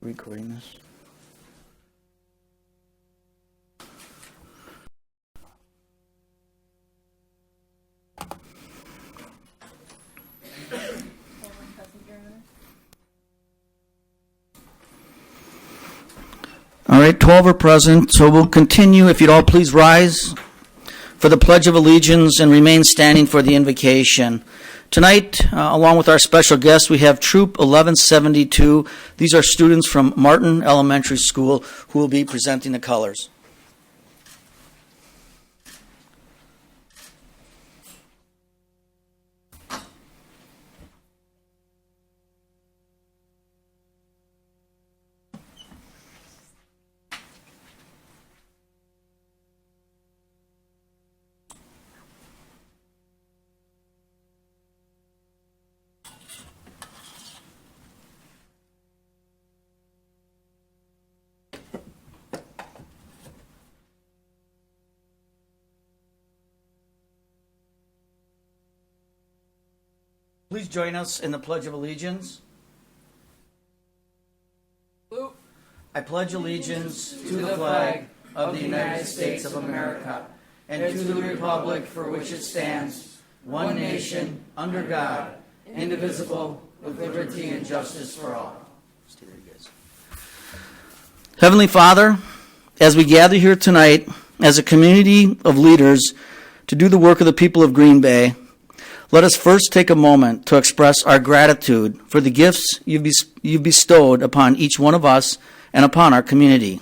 Recording this. All right, 12 are present, so we'll continue. If you'd all please rise for the Pledge of Allegiance and remain standing for the invocation. Tonight, along with our special guests, we have Troop 1172. These are students from Martin Elementary School who will be presenting the colors. Please join us in the Pledge of Allegiance. I pledge allegiance to the flag of the United States of America and to the republic for which it stands, one nation, under God, indivisible, with liberty and justice for all. Stay there, you guys. Heavenly Father, as we gather here tonight as a community of leaders to do the work of the people of Green Bay, let us first take a moment to express our gratitude for the gifts you've bestowed upon each one of us and upon our community.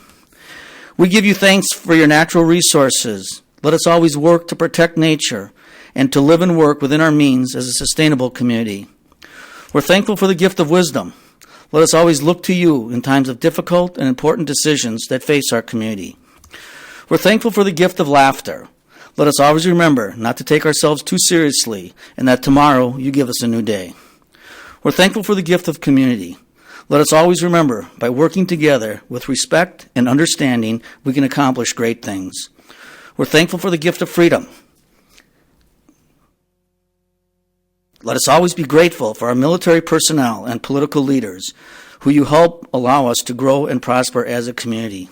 We give you thanks for your natural resources. Let us always work to protect nature and to live and work within our means as a sustainable community. We're thankful for the gift of wisdom. Let us always look to you in times of difficult and important decisions that face our community. We're thankful for the gift of laughter. Let us always remember not to take ourselves too seriously and that tomorrow you give us a new day. We're thankful for the gift of community. Let us always remember by working together with respect and understanding we can accomplish great things. We're thankful for the gift of freedom. Let us always be grateful for our military personnel and political leaders who you help allow us to grow and prosper as a community.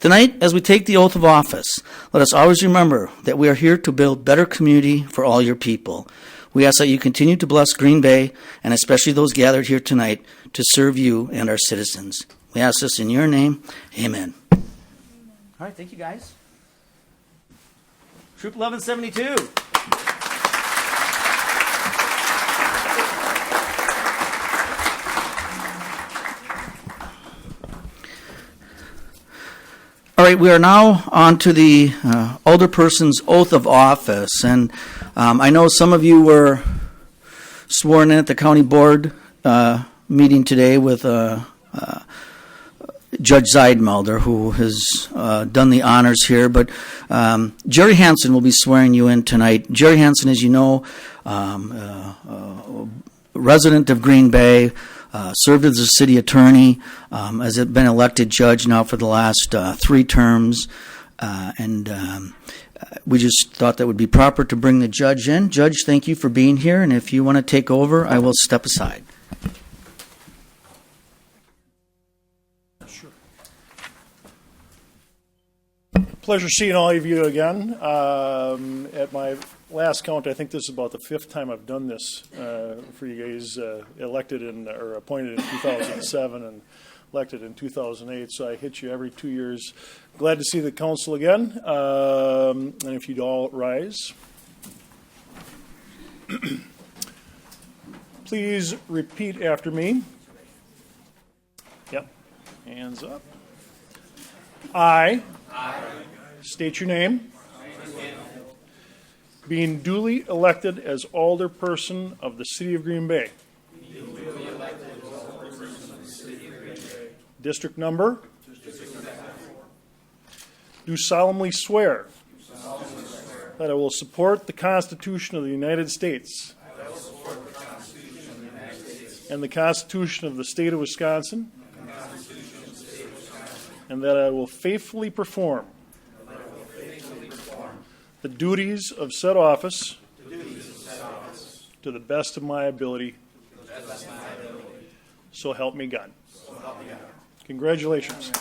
Tonight, as we take the oath of office, let us always remember that we are here to build better community for all your people. We ask that you continue to bless Green Bay, and especially those gathered here tonight, to serve you and our citizens. We ask this in your name. Amen. All right, thank you, guys. Troop 1172. All right, we are now on to the alderperson's oath of office, and I know some of you were sworn in at the county board meeting today with Judge Zeidmelder, who has done the honors here, but Jerry Hansen will be swearing you in tonight. Jerry Hansen, as you know, resident of Green Bay, served as a city attorney, has been elected judge now for the last 3 terms, and we just thought that would be proper to bring the judge in. Judge, thank you for being here, and if you want to take over, I will step aside. Sure. Pleasure seeing all of you again. At my last count, I think this is about the 5th time I've done this for you guys, elected or appointed in 2007 and elected in 2008, so I hit you every 2 years. Glad to see the council again, and if you'd all rise. Please repeat after me. Yep, hands up. I state your name. Being duly elected as alderperson of the City of Green Bay. District number. Do solemnly swear that I will support the Constitution of the United States and the Constitution of the State of Wisconsin, and that I will faithfully perform the duties of said office to the best of my ability. So help me God. Congratulations.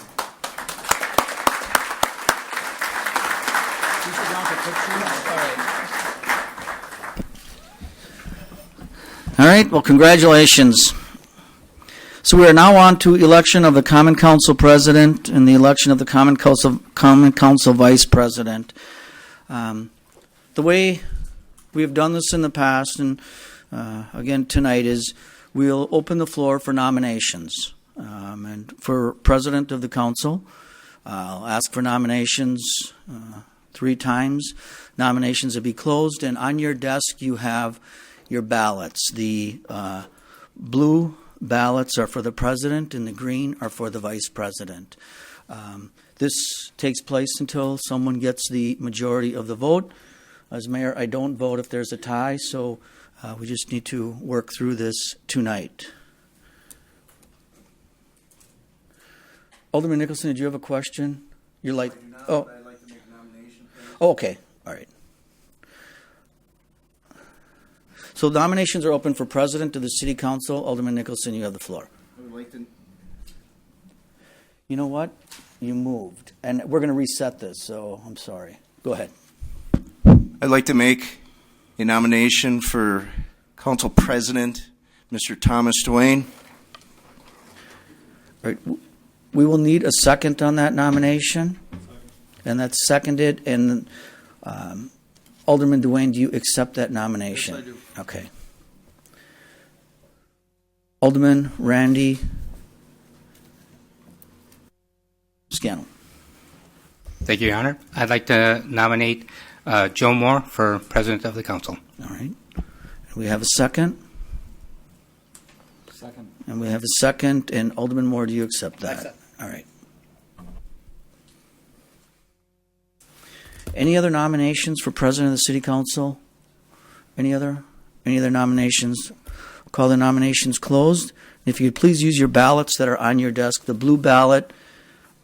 All right, well, congratulations. So we are now on to election of the Common Council President and the election of the Common Council Vice President. The way we have done this in the past, and again tonight, is we'll open the floor for nominations. And for President of the Council, I'll ask for nominations 3 times. Nominations will be closed, and on your desk you have your ballots. The blue ballots are for the President, and the green are for the Vice President. This takes place until someone gets the majority of the vote. As mayor, I don't vote if there's a tie, so we just need to work through this tonight. Alderman Nicholson, did you have a question? You're like, oh. I'd like to make a nomination, please. Oh, okay, all right. So nominations are open for President of the City Council. Alderman Nicholson, you have the floor. I would like to. You know what? You moved, and we're going to reset this, so I'm sorry. Go ahead. I'd like to make a nomination for Council President, Mr. Thomas Dwayne. All right. We will need a second on that nomination, and that's seconded. And Alderman Dwayne, do you accept that nomination? Yes, I do. Okay. Alderman Randy Scannell. Thank you, Your Honor. I'd like to nominate Joe Moore for President of the Council. All right. We have a second. Second. And we have a second. And Alderman Moore, do you accept that? I accept. All right. Any other nominations for President of the City Council? Any other nominations? I'll call the nominations closed. If you'd please use your ballots that are on your desk. The blue ballot,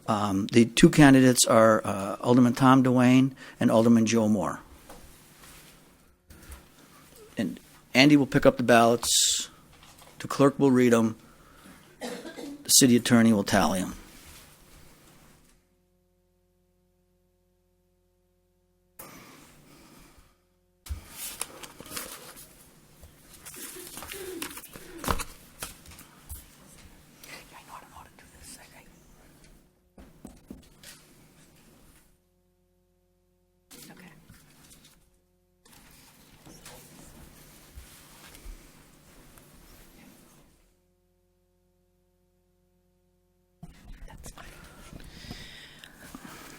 the 2 candidates are Alderman Tom Dwayne and Alderman Joe Moore. And Andy will pick up the ballots. The clerk will read them. The city attorney will tally them.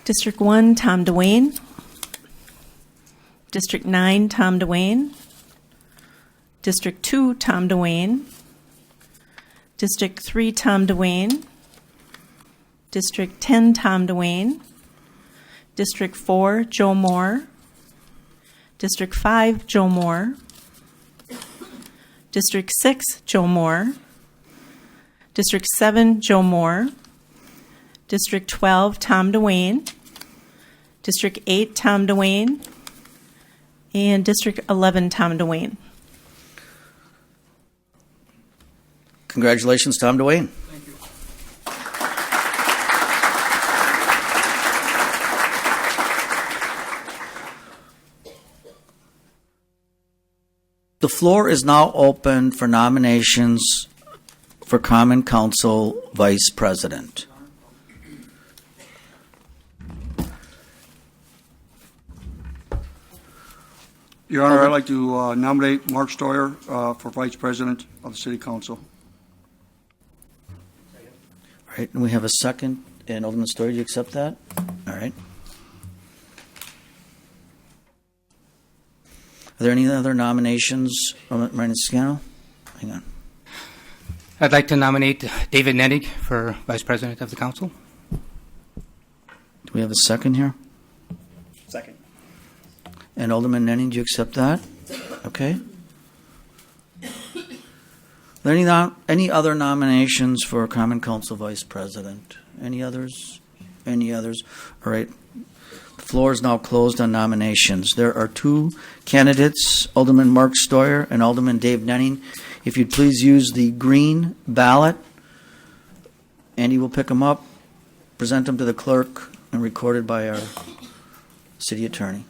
District 1, Tom Dwayne. District 9, Tom Dwayne. District 2, Tom Dwayne. District 3, Tom Dwayne. District 10, Tom Dwayne. District 4, Joe Moore. District 5, Joe Moore. District 6, Joe Moore. District 7, Joe Moore. District 12, Tom Dwayne. District 8, Tom Dwayne. And District 11, Tom Dwayne. Congratulations, Tom Dwayne. Thank you. The floor is now open for nominations for Common Council Vice President. Your Honor, I'd like to nominate Mark Stoyer for Vice President of the City Council. All right, and we have a second. And Alderman Stoyer, do you accept that? All right. Are there any other nominations? Alderman Scannell? Hang on. I'd like to nominate David Nennig for Vice President of the Council. Do we have a second here? Second. And Alderman Nenning, do you accept that? Okay. Are there any other nominations for Common Council Vice President? Any others? Any others? All right. The floor is now closed on nominations. There are 2 candidates, Alderman Mark Stoyer and Alderman Dave Nenning. If you'd please use the green ballot Andy will pick them up, present them to the clerk, and recorded by our city attorney.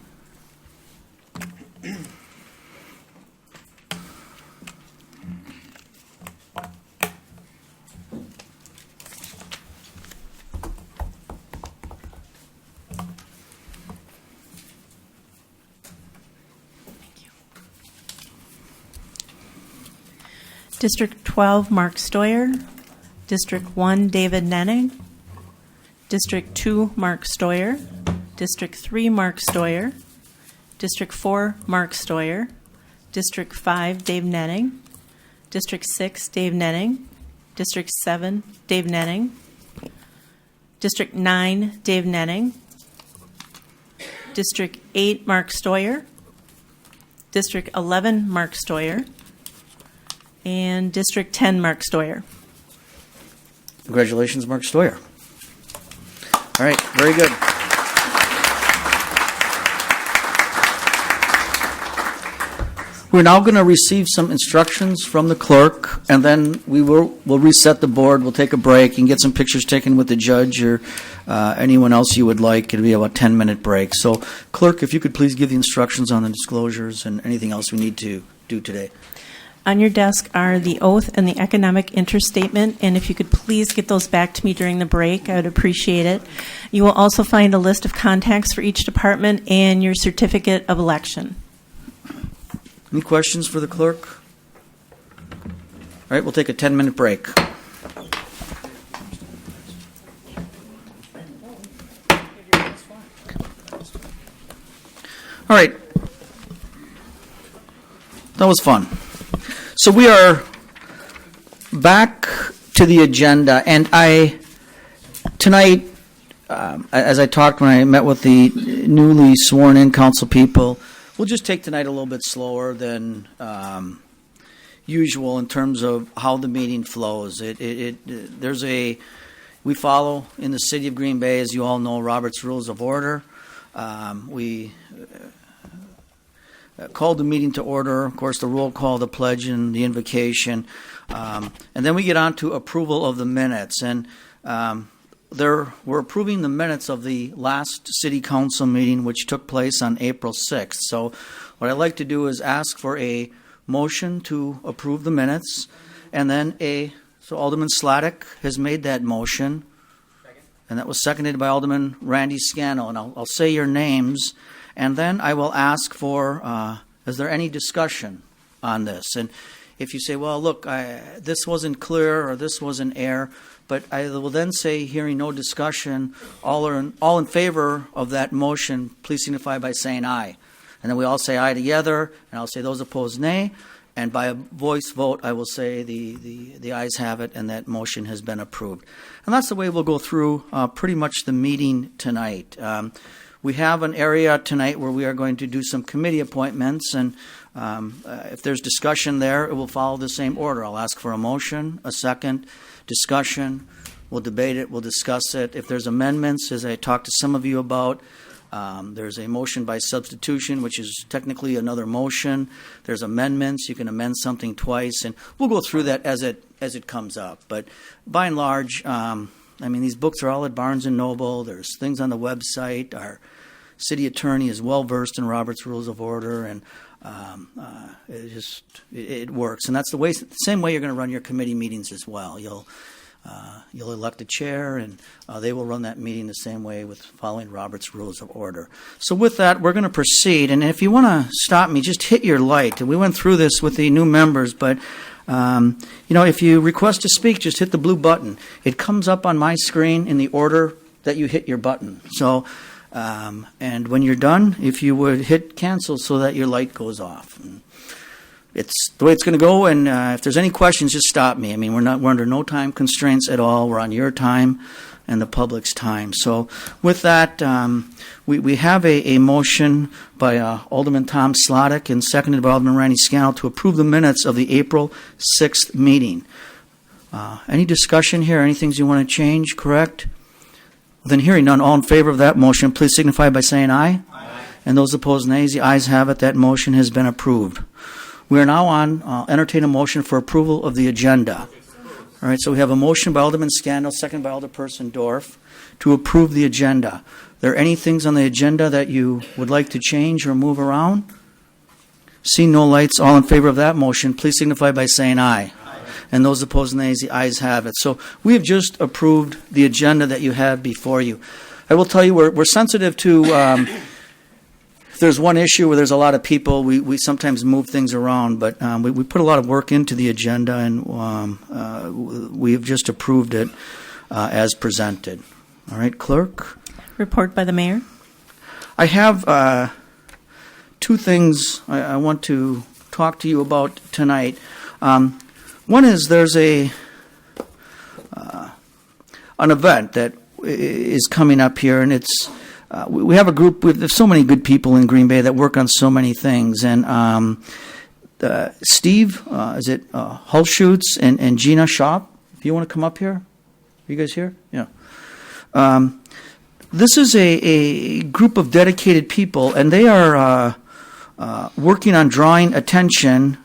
District 12, Mark Stoyer. District 1, David Nenning. District 2, Mark Stoyer. District 3, Mark Stoyer. District 4, Mark Stoyer. District 5, Dave Nenning. District 6, Dave Nenning. District 7, Dave Nenning. District 9, Dave Nenning. District 8, Mark Stoyer. District 11, Mark Stoyer. And District 10, Mark Stoyer. Congratulations, Mark Stoyer. All right, very good. We're now going to receive some instructions from the clerk, and then we'll reset the board. We'll take a break and get some pictures taken with the judge or anyone else you would like. It'll be about a 10-minute break. So, clerk, if you could please give the instructions on the disclosures and anything else we need to do today. On your desk are the oath and the economic interest statement, and if you could please get those back to me during the break, I would appreciate it. You will also find a list of contacts for each department and your certificate of election. Any questions for the clerk? All right, we'll take a 10-minute break. All right. That was fun. So we are back to the agenda, and tonight, as I talked when I met with the newly sworn-in council people, we'll just take tonight a little bit slower than usual in terms of how the meeting flows. We follow in the city of Green Bay, as you all know, Robert's Rules of Order. We called the meeting to order, of course, the roll call, the pledge, and the invocation. And then we get on to approval of the minutes. And we're approving the minutes of the last city council meeting, which took place on April 6th. So what I'd like to do is ask for a motion to approve the minutes. And then so Alderman Sladek has made that motion. Second. And that was seconded by Alderman Randy Scannell. And I'll say your names. And then I will ask for, is there any discussion on this? And if you say, well, look, this wasn't clear or this was an error, but I will then say, hearing no discussion, all in favor of that motion, please signify by saying aye. And then we all say aye together, and I'll say those opposed nay. And by a voice vote, I will say the ayes have it, and that motion has been approved. And that's the way we'll go through pretty much the meeting tonight. We have an area tonight where we are going to do some committee appointments, and if there's discussion there, it will follow the same order. I'll ask for a motion, a second, discussion. We'll debate it. We'll discuss it. If there's amendments, as I talked to some of you about, there's a motion by substitution, which is technically another motion. There's amendments. You can amend something twice, and we'll go through that as it comes up. But by and large, these books are all at Barnes & Noble. There's things on the website. Our city attorney is well-versed in Robert's Rules of Order, and it works. And that's the same way you're going to run your committee meetings as well. You'll elect a chair, and they will run that meeting the same way with following Robert's Rules of Order. So with that, we're going to proceed. And if you want to stop me, just hit your light. And we went through this with the new members, but if you request to speak, just hit the blue button. It comes up on my screen in the order that you hit your button. So, and when you're done, if you would hit cancel so that your light goes off. It's the way it's going to go, and if there's any questions, just stop me. We're under no time constraints at all. We're on your time and the public's time. So with that, we have a motion by Alderman Tom Sladek and seconded by Alderman Randy Scannell to approve the minutes of the April 6th meeting. Any discussion here? Any things you want to change, correct? Well, then hearing none, all in favor of that motion, please signify by saying aye. Aye. And those opposed, nays. The ayes have it. That motion has been approved. We are now on, entertain a motion for approval of the agenda. All right, so we have a motion by Alderman Scannell, second by Alderperson Dorff, to approve the agenda. Are there any things on the agenda that you would like to change or move around? Seeing no lights, all in favor of that motion, please signify by saying aye. And those opposed, nays. The ayes have it. So we have just approved the agenda that you have before you. I will tell you, we're sensitive to, if there's one issue where there's a lot of people, we sometimes move things around, but we put a lot of work into the agenda, and we have just approved it as presented. All right, clerk? Report by the mayor. I have two things I want to talk to you about tonight. One is there's an event that is coming up here, and it's we have a group with there's so many good people in Green Bay that work on so many things, and Steve, is it Hulschutz and Gina Shop? If you want to come up here, are you guys here? Yeah. This is a group of dedicated people, and they are working on drawing attention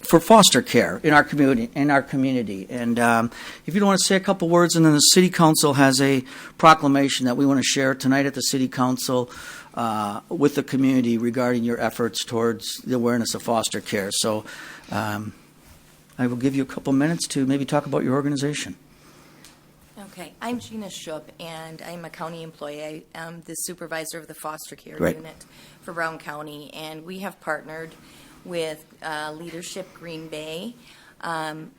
for foster care in our community. And if you don't want to say a couple words, and then the City Council has a proclamation that we want to share tonight at the City Council with the community regarding your efforts towards the awareness of foster care. So I will give you a couple minutes to maybe talk about your organization. Okay, I'm Gina Schupp, and I'm a county employee. I am the supervisor of the foster care Right. unit for Brown County, and we have partnered with Leadership Green Bay, an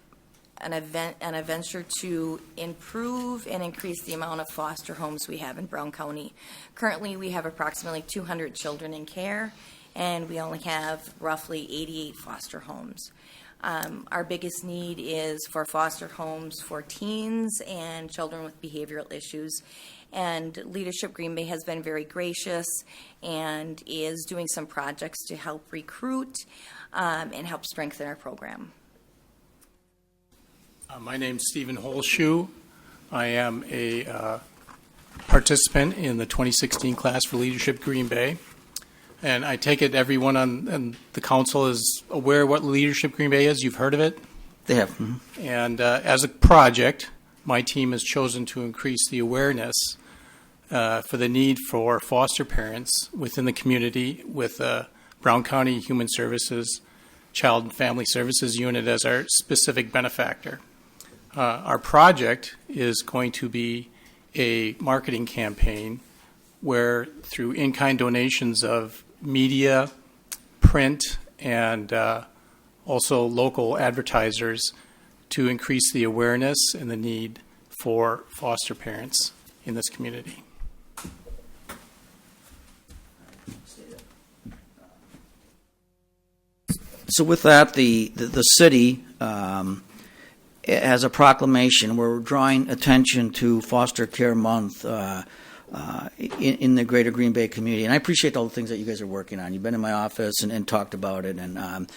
venture to improve and increase the amount of foster homes we have in Brown County. Currently, we have approximately 200 children in care, and we only have roughly 88 foster homes. Our biggest need is for foster homes for teens and children with behavioral issues. And Leadership Green Bay has been very gracious and is doing some projects to help recruit and help strengthen our program. My name's Stephen Holshoe. I am a participant in the 2016 class for Leadership Green Bay. And I take it everyone on the council is aware what Leadership Green Bay is. You've heard of it? They have. Mhm. And as a project, my team has chosen to increase the awareness for the need for foster parents within the community with Brown County Human Services Child and Family Services Unit as our specific benefactor. Our project is going to be a marketing campaign where through in-kind donations of media, print, and also local advertisers to increase the awareness and the need for foster parents in this community. So with that, the city has a proclamation where we're drawing attention to Foster Care Month in the greater Green Bay community. And I appreciate all the things that you guys are working on. You've been in my office and talked about it. And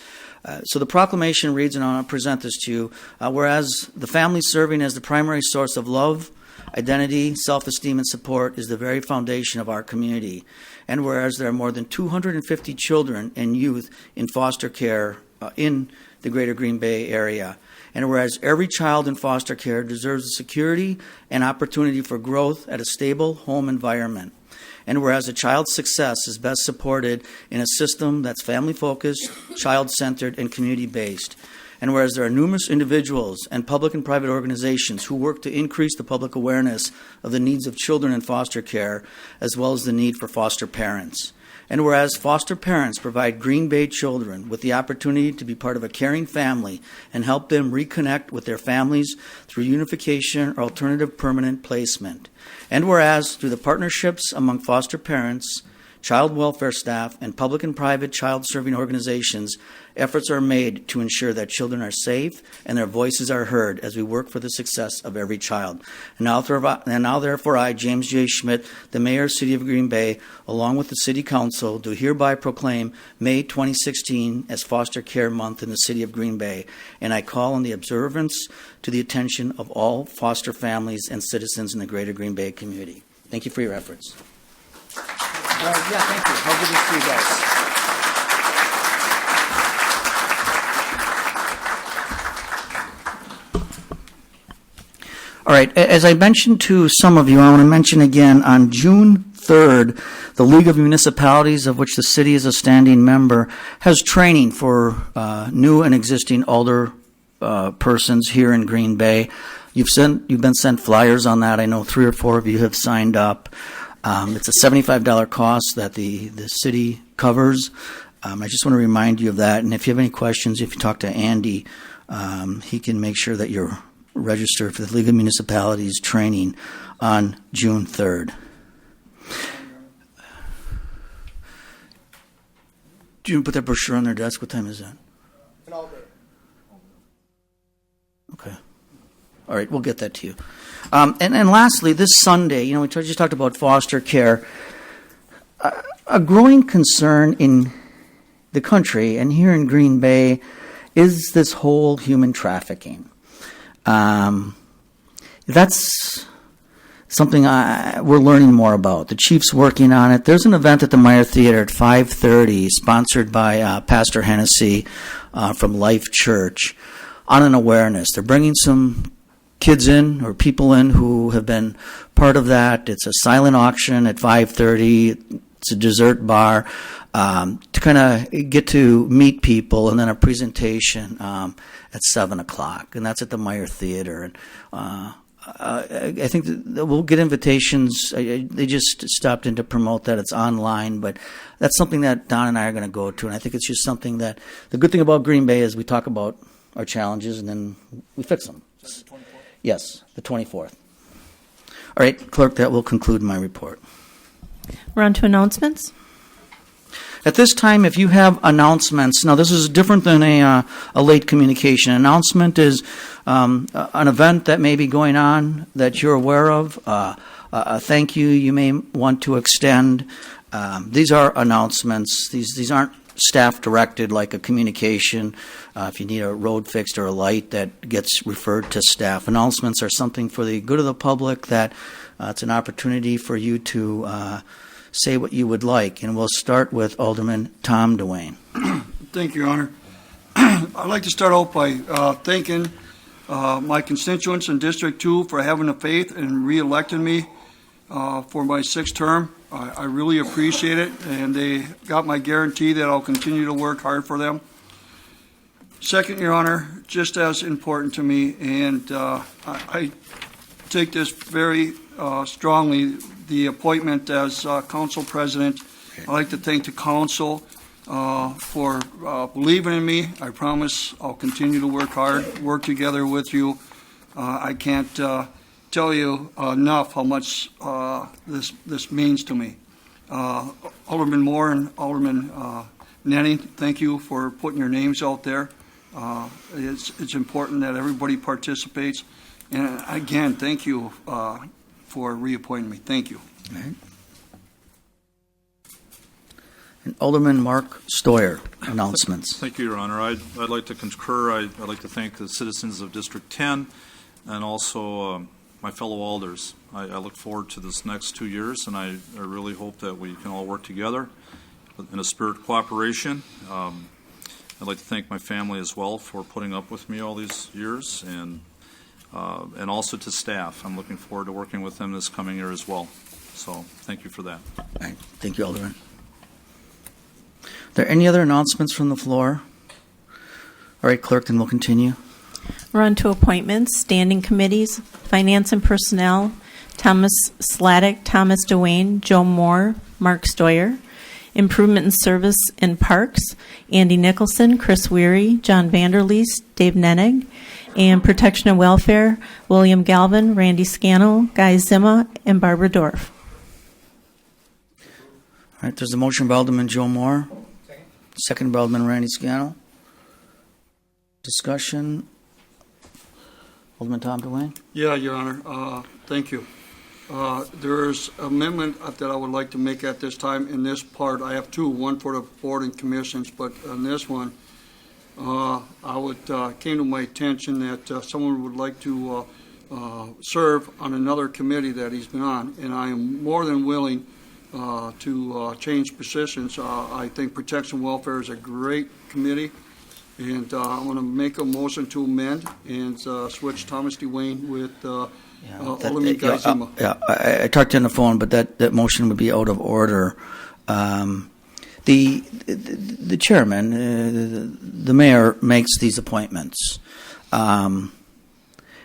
so the proclamation reads, and I'll present this to you, whereas the family serving as the primary source of love, identity, self-esteem, and support is the very foundation of our community. And whereas there are more than 250 children and youth in foster care in the greater Green Bay area. And whereas every child in foster care deserves the security and opportunity for growth at a stable home environment. And whereas a child's success is best supported in a system that's family-focused, child-centered, and community-based. And whereas there are numerous individuals and public and private organizations who work to increase the public awareness of the needs of children in foster care, as well as the need for foster parents. And whereas foster parents provide Green Bay children with the opportunity to be part of a caring family and help them reconnect with their families through unification or alternative permanent placement. And whereas through the partnerships among foster parents, child welfare staff, and public and private child-serving organizations, efforts are made to ensure that children are safe and their voices are heard as we work for the success of every child. And now therefore I, James J. Schmidt, the Mayor of the City of Green Bay, along with the City Council, do hereby proclaim May 2016 as Foster Care Month in the City of Green Bay. And I call on the observance to the attention of all foster families and citizens in the greater Green Bay community. Thank you for your efforts. Yeah, thank you. How good to see you guys. All right, as I mentioned to some of you, I want to mention again, on June 3rd, the League of Municipalities, of which the city is a standing member, has training for new and existing alder persons here in Green Bay. You've been sent flyers on that. I know 3 or 4 of you have signed up. It's a $75 cost that the city covers. I just want to remind you of that. And if you have any questions, if you talk to Andy, he can make sure that you're registered for the League of Municipalities training on June 3rd. Do you put that brochure on their desk? What time is that? Okay. All right, we'll get that to you. And lastly, this Sunday, we just talked about foster care. A growing concern in the country and here in Green Bay is this whole human trafficking. That's something we're learning more about. The chief's working on it. There's an event at the Meyer Theater at 5:30, sponsored by Pastor Hennessy from Life Church, on an awareness. They're bringing some kids in or people in who have been part of that. It's a silent auction at 5:30. It's a dessert bar to kind of get to meet people, and then a presentation at 7 o'clock, and that's at the Meyer Theater. And I think that we'll get invitations. They just stopped in to promote that. It's online, but that's something that Don and I are going to go to, and I think it's just something that the good thing about Green Bay is we talk about our challenges and then we fix them. Yes, the 24th. All right, Clerk, that will conclude my report. We're on to announcements. At this time, if you have announcements, now this is different than a late communication. Announcement is an event that may be going on that you're aware of, a thank you may want to extend. These are announcements. These aren't staff directed like a communication. If you need a road fixed or a light, that gets referred to staff. Announcements are something for the good of the public, that it's an opportunity for you to say what you would like. And we'll start with Alderman Tom DeWayne. Thank you, Your Honor. I'd like to start out by thanking my constituents in District 2 for having the faith and re-electing me for my 6th term. I really appreciate it, and they got my guarantee that I'll continue to work hard for them. Second, Your Honor, just as important to me, and I take this very strongly, the appointment as council president. I'd like to thank the council for believing in me. I promise I'll continue to work hard, work together with you. I can't tell you enough how much this means to me. Alderman Moore and Alderman Nenning, thank you for putting your names out there. It's important that everybody participates. And again, thank you for reappointing me. Thank you. All right. And Alderman Mark Stoyer, announcements. Thank you, Your Honor. I'd like to concur. I'd like to thank the citizens of District 10 and also my fellow alders. I look forward to this next 2 years, and I really hope that we can all work together in a spirit of cooperation. I'd like to thank my family as well for putting up with me all these years, and also to staff. I'm looking forward to working with them this coming year as well. So thank you for that. All right. Thank you, Alderman. Are there any other announcements from the floor? All right, Clerk, then we'll continue. We're on to appointments, standing committees, Finance and Personnel, Thomas Sladek, Thomas DeWayne, Joe Moore, Mark Stoyer. Improvement and Service in Parks, Andy Nicholson, Chris Weary, John Vanderleest, Dave Nennig. And Protection and Welfare, William Galvin, Randy Scannell, Guy Zimma, and Barbara Dorff. All right, there's a motion by Alderman Joe Moore. Second by Alderman Randy Scannell. Discussion. Alderman Tom DeWayne. Yeah, Your Honor. Thank you. There's an amendment that I would like to make at this time in this part. I have 2, one for the board and commissions, but on this one, came to my attention that someone would like to serve on another committee that he's been on, and I am more than willing to change positions. I think Protection and Welfare is a great committee, And I'm going to make a motion to amend and switch Thomas DeWayne with Alderman Guy Zima. I talked to you on the phone, but that motion would be out of order. The chairman, the mayor, makes these appointments. And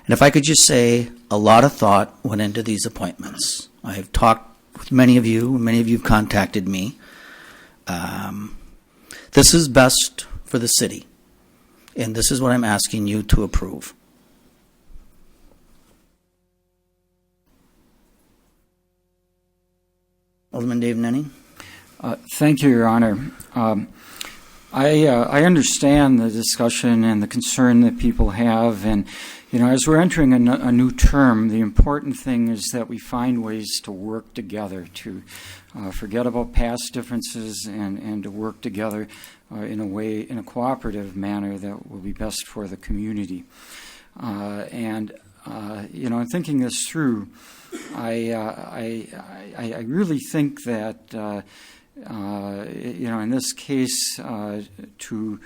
if I could just say, a lot of thought went into these appointments. I have talked with many of you have contacted me. This is best for the city, and this is what I'm asking you to approve. Alderman Dave Nenning? Thank you, Your Honor. I understand the discussion and the concern that people have, and as we're entering a new term, the important thing is that we find ways to work together, to forget about past differences and to work together in a cooperative manner that will be best for the community. In thinking this through, I really think that in this case, to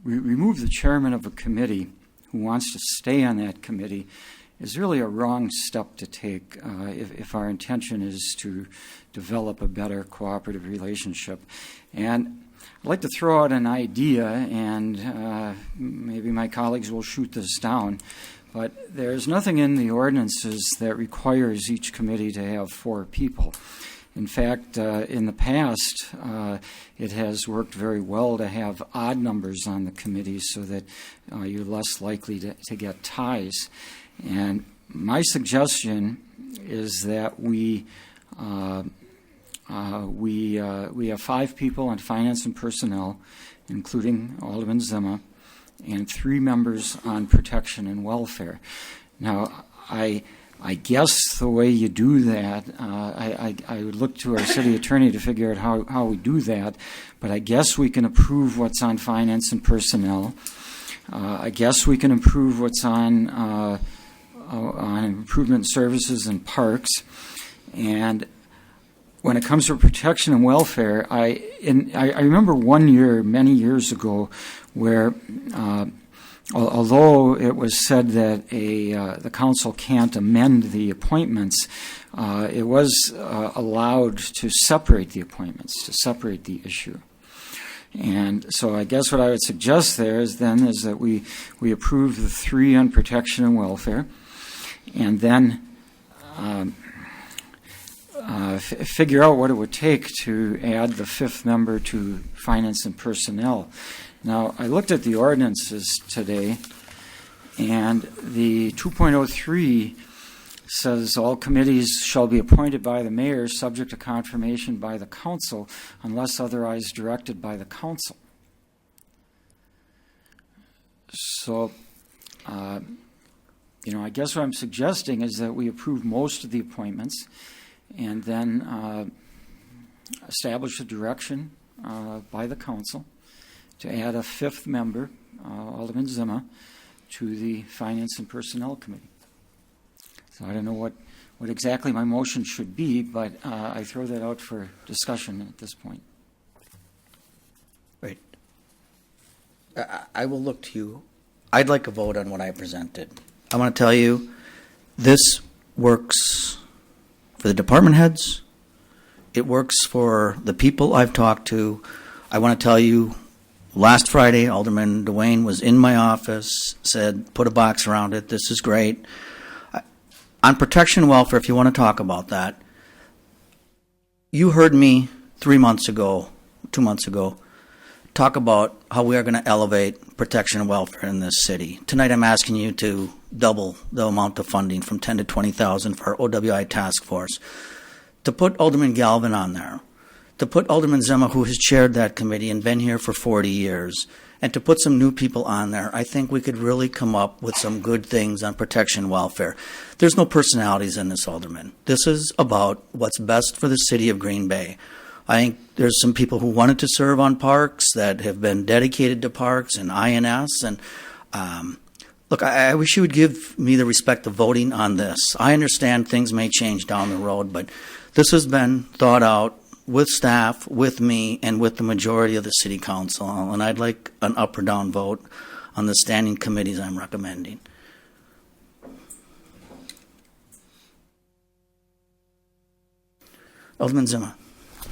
remove the chairman of a committee who wants to stay on that committee is really a wrong step to take if our intention is to develop a better cooperative relationship. And I'd like to throw out an idea, and maybe my colleagues will shoot this down, but there's nothing in the ordinances that requires each committee to have 4 people. In fact, in the past, it has worked very well to have odd numbers on the committee so that you're less likely to get ties. And my suggestion is that we have 5 people on finance and personnel, including Alderman Zima, and 3 members on protection and welfare. Now, I guess the way you do that, I would look to our city attorney to figure out how we do that, but I guess we can approve what's on finance and personnel. I guess we can approve what's on improvement services and parks. And when it comes to protection and welfare, I remember one year, many years ago, where although it was said that the council can't amend the appointments, it was allowed to separate the appointments, to separate the issue. And so I guess what I would suggest there is that we approve the 3 on protection and welfare, and then figure out what it would take to add the 5th member to finance and personnel. Now, I looked at the ordinances today, and the 2.03 says all committees shall be appointed by the mayor subject to confirmation by the council unless otherwise directed by the council. So, I guess what I'm suggesting is that we approve most of the appointments and then establish a direction by the council to add a 5th member, Alderman Zima, to the Finance and Personnel Committee. So I don't know what exactly my motion should be, but I throw that out for discussion at this point. Right. I will look to you. I'd like a vote on what I presented. I want to tell you, this works for the department heads. It works for the people I've talked to. I want to tell you, last Friday, Alderman DeWayne was in my office, said, put a box around it. This is great. On protection and welfare, if you want to talk about that, you heard me 2 months ago, talk about how we are going to elevate protection and welfare in this city. Tonight I'm asking you to double the amount of funding from $10,000 to $20,000 for our OWI task force. To put Alderman Galvin on there, to put Alderman Zima, who has chaired that committee and been here for 40 years, and to put some new people on there, I think we could really come up with some good things on protection and welfare. There's no personalities in this, Alderman. This is about what's best for the city of Green Bay. I think there's some people who wanted to serve on parks that have been dedicated to parks and INS. And look, I wish you would give me the respect of voting on this. I understand things may change down the road, but this has been thought out with staff, with me, and with the majority of the city council. And I'd like an up or down vote on the standing committees I'm recommending. Alderman Zima.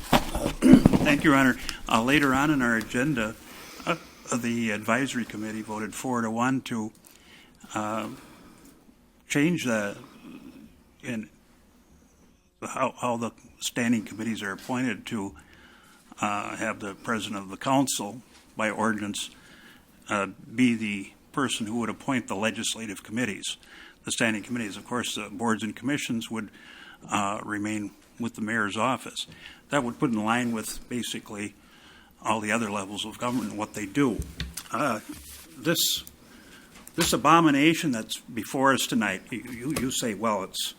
Thank you, Your Honor. Later on in our agenda, the advisory committee voted 4-1 to change how the standing committees are appointed to have the president of the council by ordinance be the person who would appoint the legislative committees. The standing committees, of course, the boards and commissions would remain with the mayor's office. That would put in line with basically all the other levels of government and what they do. This abomination that's before us tonight, you say, well, it's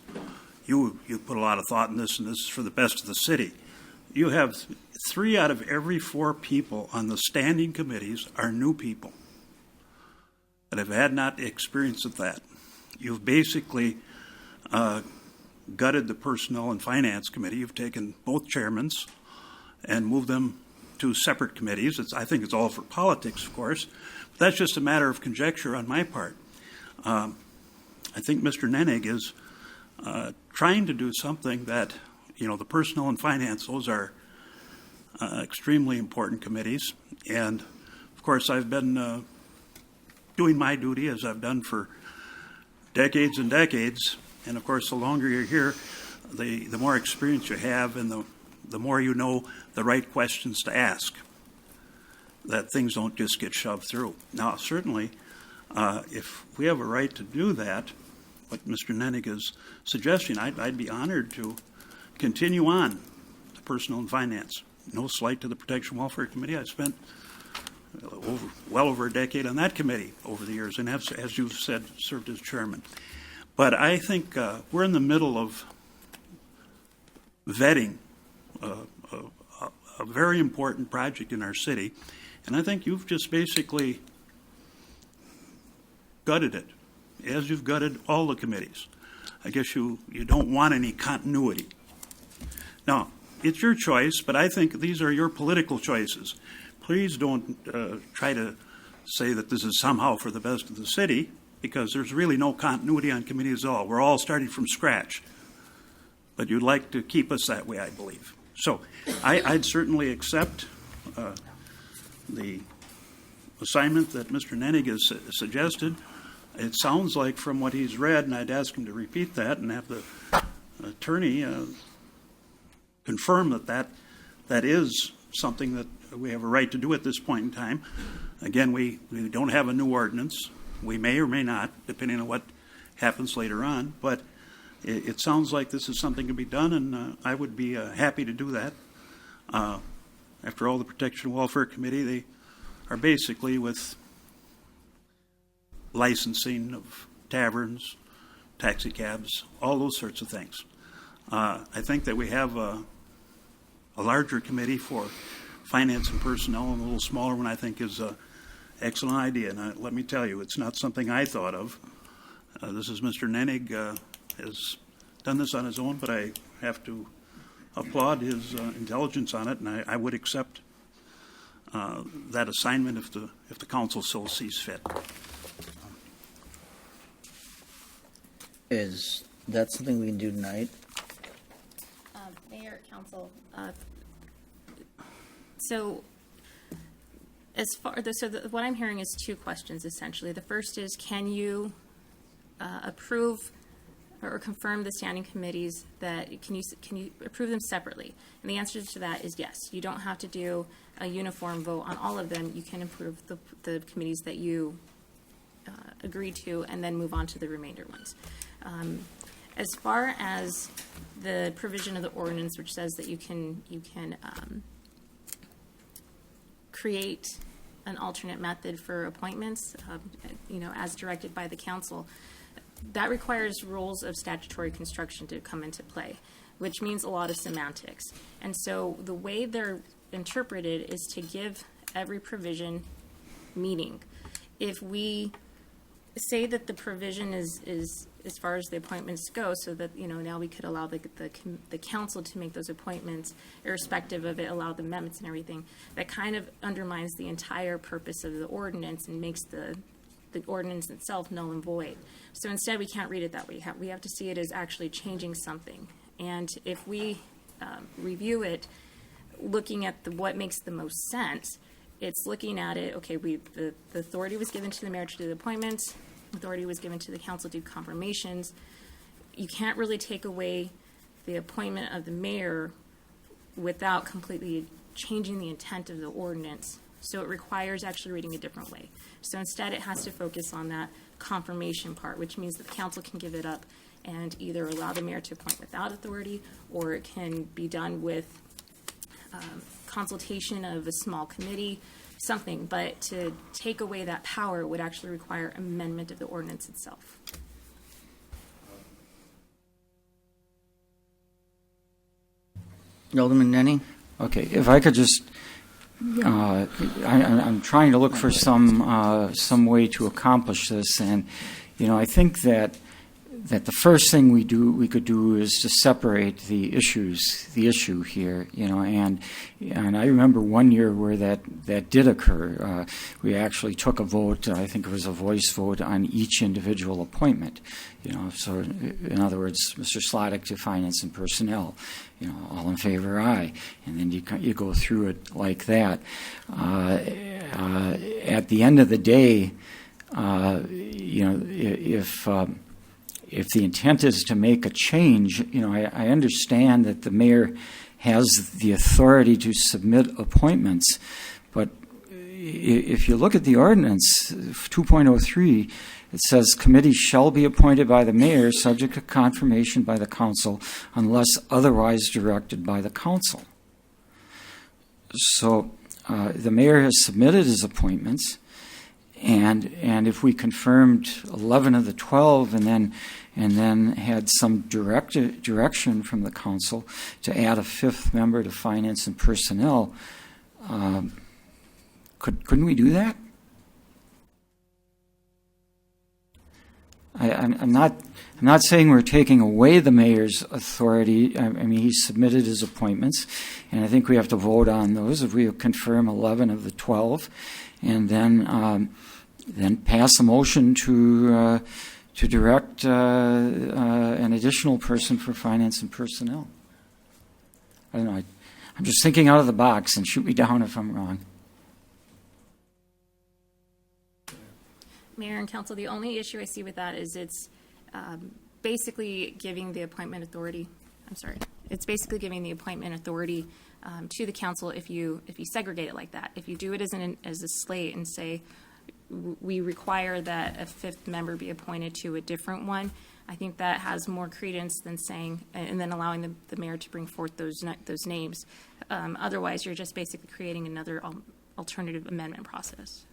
you put a lot of thought in this, and this is for the best of the city. You have 3 out of every 4 people on the standing committees are new people that have had not experience of that. You've basically gutted the Personnel and Finance Committee. You've taken both chairmans and moved them to separate committees. I think it's all for politics, of course. But that's just a matter of conjecture on my part. I think Mr. Nennig is trying to do something that, the Personnel and Finance, those are extremely important committees. And, of course, I've been doing my duty, as I've done for decades and decades. And, of course, the longer you're here, the more experience you have and the more you know the right questions to ask, that things don't just get shoved through. Now, certainly, if we have a right to do that, what Mr. Nennig is suggesting, I'd be honored to continue on the Personnel and Finance. No slight to the Protection and Welfare Committee. I spent well over a decade on that committee over the years, and have, as you've said, served as chairman. But I think we're in the middle of vetting a very important project in our city, and I think you've just basically gutted it, as you've gutted all the committees. I guess you don't want any continuity. Now, it's your choice, but I think these are your political choices. Please don't try to say that this is somehow for the best of the city, because there's really no continuity on committees at all. We're all starting from scratch. But you'd like to keep us that way, I believe. So I'd certainly accept the assignment that Mr. Nennig has suggested. It sounds like from what he's read, and I'd ask him to repeat that and have the attorney confirm that is something that we have a right to do at this point in time. Again, we don't have a new ordinance. We may or may not, depending on what happens later on, but it sounds like this is something to be done, and I would be happy to do that. After all, the Protection and Welfare Committee, they are basically with licensing of taverns, taxi cabs, all those sorts of things. I think that we have a larger committee for finance and personnel, and a little smaller one I think is an excellent idea. And let me tell you, it's not something I thought of. This is Mr. Nennig has done this on his own, but I have to applaud his intelligence on it, and I would accept that assignment if the council so sees fit. Is that something we can do tonight? Mayor, council, so what I'm hearing is 2 questions essentially. The first is, can you approve or confirm the standing committees can you approve them separately? And the answer to that is yes. You don't have to do a uniform vote on all of them. You can approve the committees that you agree to, and then move on to the remainder ones. As far as the provision of the ordinance, which says that you can create an alternate method for appointments, as directed by the council, that requires rules of statutory construction to come into play, which means a lot of semantics. And so the way they're interpreted is to give every provision meaning. If say that the provision is as far as the appointments go, so that, now we could allow the council to make those appointments irrespective of it, allow the amendments and everything. That kind of undermines the entire purpose of the ordinance and makes the ordinance itself null and void. So instead, we can't read it that way. We have to see it as actually changing something. And if we review it, looking at what makes the most sense, it's looking at it, okay, the authority was given to the mayor to do the appointments, authority was given to the council to do confirmations. You can't really take away the appointment of the mayor without completely changing the intent of the ordinance. So it requires actually reading a different way. So instead, it has to focus on that confirmation part, which means that the council can give it up and either allow the mayor to appoint without authority, or it can be done with consultation of a small committee, something. But to take away that power would actually require amendment of the ordinance itself. Alderman Nenny? Okay, if I could just, I'm trying to look for some way to accomplish this, and I think that the first thing we could do is to separate the issue here, and I remember one year where that did occur. We actually took a vote. I think it was a voice vote on each individual appointment. So in other words, Mr. Slottick to Finance and Personnel. All in favor, aye, and then you go through it like that. At the end of the day, if the intent is to make a change, I understand that the mayor has the authority to submit appointments, but if you look at the ordinance 2.03, it says committees shall be appointed by the mayor subject to confirmation by the council unless otherwise directed by the council. So the mayor has submitted his appointments, and if we confirmed 11 of the 12 and then had some direction from the council to add a fifth member to Finance and Personnel, couldn't we do that? I'm not saying we're taking away the mayor's authority. I mean, he submitted his appointments, and I think we have to vote on those. If we confirm 11 of the 12, and then pass a motion to direct an additional person for Finance and Personnel. I don't know. I'm just thinking out of the box, and shoot me down if I'm wrong. Mayor and council, the only issue I see with that is it's basically giving the appointment authority. It's basically giving the appointment authority to the council if you segregate it like that. If you do it as a slate and say we require that a fifth member be appointed to a different one, I think that has more credence than saying and then allowing the mayor to bring forth those names. Otherwise, you're just basically creating another alternative amendment process.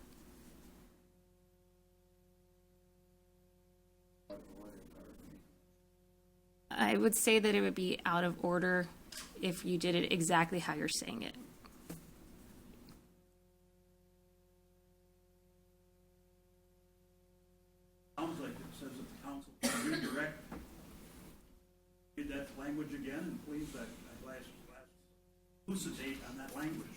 I would say that it would be out of order if you did it exactly how you're saying it. Sounds like it says that the council can redirect. Read that language again, and please, that last elucidate on that language.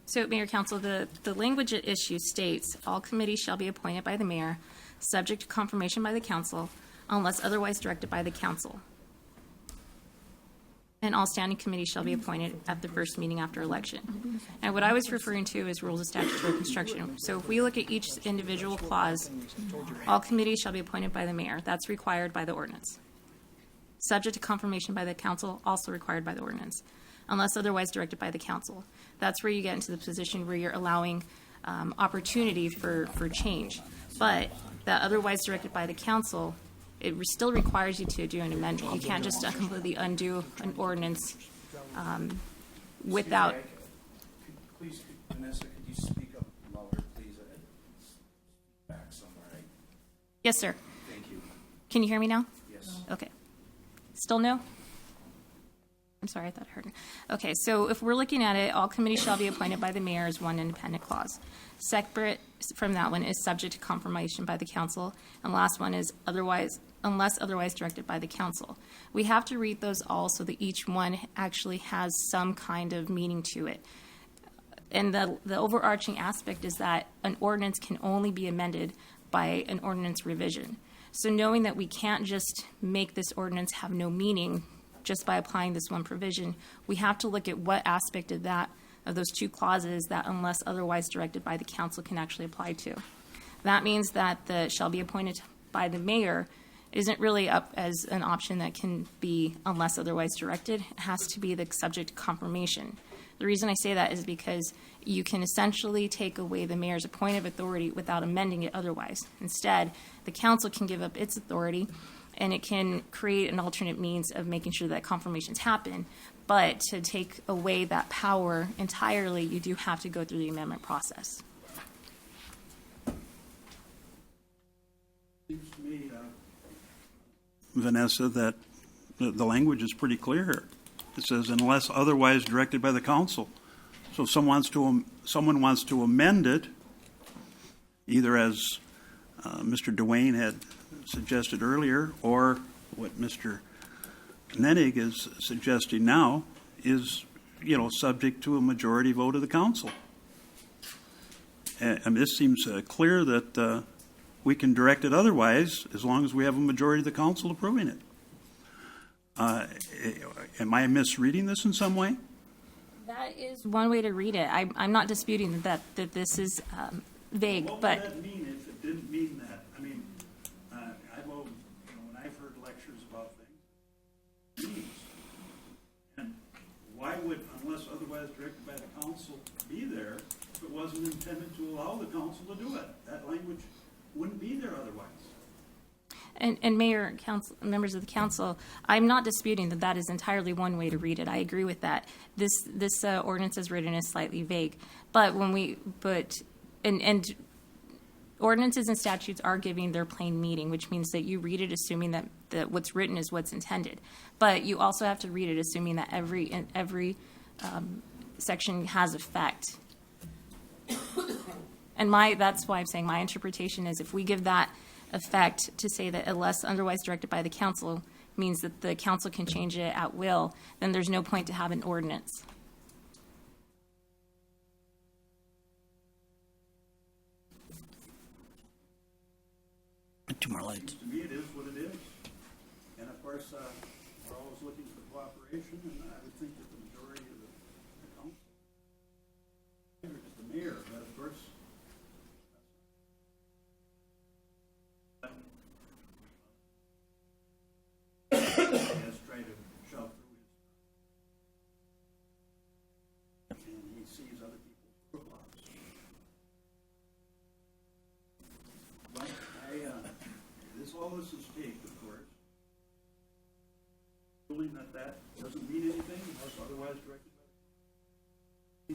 So, Mayor, Council, the language at issue states, all committees shall be appointed by the mayor, subject to confirmation by the council, unless otherwise directed by the council. And all standing committees shall be appointed at the first meeting after election. And what I was referring to is rules of statutory construction. So if we look at each individual clause, all committees shall be appointed by the mayor. That's required by the ordinance. Subject to confirmation by the council, also required by the ordinance, unless otherwise directed by the council. That's where you get into the position where you're allowing opportunity for change. But that otherwise directed by the council, it still requires you to do an amendment. You can't just completely undo an ordinance without. Please, Vanessa, could you speak up louder, please? Back somewhere, right? Yes, sir. Thank you. Can you hear me now? Yes. Okay. Still no? I'm sorry, I thought I heard it. Okay, so if we're looking at it, all committees shall be appointed by the mayor as one independent clause. Separate from that one is subject to confirmation by the council, and last one is unless otherwise directed by the council. We have to read those all so that each one actually has some kind of meaning to it. And the overarching aspect is that an ordinance can only be amended by an ordinance revision. So knowing that we can't just make this ordinance have no meaning just by applying this one provision, we have to look at what aspect of those two clauses that unless otherwise directed by the council can actually apply to. That means that the shall be appointed by the mayor isn't really up as an option that can be unless otherwise directed. It has to be the subject to confirmation. The reason I say that is because you can essentially take away the mayor's appointive authority without amending it otherwise. Instead, the council can give up its authority, and it can create an alternate means of making sure that confirmations happen. But to take away that power entirely, you do have to go through the amendment process. Seems to me, Vanessa, that the language is pretty clear here. It says unless otherwise directed by the council. So if someone wants to amend it, either as Mr. Dwayne had suggested earlier, or what Mr. Nennig is suggesting now, is subject to a majority vote of the council. And this seems clear that we can direct it otherwise as long as we have a majority of the council approving it. Am I misreading this in some way? That is one way to read it. I'm not disputing that this is vague, What but would that mean if it didn't mean that? I mean, when I've heard lectures about things, it means. And why would, unless otherwise directed by the council, be there if it wasn't intended to allow the council to do it? That language wouldn't be there otherwise. And Mayor, council, members of the council, I'm not disputing that is entirely one way to read it. I agree with that. This ordinance as written is slightly vague, but and ordinances and statutes are giving their plain meaning, which means that you read it assuming that what's written is what's intended. But you also have to read it assuming that every section has effect. And that's why I'm saying my interpretation is if we give that effect to say that unless otherwise directed by the council means that the council can change it at will, then there's no point to have an ordinance. Two more lights. To me, it is what it is. And of course, we're always looking for cooperation, and I would think that the majority of the council is the mayor, but of course, has tried to shove through his, and he sees other people's roadblocks. But all this is taped, of course. Ruling that doesn't mean anything unless otherwise directed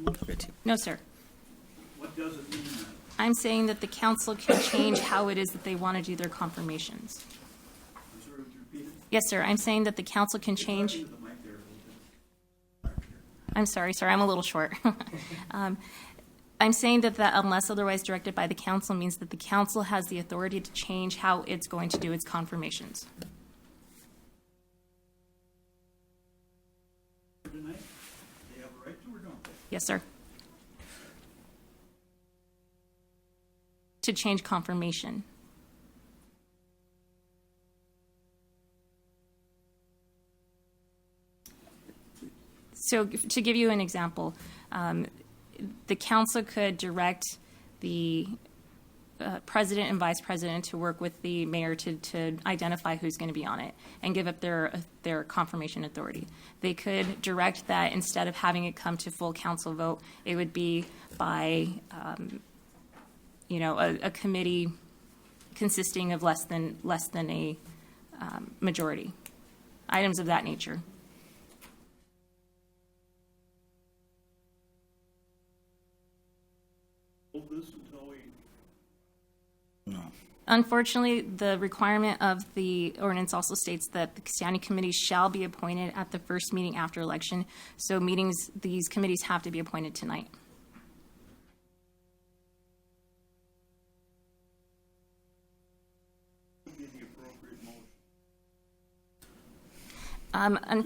by. No, sir. What does it mean then? I'm saying that the council can change how it is that they want to do their confirmations. I'm sorry, would you repeat it? Yes, sir. I'm saying that the council can change. The mic there a little bit. I'm sorry, I'm a little short. I'm saying that unless otherwise directed by the council means that the council has the authority to change how it's going to do its confirmations. Tonight, they have a right to or don't they? Yes, sir. To change confirmation. So to give you an example, the council could direct the president and vice president to work with the mayor to identify who's going to be on it and give up their confirmation authority. They could direct that instead of having it come to full council vote, it would be by a committee consisting of less than a majority. Items of that nature. Hold this until we. No. Unfortunately, the requirement of the ordinance also states that the standing committee shall be appointed at the first meeting after election. So these committees have to be appointed tonight. To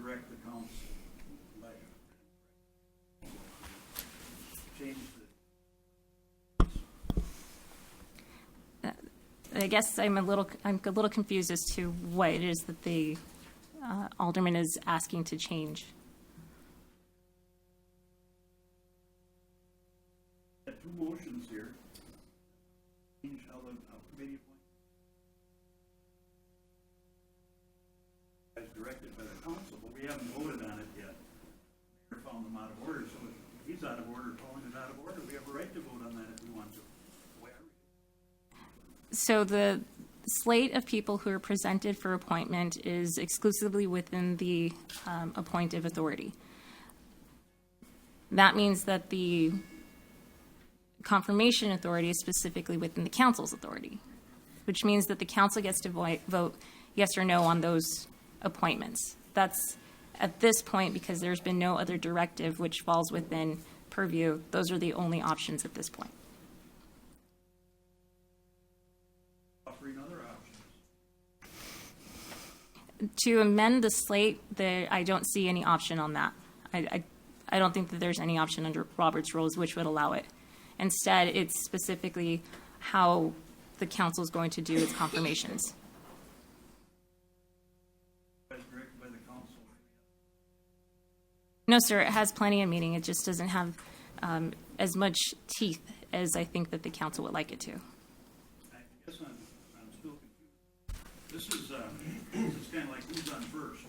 direct the council. Change the I guess I'm a little confused as to what it is that the alderman is asking to change. Two motions here. Change how the committee as directed by the council, but we haven't voted on it yet. Mayor found them out of order, so if he's out of order, calling it out of order, we have a right to vote on that if we want to. So the slate of people who are presented for appointment is exclusively within the appointive authority. That means that the confirmation authority is specifically within the council's authority, which means that the council gets to vote yes or no on those appointments. That's at this point, because there's been no other directive which falls within purview, those are the only options at this point. Offering other options. To amend the slate, I don't see any option on that. I don't think that there's any option under Robert's rules which would allow it. Instead, it's specifically how the council is going to do its confirmations. As directed by the council. No, sir, it has plenty of meaning. It just doesn't have as much teeth as I think that the council would like it to. I guess I'm still confused. This is kind of like who's on first.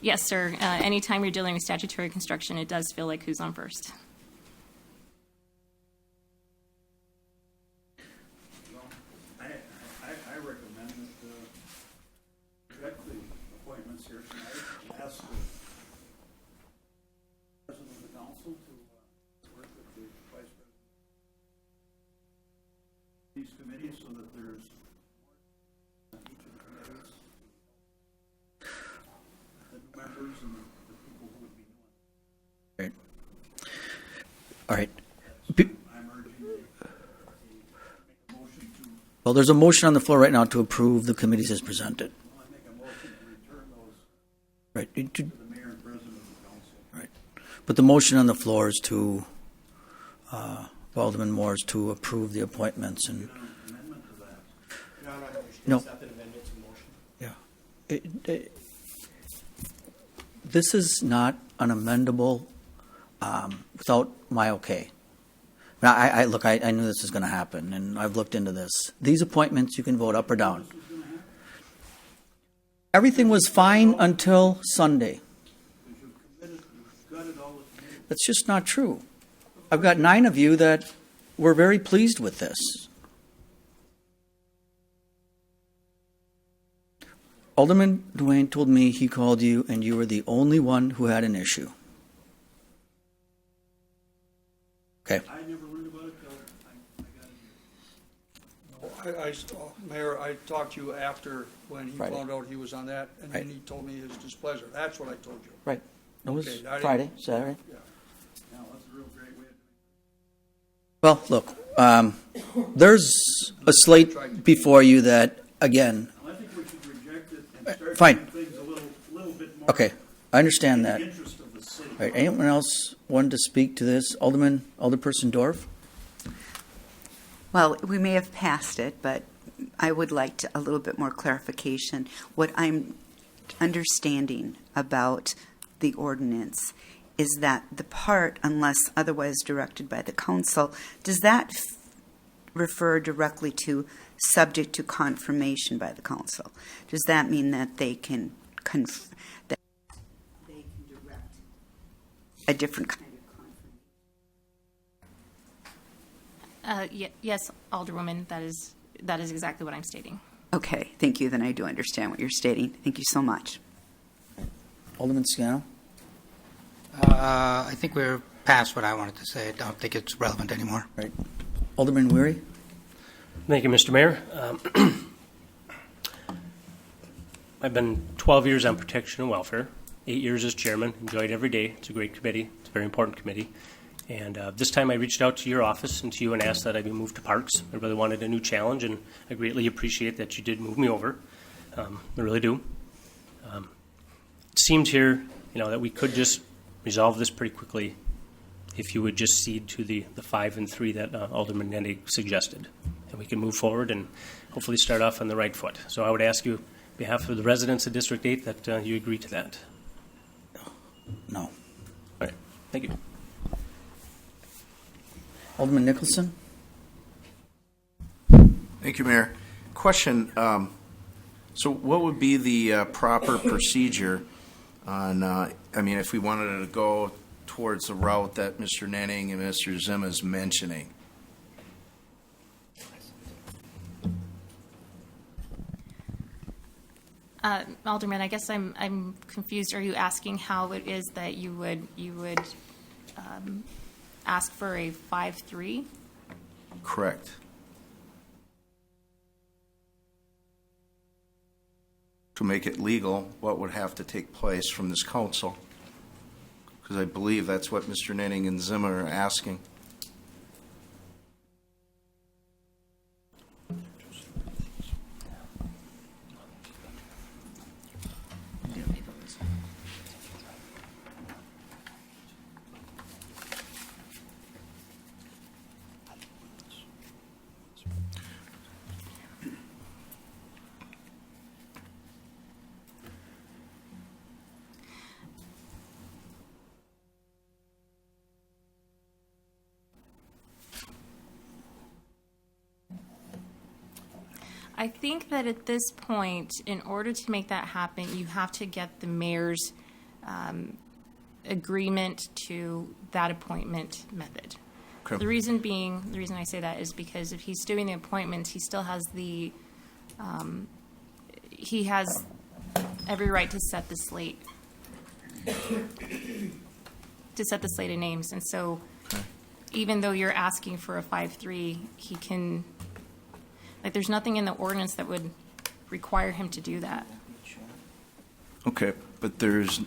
Yes, sir. Anytime you're dealing with statutory construction, it does feel like who's on first. Well, I recommend that reject the appointments here tonight and ask the president of the council to work with the vice president of these committees so that there's more on each of the committees, the new members and the people who would be new. Right. All right. Be- I'm urging you to make a motion to, Well, there's a motion on the floor right now to approve the committees as presented. well, I make a motion to return those Right. to the mayor and president of the council. Right. But the motion on the floor is to, Alderman Moore is to approve the appointments and. Amendment to that. No. Yeah. This is not an amendable without my okay. Now, I look, I knew this was going to happen, and I've looked into this. These appointments, you can vote up or down. Everything was fine until Sunday. That's just not true. I've got 9 of you that were very pleased with this. Alderman Duane told me he called you and you were the only one who had an issue. Okay. I never learned about it till I got it here. Mayor, I talked to you after when he Friday. found out he was on that, and then Right. he told me his displeasure. That's what I told you. Right. It was Okay, I didn't- Friday, Saturday. Now, that's a real great way of doing Well, look, there's a slate before you that, again, it. I think we should reject it and start fine. doing things a little bit more. okay, I understand In that. the interest of the city. All right, anyone else wanted to speak to this? Alderperson Dorf? Well, we may have passed it, but I would like a little bit more clarification. What I'm understanding about the ordinance is that the part, unless otherwise directed by the council, does that refer directly to subject to confirmation by the council? Does that mean that they can that they can direct a different kind of confirmation? Yes, Alderwoman, that is exactly what I'm stating. Okay, thank you. Then I do understand what you're stating. Thank you so much. Alderman Scannell? I think we're past what I wanted to say. I don't think it's relevant anymore. Right. Alderman Weary? Thank you, Mr. Mayor. I've been 12 years on protection and welfare, 8 years as chairman. Enjoyed every day. It's a great committee. It's a very important committee. And this time I reached out to your office and to you and asked that I be moved to Parks. I really wanted a new challenge, and I greatly appreciate that you did move me over. I really do. It seemed here, that we could just resolve this pretty quickly if you would just cede to the 5 and 3 that Alderman Nendig suggested. And we can move forward and hopefully start off on the right foot. So I would ask you, on behalf of the residents of District 8, that you agree to that. No. All right. Thank you. Alderman Nicholson? Thank you, Mayor. Question, so what would be the proper procedure on, if we wanted to go towards the route that Mr. Nenning and Mr. Zima is mentioning? Alderman, I guess I'm confused. Are you asking how it is that you would ask for a 5-3? Correct. To make it legal, what would have to take place from this council? Because I believe that's what Mr. Nenning and Zima are asking. I think that at this point, in order to make that happen, you have to get the mayor's agreement to that appointment method. Okay. The reason I say that is because if he's doing the appointments, he still has he has every right to set the slate, of names. And so even though you're asking for a 5-3, he can, there's nothing in the ordinance that would require him to do that. Okay, but there's,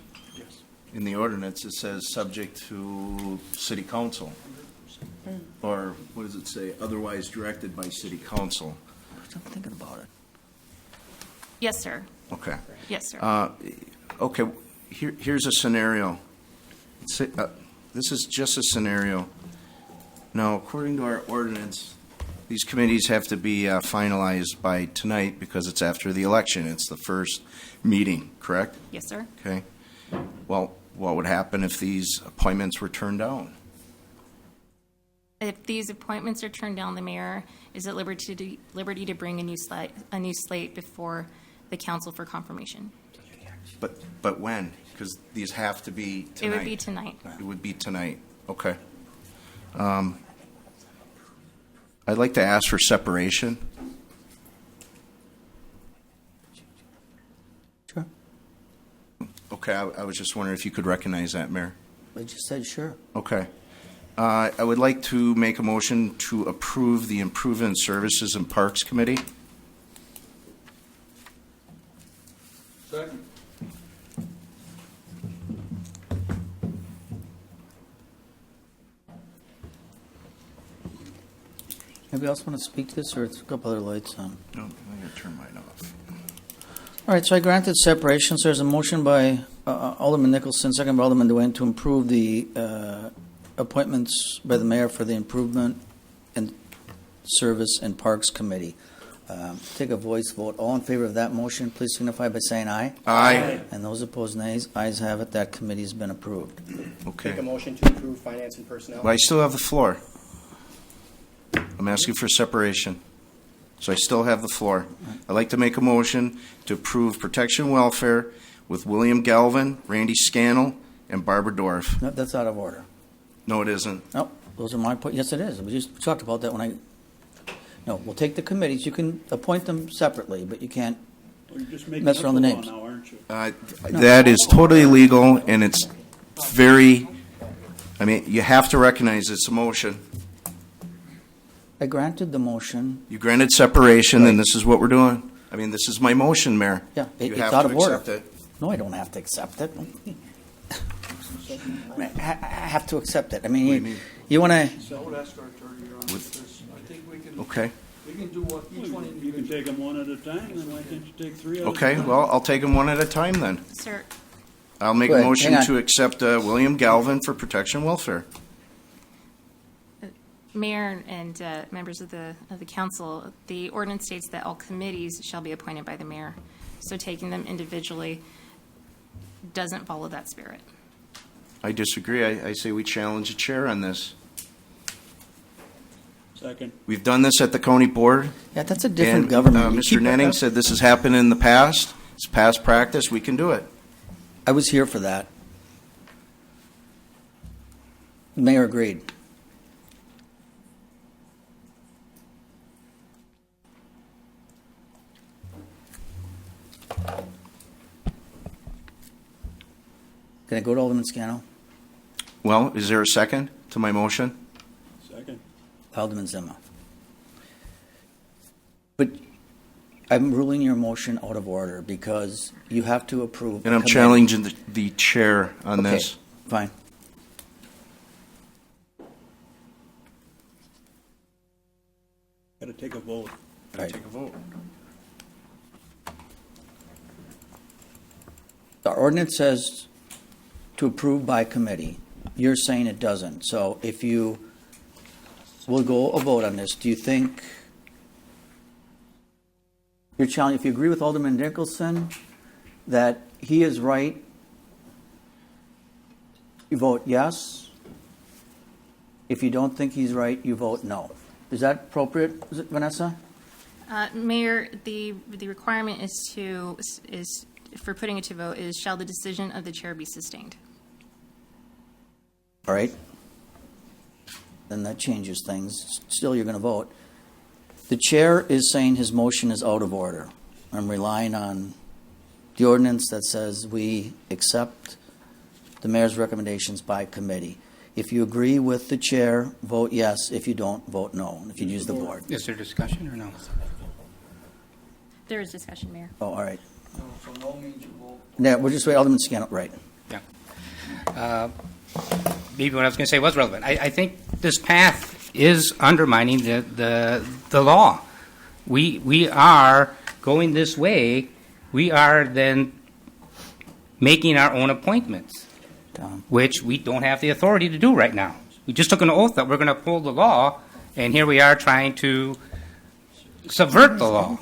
in the ordinance, it says subject to city council. Or what does it say? Otherwise directed by city council. I'm thinking about it. Yes, sir. Okay. Yes, sir. Okay, here's a scenario. This is just a scenario. Now, according to our ordinance, these committees have to be finalized by tonight because it's after the election. It's the first meeting, correct? Yes, sir. Okay. Well, what would happen if these appointments were turned down? If these appointments are turned down, the mayor is at liberty to bring a new slate before the council for confirmation. But when? Because these have to be tonight. It would be tonight. It would be tonight. Okay. I'd like to ask for separation. Sure. Okay, I was just wondering if you could recognize that, Mayor. I just said sure. Okay. I would like to make a motion to approve the Improvement Services and Parks Committee. Second. Anybody else want to speak to this, or it's a couple other lights on? No, I'm going to turn mine off. All right, so I granted separations. There's a motion by Alderman Nicholson, second by Alderman Dwayne, to improve the appointments by the mayor for the Improvement and Service and Parks Committee. Take a voice vote. All in favor of that motion, please signify by saying aye. Aye. And those opposed, nays. Ayes have it. That committee has been approved. Okay. Make a motion to approve finance and personnel. Well, I still have the floor. I'm asking for separation. So I still have the floor. I'd like to make a motion to approve protection and welfare with William Galvin, Randy Scannell, and Barbara Dorff. No, that's out of order. No, it isn't. No, those are my point. Yes, it is. We just talked about that when I. No, we'll take the committees. You can appoint them separately, but you can't mess around the names. Now, aren't you? That is totally legal, and it's very, you have to recognize it's a motion. I granted the motion. You granted separation, then this is what we're doing. I mean, this is my motion, Mayor. Yeah, You it's have out to of order. accept it. No, I don't have to accept it. I have to accept it. I mean, you want to, So I would ask our attorney, Your Honor, because I think we can. Okay. We can do what each one You can take them one at a time, then why can't you take three at a Okay, time? well, I'll take them one at a time then. Sir, I'll make Go a ahead, motion hang on. to accept William Galvin for protection and welfare. Mayor and members of the council, the ordinance states that all committees shall be appointed by the mayor. So taking them individually doesn't follow that spirit. I disagree. I say we challenge the chair on this. Second. We've done this at the county board. yeah, that's a different And, government. You Mr. keep- Nenning said this has happened in the past. It's past practice. We can do it. I was here for that. Mayor agreed. Can I go to Alderman Scannell? Well, is there a second to my motion? Second. Alderman Zima. But I'm ruling your motion out of order because you have to approve. And I'm committee. challenging the chair on Okay, this. fine. Got to take a vote. Right. Take a vote. The ordinance says to approve by committee. You're saying it doesn't. So if you will go a vote on this, do you think you're challenging, if you agree with Alderman Nicholson that he is right, you vote yes. If you don't think he's right, you vote no. Is that appropriate, is it, Vanessa? Mayor, the requirement is for putting it to vote is shall the decision of the chair be sustained? All right. Then that changes things. Still, you're going to vote. The chair is saying his motion is out of order. I'm relying on the ordinance that says we accept the mayor's recommendations by committee. If you agree with the chair, vote yes. If you don't, vote no. If you use the board. Is there discussion or no? There is discussion, Mayor. Oh, all right. No, so no means you vote. Yeah, we'll just wait. Alderman Scannell, right. Maybe what I was going to say was relevant. I think this path is undermining the law. We are going this way. We are then making our own appointments, which we don't have the authority to do right now. We just took an oath that we're going to uphold the law, and here we are trying to subvert the law.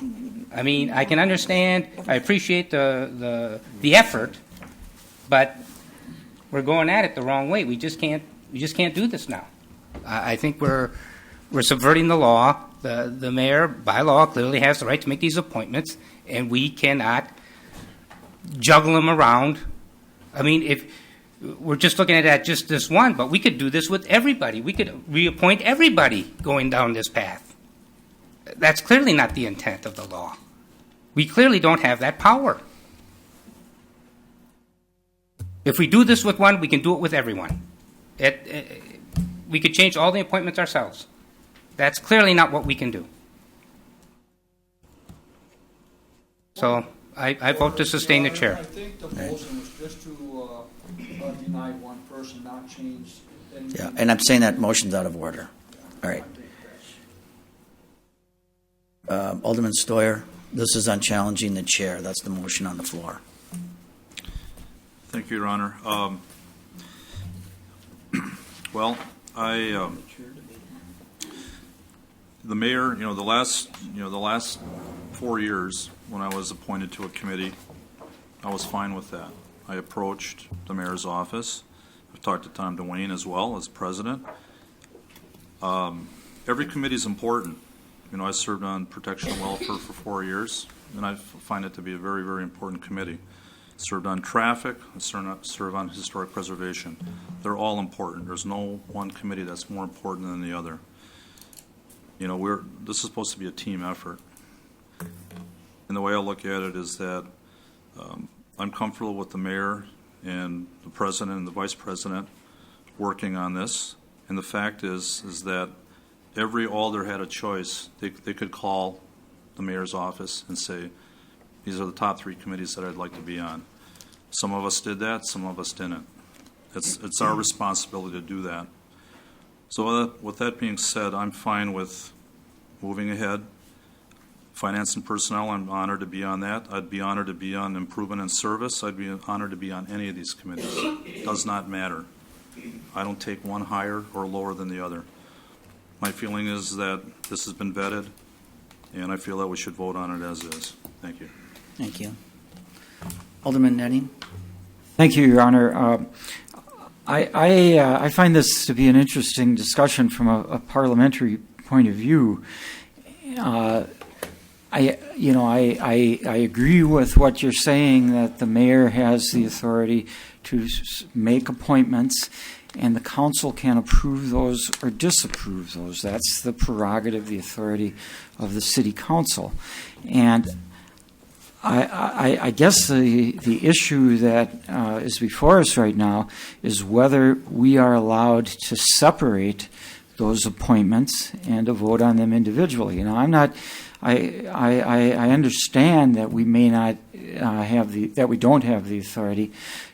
I mean, I can understand, I appreciate the effort, but we're going at it the wrong way. We just can't do this now. I think we're subverting the law. The mayor, by law, clearly has the right to make these appointments, and we cannot juggle them around. I mean, if we're just looking at just this one, but we could do this with everybody. We could reappoint everybody going down this path. That's clearly not the intent of the law. We clearly don't have that power. If we do this with one, we can do it with everyone. We could change all the appointments ourselves. That's clearly not what we can do. So I vote to sustain the chair. I think the motion was just to deny one person, not change anything. Yeah, and I'm saying that motion's out of order. All right. Alderman Stoyer, this is on challenging the chair. That's the motion on the floor. Thank you, Your Honor. Well, the mayor, the last 4 years when I was appointed to a committee, I was fine with that. I approached the mayor's office. I've talked to Tom Dwayne as well as president. Every committee is important. I served on protection and welfare for 4 years, and I find it to be a very, very important committee. Served on traffic, served on historic preservation. They're all important. There's no one committee that's more important than the other. This is supposed to be a team effort. And the way I look at it is that I'm comfortable with the mayor and the president and the vice president working on this. And the fact is that every alder had a choice. They could call the mayor's office and say, these are the top 3 committees that I'd like to be on. Some of us did that, some of us didn't. It's our responsibility to do that. So with that being said, I'm fine with moving ahead. Finance and personnel, I'm honored to be on that. I'd be honored to be on improvement and service. I'd be honored to be on any of these committees. It does not matter. I don't take one higher or lower than the other. My feeling is that this has been vetted, and I feel that we should vote on it as is. Thank you. Thank you. Alderman Netting? Thank you, Your Honor. I find this to be an interesting discussion from a parliamentary point of view. I agree with what you're saying, that the mayor has the authority to make appointments, and the council can approve those or disapprove those. That's the prerogative, the authority of the city council. And I guess the issue that is before us right now is whether we are allowed to separate those appointments and to vote on them individually. You know, I'm not. I understand that we may not that we don't have the authority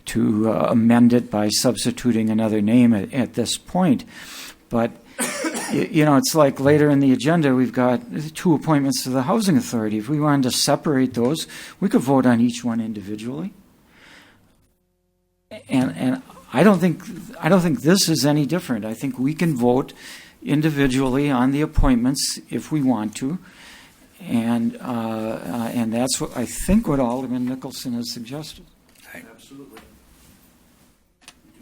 to amend it by substituting another name at this point, but. You know, it's like later in the agenda, we've got 2 appointments to the Housing Authority. If we wanted to separate those, we could vote on each one individually. And I don't think this is any different. I think we can vote individually on the appointments if we want to, and that's what I think what Alderman Nicholson has suggested. Absolutely.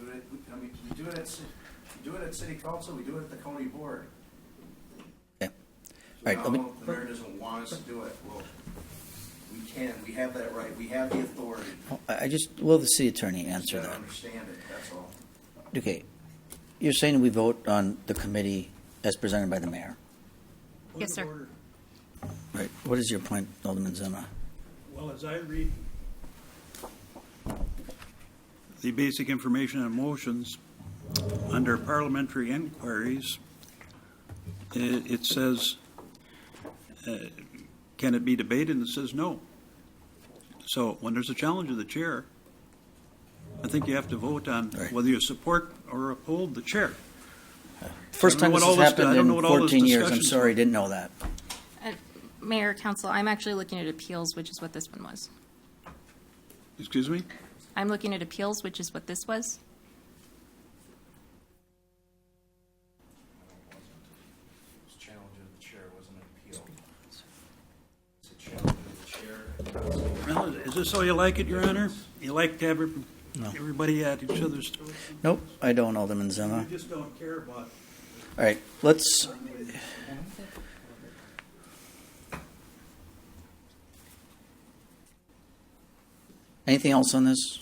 We do it at city council, we do it at the county board. Okay. So All right. now, if the mayor doesn't want us to do it, well, we can. We have that right. We have the authority. Will the city attorney answer You gotta that? understand it, that's all. Okay. You're saying we vote on the committee as presented by the mayor? Yes, sir. Right. What is your point, Alderman Zima? Well, as I read the basic information and motions, under parliamentary inquiries, it says, can it be debated? And it says no. So when there's a challenge of the chair, I think you have to vote on whether you support or uphold the chair. First time this has happened in 14 years. I'm sorry, didn't know that. Mayor, Council, I'm actually looking at appeals, which is what this one was. Excuse me? I'm looking at appeals, which is what this was. Well, is this how you like it, Your Honor? You like to have everybody at each other's throats? Nope, I don't, Alderman Zima. You just don't care about. All right, let's. Anything else on this?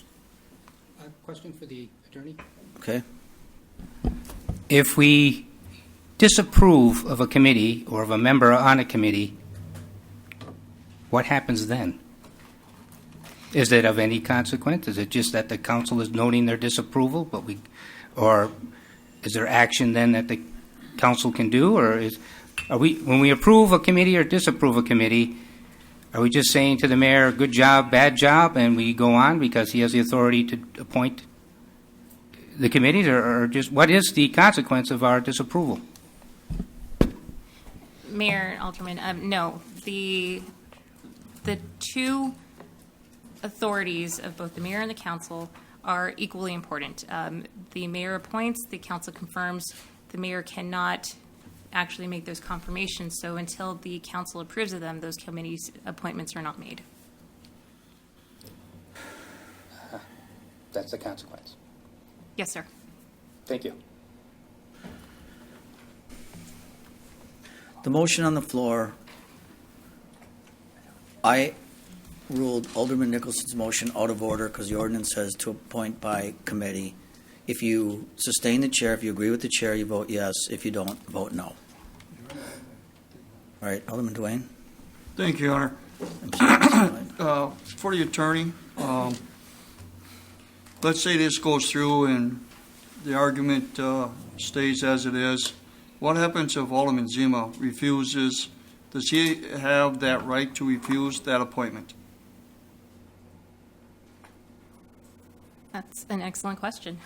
Question for the attorney? Okay. If we disapprove of a committee or of a member on a committee, what happens then? Is it of any consequence? Is it just that the council is noting their disapproval, or is there action then that the council can do, or when we approve a committee or disapprove a committee, are we just saying to the mayor, good job, bad job, and we go on because he has the authority to appoint the committees, or just what is the consequence of our disapproval? Mayor, Alderman, no. The 2 authorities of both the mayor and the council are equally important. The mayor appoints, the council confirms. The mayor cannot actually make those confirmations, so until the council approves of them, those committees' appointments are not made. That's the consequence. Yes, sir. Thank you. The motion on the floor, I ruled Alderman Nicholson's motion out of order because the ordinance says to appoint by committee. If you sustain the chair, if you agree with the chair, you vote yes. If you don't, vote no. All right, Alderman Dwayne. Thank you, Your Honor. For the attorney, let's say this goes through and the argument stays as it is, What happens if Alderman Zima refuses? Does he have that right to refuse that appointment? That's an excellent question.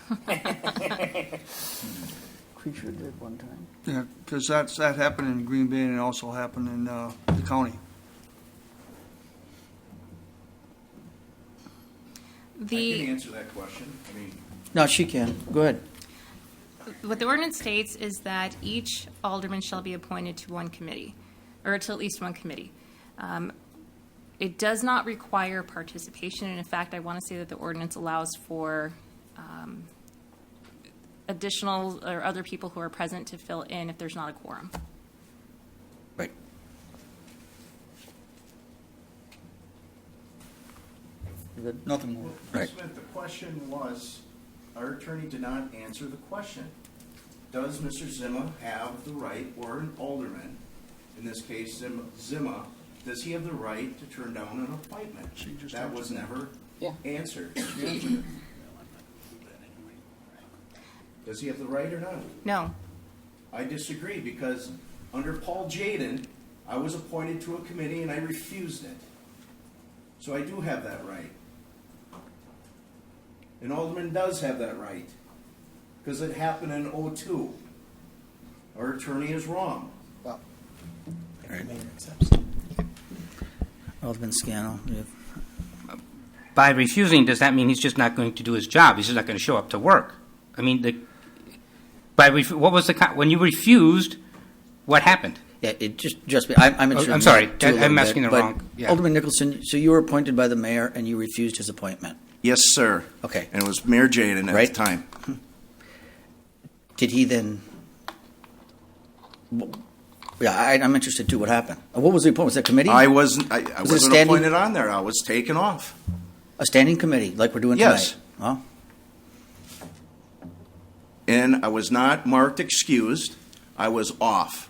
Creature did one time. Yeah, because that happened in Green Bay and it also happened in the county. I The can answer that question. I mean, No, she can. Go ahead. What the ordinance states is that each alderman shall be appointed to one committee, or to at least one committee. It does not require participation, and in fact, I want to say that the ordinance allows for additional or other people who are present to fill in if there's not a quorum. Right. Good. Nothing more. Right. Smith, the question was, our attorney did not answer the question. Does Mr. Zima have the right, or an alderman, in this case Zima, does he have the right to turn down an appointment? That was never answered. Does he have the right or not? No. I disagree, because under Paul Jaden, I was appointed to a committee and I refused it. So I do have that right. An alderman does have that right, because it happened in '02. Our attorney is wrong. Alderman Scannell. By refusing, does that mean he's just not going to do his job? He's just not going to show up to work? I mean, what was when you refused? What happened? Yeah, it I'm interested. I'm sorry, too, a little I'm asking bit, the but wrong. Yeah. Alderman Nicholson, so you were appointed by the mayor and you refused his appointment. Yes, sir. Okay. And it was Mayor Jaden at the time. Did he then? Yeah, I'm interested too. What happened? What was the appointment? Was that committee? I wasn't. I Was it a wasn't standing- appointed on there. I was taken off. A standing committee, like we're doing Yes. tonight. Well, And I was not marked excused. I was off.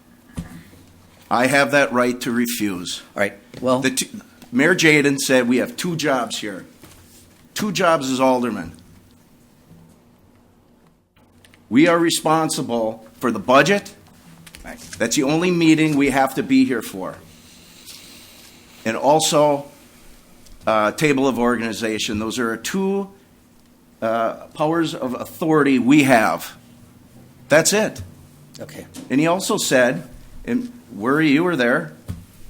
I have that right to refuse. all right. Well, Mayor Jaden said we have 2 jobs here. 2 jobs as alderman. We are responsible for the budget. That's the only meeting we have to be here for. And also, table of organization. Those are 2 powers of authority we have. That's it. okay. And he also said, and where you were there,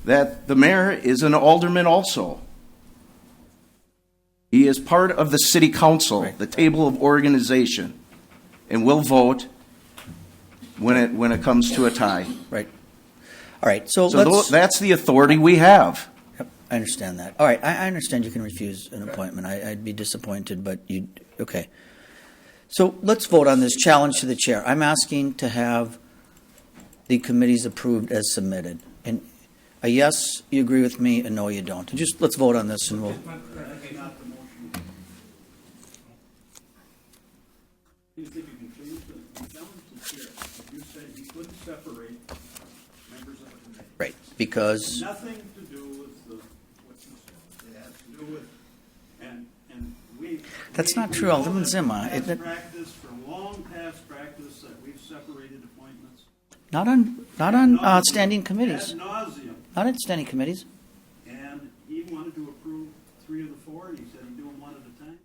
that the mayor is an alderman also. He is part of the city council, the table of organization, and will vote when it comes to a tie. Right. All right. So That's the authority we have. Yep, I understand that. All right, I understand you can refuse an appointment. I'd be disappointed, but okay. So let's vote on this challenge to the chair. I'm asking to have the committees approved as submitted. And a yes, you agree with me, a no, you don't. And just let's vote on this and we'll. You think you can change the challenge to chair? You said you couldn't separate members of the committee. Right, because. Nothing to do with what you said. It has to do with, and we. That's not true, know Alderman that Zima. Past practice, from long past practice, that we've separated appointments. Not on standing committees. Ad nauseum. Not on standing committees. And he wanted to approve 3 of the 4, and he said he'd do them one at a time.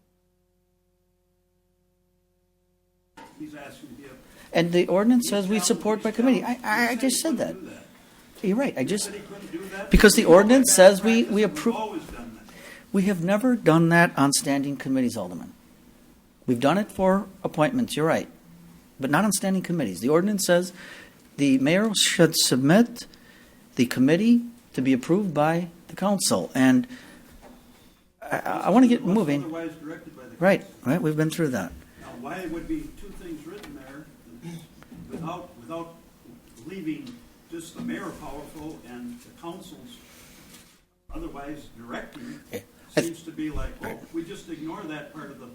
He's asking to be a. And the ordinance says we support by committee. I just said that. You're right. Because the ordinance says we approve. We have never done that on standing committees, Alderman. We've done it for appointments, you're right, but not on standing committees. The ordinance says the mayor should submit the committee to be approved by the council. And I want to get moving. Otherwise directed by the Right, we've been through that. Now, why would be 2 things written there without leaving just the mayor powerful and the council's otherwise directing? Seems to be like, we just ignore that part of the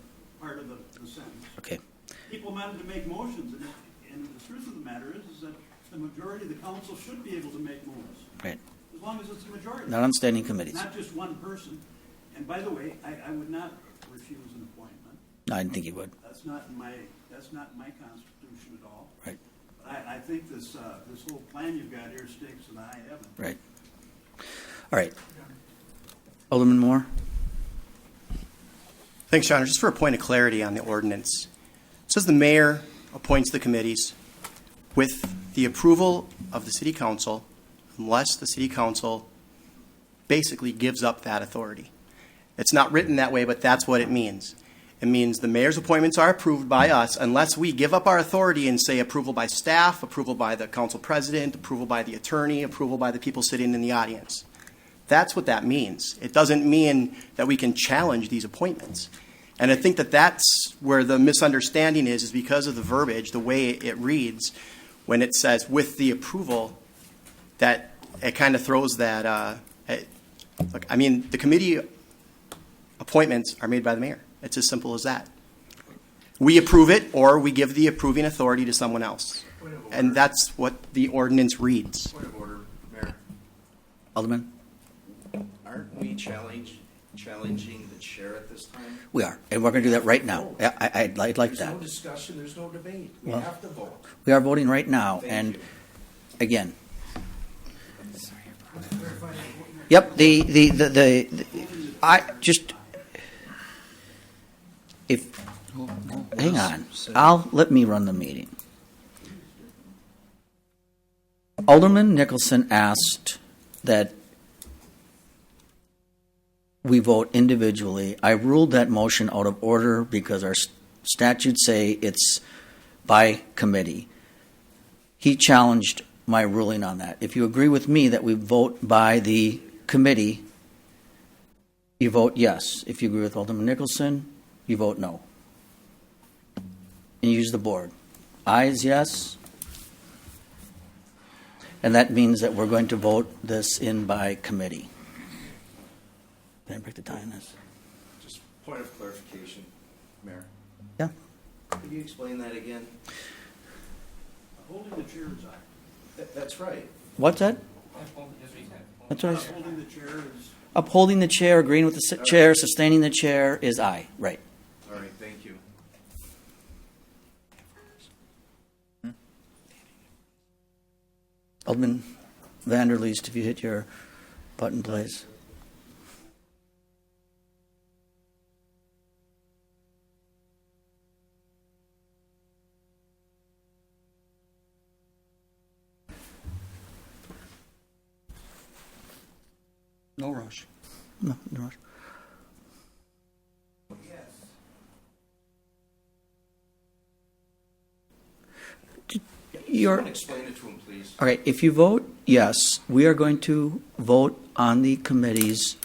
sentence. Okay. People wanted to make motions, and the truth of the matter is that the majority of the council should be able to make moves. Right. As long as it's a majority. Not on standing committees. Not just one person. And by the way, I would not refuse an appointment. No, I didn't think you would. That's not in my constitution at all. Right. But I think this whole plan you've got here stinks and I haven't. Right. All right. Alderman Moore? Thanks, John. Just for a point of clarity on the ordinance. It says the mayor appoints the committees with the approval of the city council unless the city council basically gives up that authority. It's not written that way, but that's what it means. It means the mayor's appointments are approved by us unless we give up our authority and say approval by staff, approval by the council president, approval by the attorney, approval by the people sitting in the audience. That's what that means. It doesn't mean that we can challenge these appointments. And I think that that's where the misunderstanding is because of the verbiage, the way it reads, when it says with the approval, that it kind of throws that, look, I mean, the committee appointments are made by the mayor. It's as simple as that. We approve it or we give the approving authority to someone else. And that's what the ordinance reads. Point of order, Mayor. Alderman? Aren't we challenging the chair at this time? We are, and we're going to do that right now. I'd like There's that. no discussion, there's no debate. We Well, have to vote. We are voting right now, Thank and you. again. Yep, I just, if, hang on, let me run the meeting. Alderman Nicholson asked that we vote individually. I ruled that motion out of order because our statutes say it's by committee. He challenged my ruling on that. If you agree with me that we vote by the committee, you vote yes. If you agree with Alderman Nicholson, you vote no. And you use the board. Ayes, yes. And that means that we're going to vote this in by committee. Can I break the tie on this? Just point of clarification, Mayor. Yeah. Could you explain that again? Holding the chair is aye. That's right. What's that? That's what I said. Holding the chair is. Upholding the chair, agreeing with the chair, sustaining the chair is aye. Right. All right, thank you. Alderman Vanderleest, if you hit your button, please. No rush. No, no rush. Someone explain it to him, please. All right, if you vote yes, we are going to vote on the committees.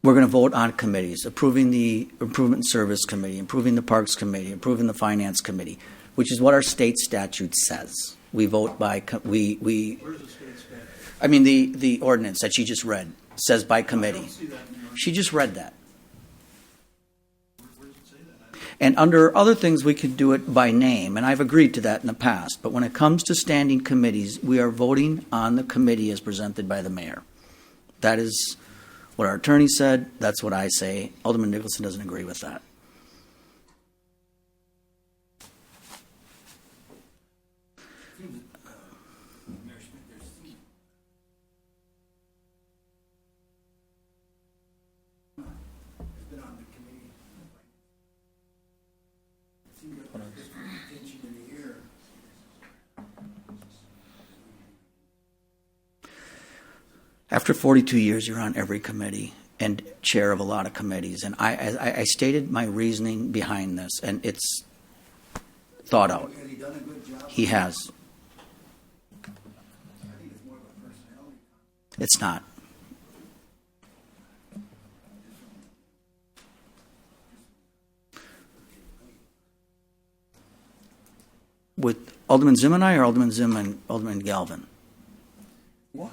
We're going to vote on committees, approving the Improvement and Service Committee, approving the Parks Committee, approving the Finance Committee, which is what our state statute says. We vote by, we. Where's the state statute? I mean, the ordinance that she just read says by committee. I don't see that in the ordinance. She just read that. Where does it say that? And under other things, we could do it by name, and I've agreed to that in the past. But when it comes to standing committees, we are voting on the committee as presented by the mayor. That is what our attorney said. That's what I say. Alderman Nicholson doesn't agree with that. After 42 years, you're on every committee and chair of a lot of committees. And I stated my reasoning behind this, and it's thought out. Has he done a good job? He has. I think it's more of a personality. It's not. With Alderman Zimani or Alderman Zim and Alderman Galvin? What?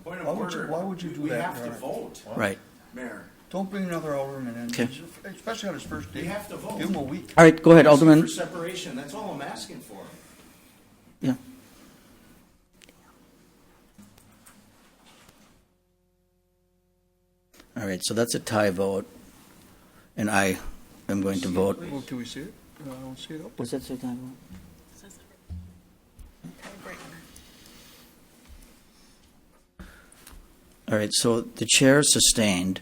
Point of Why would you- order. why would you do We that, have to Your Honor? vote. Right. Mayor. Don't bring another alderman in, Okay. especially on his first day. We have to vote. Give him a week. All right, go ahead, Asking Alderman. For separation, that's all I'm asking for. Yeah. All right, so that's a tie vote, and I am going to vote. Well, can we see it? I don't see it up. What's that say, tie vote? All right, so the chair sustained.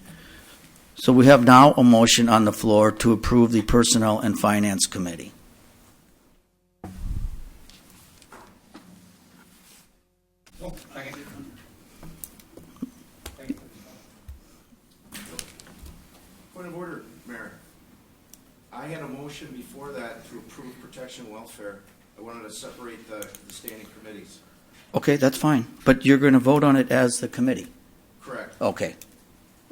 So we have now a motion on the floor to approve the Personnel and Finance Committee. Point of order, Mayor. I had a motion before that to approve protection and welfare. I wanted to separate the standing committees. Okay, that's fine, but you're going to vote on it as the committee. Correct. Okay,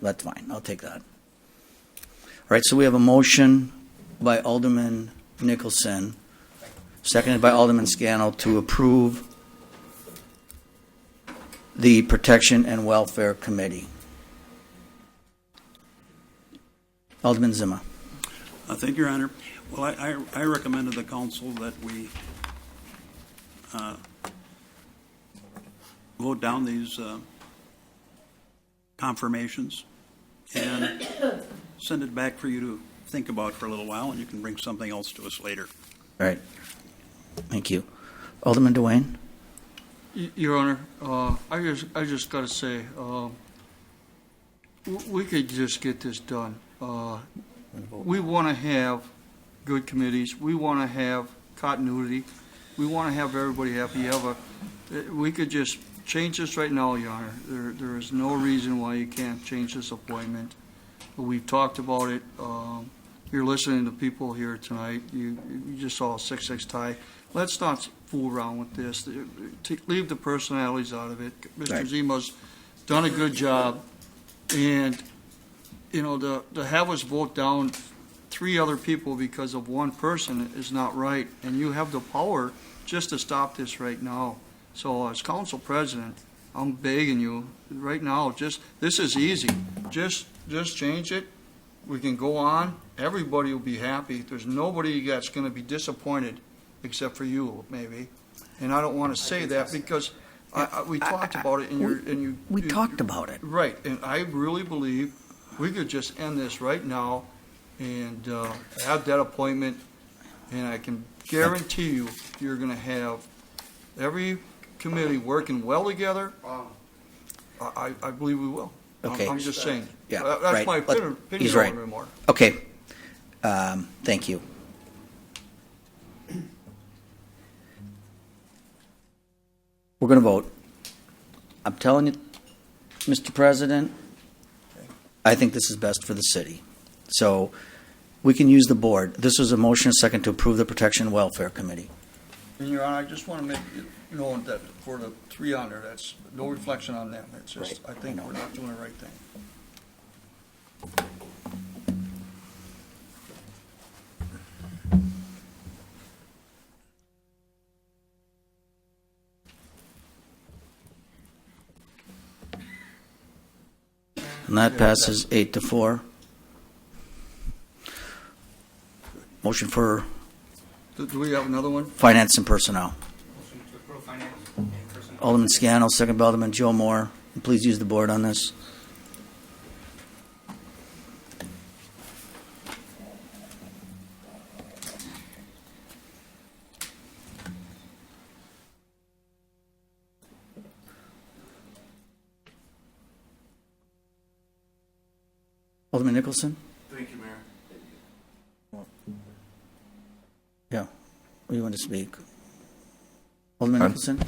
that's fine, I'll take that. All right, so we have a motion by Alderman Nicholson, seconded by Alderman Scannell, to approve the Protection and Welfare Committee. Alderman Zima. Thank you, Your Honor. Well, I recommend to the council that we vote down these confirmations and send it back for you to think about for a little while, and you can bring something else to us later. All right, thank you. Alderman Dwayne? Your Honor, I just got to say, we could just get this done. We want to have good committees. We want to have continuity. We want to have everybody happy. We could just change this right now, Your Honor. There is no reason why you can't change this appointment. We've talked about it. You're listening to people here tonight. You just saw a 6-6 tie. Let's not fool around with this. Leave the personalities out of it. Mr. Right. Zima's done a good job. And, you know, to have us vote down 3 other people because of one person is not right. And you have the power just to stop this right now. So as council president, I'm begging you right now, this is easy. Just change it. We can go on. Everybody will be happy. There's nobody that's going to be disappointed except for you, maybe. And I don't want to say that because we talked about it, We talked about it. Right, and I really believe we could just end this right now and have that appointment, and I can guarantee you're going to have every committee working well together. I believe we will. Okay. I'm just saying. Yeah, That's right. my opinion. He's right. More. Okay. Thank you. We're going to vote. I'm telling you, Mr. President, I think this is best for the city. So we can use the board. This was a motion, second, to approve the Protection and Welfare Committee. And Your Honor, I just want to make you know that for the 3 on there, that's no reflection on them. It's just, Right. I think we're not doing the right thing. And that passes 8-4. Motion for Do we have another one? Finance and Personnel. Motion to approve finance and personnel. Alderman Scannell, second by Alderman Joe Moore. Please use the board on this. Alderman Nicholson? Thank you, Mayor. Yeah. You want to speak? Alderman Nicholson?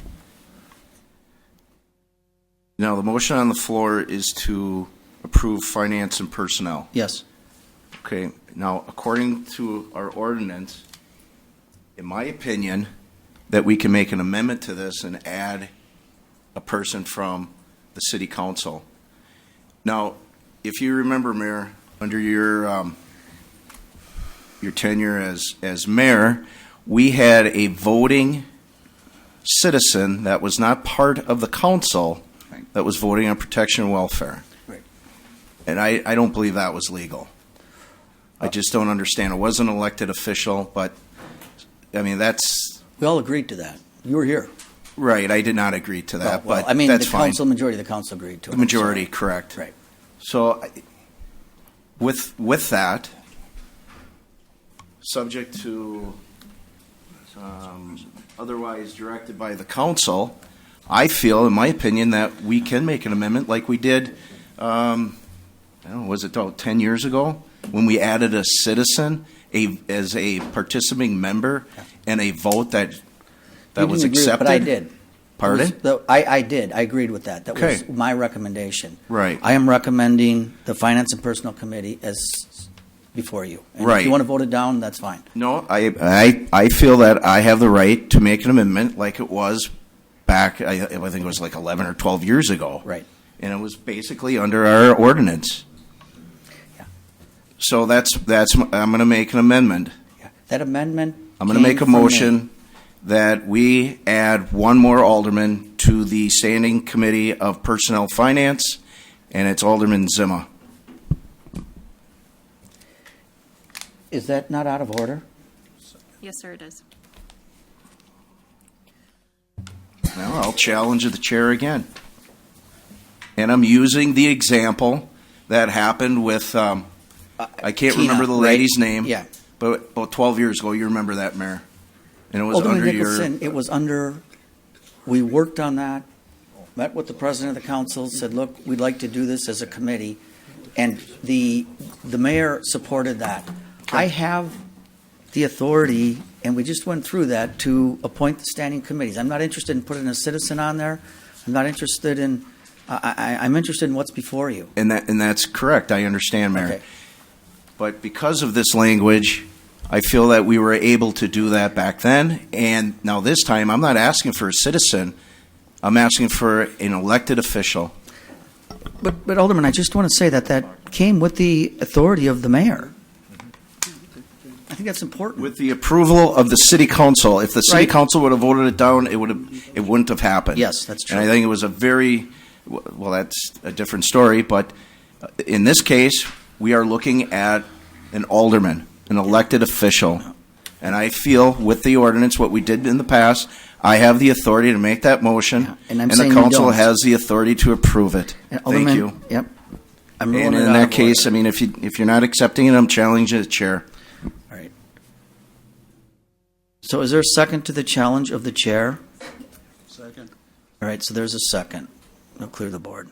Now, the motion on the floor is to approve finance and personnel. Yes. Okay, now, according to our ordinance, in my opinion, that we can make an amendment to this and add a person from the city council. Now, if you remember, Mayor, under your tenure as mayor, we had a voting citizen that was not part of the council that was voting on protection and welfare. Right. And I don't believe that was legal. I just don't understand. It was an elected official, but, I mean, that's... We all agreed to that. You were here. Right, I did not agree to that, Well, but I mean, that's the fine. council, majority of the council agreed to it. The majority, So- correct. Right. So, with that, subject to otherwise directed by the council, I feel, in my opinion, that we can make an amendment like we did, I don't know, was it 10 years ago? When we added a citizen as a participating member and a vote that was accepted. But I did. Pardon? I did. I agreed with that. That Okay. was my recommendation. Right. I am recommending the Finance and Personnel Committee as before you. And Right. If you want to vote it down, that's fine. No, I feel that I have the right to make an amendment like it was back, I think it was like 11 or 12 years ago. Right. And it was basically under our ordinance. Yeah. So I'm going to make an amendment. That amendment. I'm going to came make a from me. motion that we add one more alderman to the Standing Committee of Personnel Finance, and it's Alderman Zima. Is that not out of order? Yes, sir, it is. Now, I'll challenge the chair again. And I'm using the example that happened with, I can't Tina, remember the right? lady's name. Yeah. But about 12 years ago, you remember that, Mayor? And it was Alderman under Nicholson, it was under, we worked on that, met with the president of the council, said, look, we'd like to do this as a committee, and the mayor supported that. I have the authority, and we just went through that, to appoint the standing committees. I'm not interested in putting a citizen on there. I'm not interested in, I'm interested in what's before you. And that's correct. I understand, Mayor. Okay. But because of this language, I feel that we were able to do that back then. And now this time, I'm not asking for a citizen. I'm asking for an elected official. But Alderman, I just want to say that came with the authority of the mayor. I think that's important. With the approval of the city council. If the city Right. council would have voted it down, it wouldn't have happened. Yes, that's true. And I think it was well, that's a different story, but in this case, we are looking at an alderman, an elected official. And I feel with the ordinance, what we did in the past, I have the authority to make that motion, And I'm the saying you council don't. has the authority to approve it. And Thank Alderman, you. Yep. I'm ruling And it in out that of case, order. I mean, if you're not accepting it, I'm challenging the chair. All right. So is there a second to the challenge of the chair? Second. All right, so there's a second. I'll clear the board.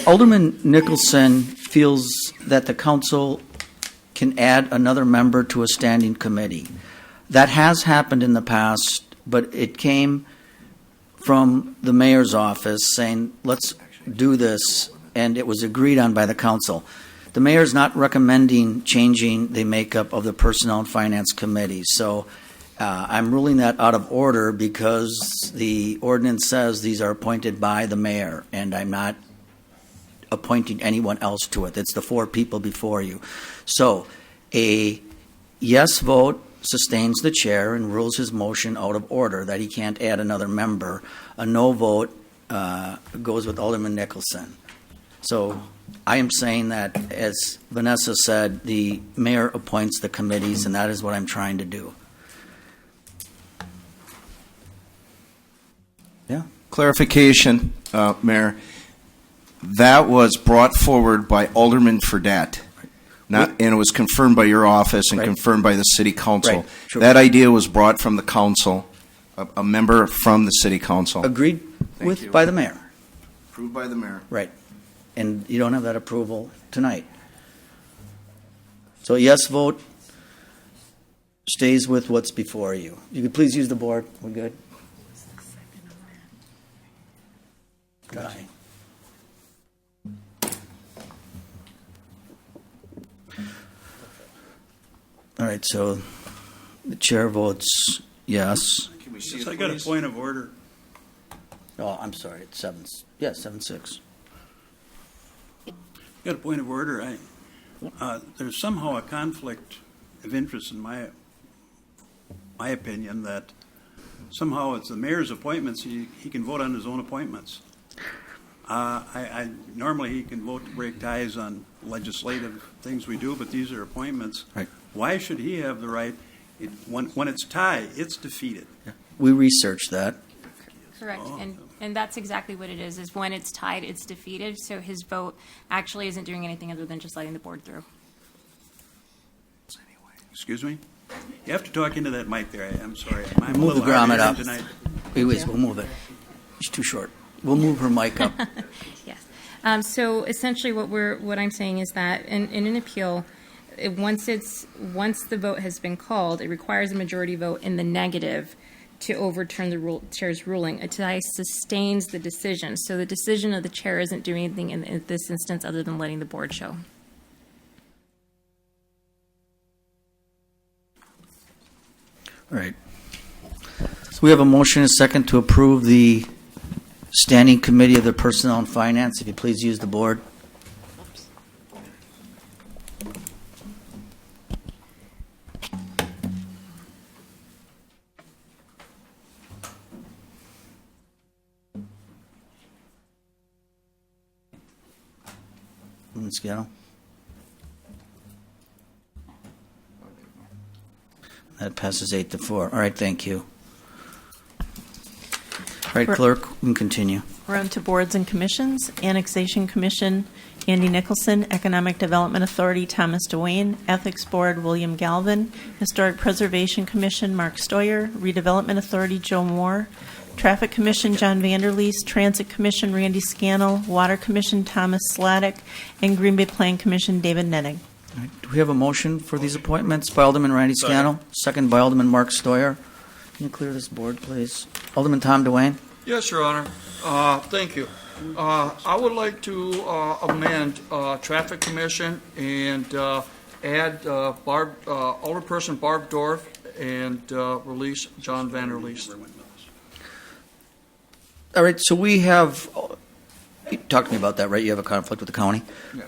Alderman Nicholson feels that the council can add another member to a standing committee. That has happened in the past, but it came from the mayor's office saying, let's do this, and it was agreed on by the council. The mayor's not recommending changing the makeup of the Personnel and Finance Committee, so I'm ruling that out of order because the ordinance says these are appointed by the mayor, and I'm not appointing anyone else to it. It's the four people before you. So a yes vote sustains the chair and rules his motion out of order, that he can't add another member. A no vote goes with Alderman Nicholson. So I am saying that, as Vanessa said, the mayor appoints the committees, and that is what I'm trying to do. Yeah. Clarification, Mayor. That was brought forward by Alderman Fredette, and it was confirmed by your office and Right. confirmed by the city council. Right. True. That idea was brought from the council, a member from the city council. Agreed Thank with you. by the mayor. Approved by the mayor. Right. And you don't have that approval tonight. So a yes vote stays with what's before you. You could please use the board. We good? Aye. All right, so the chair votes yes. Yes, I got a point of order. Oh, I'm sorry, it's 7-6. Got a point of order. There's somehow a conflict of interest in my opinion that somehow it's the mayor's appointments. He can vote on his own appointments. Normally he can vote to break ties on legislative things we do, but these are appointments. Right. Why should he have the right? When it's tied, it's defeated. We researched that. Correct, and that's exactly what it is when it's tied, it's defeated, so his vote actually isn't doing anything other than just letting the board through. Excuse me? You have to talk into that mic there. I'm sorry. I'm a Move the little hard grommet of up. hearing tonight. Wait, we'll move it. It's too short. We'll move her mic up. Yes. So essentially, what I'm saying is that in an appeal, once the vote has been called, it requires a majority vote in the negative to overturn the chair's ruling. It sustains the decision. So the decision of the chair isn't doing anything in this instance other than letting the board show. All right. So we have a motion and a second to approve the Standing Committee of the Personnel and Finance. If you please use the board. Scannell. That passes 8-4. All right, thank you. All right, clerk, we can continue. We're on to boards and commissions. Annexation Commission, Andy Nicholson. Economic Development Authority, Thomas Dwayne. Ethics Board, William Galvin. Historic Preservation Commission, Mark Stoyer. Redevelopment Authority, Joe Moore. Traffic Commission, John Vanderleest. Transit Commission, Randy Scannell. Water Commission, Thomas Sladek. And Green Bay Plan Commission, David Netting. All right, do we have a motion for these appointments by Alderman Randy Scannell? Second by Alderman Mark Stoyer. Can you clear this board, please? Alderman Tom Dwayne. Yes, Your Honor. Thank you. I would like to amend Traffic Commission and add Alderperson Barb Dorf and release John Vanderleest. All right, so we have, you talked to me about that, right? You have a conflict with the county? Yeah.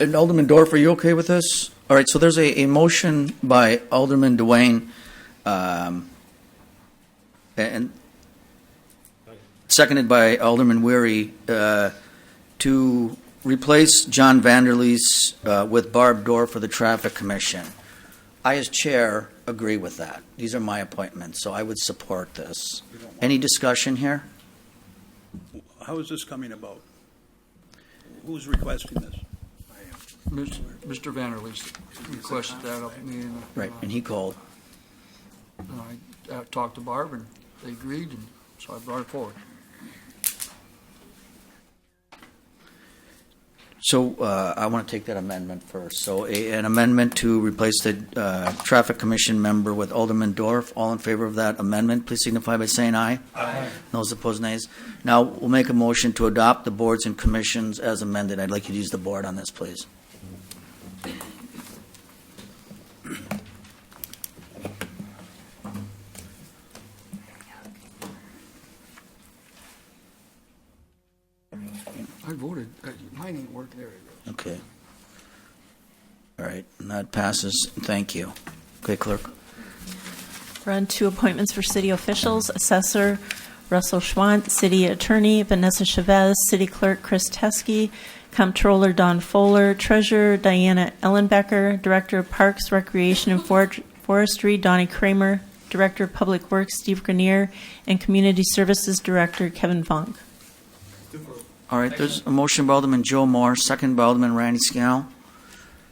And Alderman Dorf, are you okay with this? All right, so there's a motion by Alderman Dwayne and seconded by Alderman Weary to replace John Vanderleest with Barb Dorf for the Traffic Commission. I, as chair, agree with that. These are my appointments, so I would support this. Any discussion here? How is this coming about? Who's requesting this? Mr. Vanderleest requested that of me. And, Right, and he called. I talked to Barb, and they agreed, and so I brought it forward. So I want to take that amendment first. So an amendment to replace the Traffic Commission member with Alderman Dorf. All in favor of that amendment, please signify by saying aye. Aye. Those opposed, nays. Now we'll make a motion to adopt the boards and commissions as amended. I'd like you to use the board on this, please. I voted. Mine ain't work. There it goes. Okay. All right, and that passes. Thank you. Okay, clerk. We're on to appointments for city officials. Assessor Russell Schwant, City Attorney Vanessa Chavez, City Clerk Chris Teskey, Comptroller Don Fowler, Treasurer Diana Ellenbecker, Director of Parks, Recreation, and Forestry Donnie Kramer, Director of Public Works Steve Grenier, and Community Services Director Kevin Funk. All right, there's a motion by Alderman Joe Moore, second by Alderman Randy Scannell.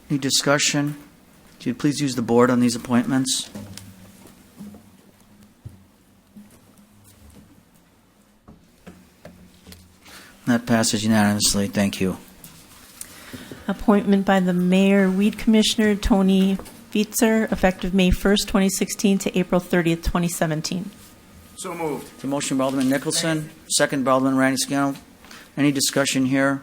Any discussion? Could you please use the board on these appointments? That passes unanimously. Thank you. Appointment by the Mayor, Weed Commissioner Tony Feitzer, effective May 1st, 2016 to April 30th, 2017. So moved. The motion by Alderman Nicholson, second by Alderman Randy Scannell. Any discussion here?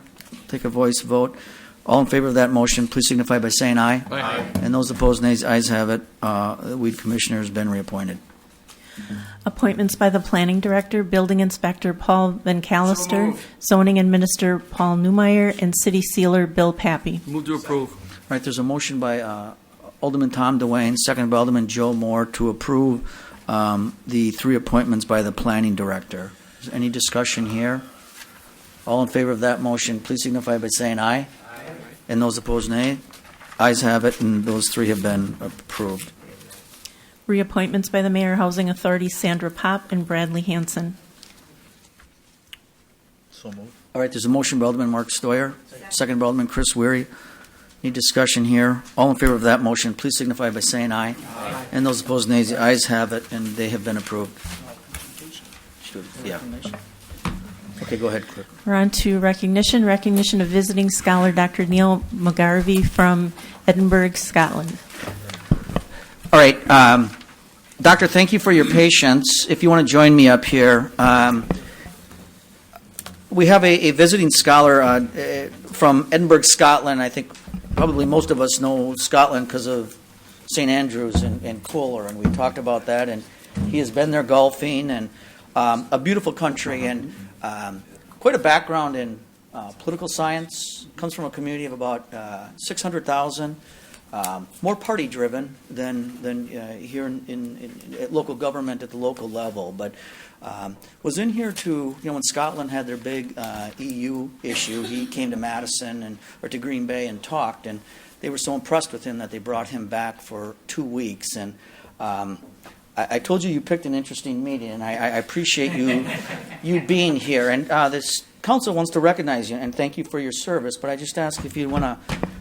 Take a voice vote. All in favor of that motion, please signify by saying aye. Aye. And those opposed, nays. Ayes have it. The Weed Commissioner has been reappointed. Appointments by the Planning Director, Building Inspector Paul Van Callister, Zoning Administrator Paul Newmeyer, and City Sealer Bill Pappy. Move to approve. All right, there's a motion by Alderman Tom Dwayne, second by Alderman Joe Moore to approve the three appointments by the Planning Director. Is there any discussion here? All in favor of that motion, please signify by saying aye. Aye. And those opposed, nay. Ayes have it, and those three have been approved. Reappointments by the Mayor Housing Authority, Sandra Pop and Bradley Hanson. So moved. All right, there's a motion by Alderman Mark Stoyer, second by Alderman Chris Weary Any discussion here? All in favor of that motion, please signify by saying aye. Aye. And those opposed, nays. The ayes have it, and they have been approved. Yeah. Okay, go ahead, Clerk. We're on to recognition. Recognition of visiting scholar Dr. Neil McGarvey from Edinburgh, Scotland. All right, Doctor, thank you for your patience. If you want to join me up here. We have a visiting scholar from Edinburgh, Scotland. I think probably most of us know Scotland because of St. Andrews and Kohler, and we talked about that. And he has been there golfing, and a beautiful country, and quite a background in political science. Comes from a community of about 600,000. More party-driven than here in local government at the local level, but was in here to, when Scotland had their big EU issue, he came to Madison or to Green Bay and talked, and they were so impressed with him that they brought him back for 2 weeks. And I told you picked an interesting meeting, and I appreciate you being here. And this council wants to recognize you and thank you for your service, but I just ask if you want to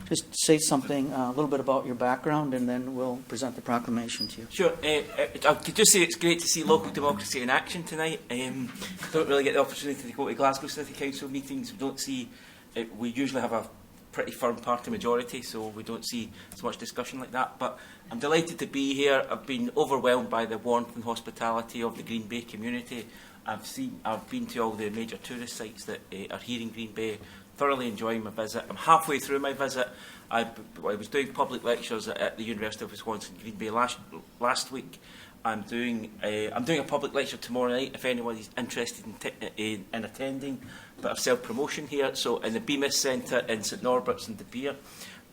just say something, a little bit about your background, and then we'll present the proclamation to you. Sure. I could just say it's great to see local democracy in action tonight. Don't really get the opportunity to go to Glasgow City Council meetings. We don't see. We usually have a pretty firm party majority, so we don't see so much discussion like that. But I'm delighted to be here. I've been overwhelmed by the warmth and hospitality of the Green Bay community. I've been to all the major tourist sites that are here in Green Bay. Thoroughly enjoying my visit. I'm halfway through my visit. I was doing public lectures at the University of Wisconsin Green Bay last week. I'm doing a public lecture tomorrow night if anyone is interested in attending. Bit of self-promotion here. So in the Bemis Centre in St Norbert's in De Pere.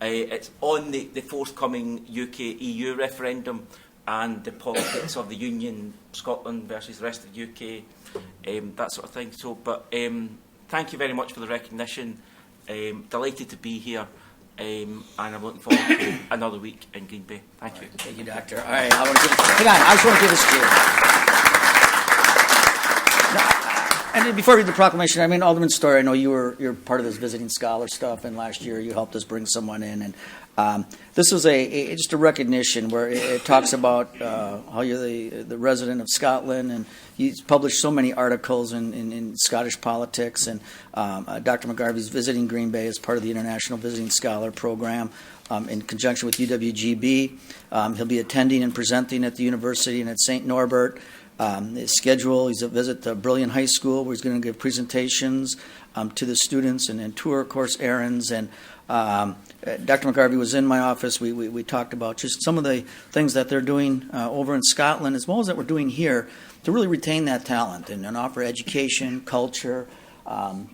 It's on the forthcoming UK-EU referendum and the politics of the Union, Scotland versus the rest of the UK, that sort of thing. So, thank you very much for the recognition. Delighted to be here, and I'm looking forward to another week in Green Bay. Thank you. Thank you, Doctor. All right, hang on. I just want to give this to you. And then before I read the proclamation, Alderman Story, I know you're part of this visiting scholar stuff, and last year you helped us bring someone in, and this was just a recognition where it talks about how you're the resident of Scotland, and he's published so many articles in Scottish politics, and Dr. McGarvey's visiting Green Bay as part of the International Visiting Scholar Program in conjunction with UWGB. He'll be attending and presenting at the university and at St. Norbert. His schedule, he's a visit to Brilliant High School where he's going to give presentations to the students and tour course errands. And Dr. McGarvey was in my office. We talked about just some of the things that they're doing over in Scotland as well as that we're doing here to really retain that talent and offer education, culture,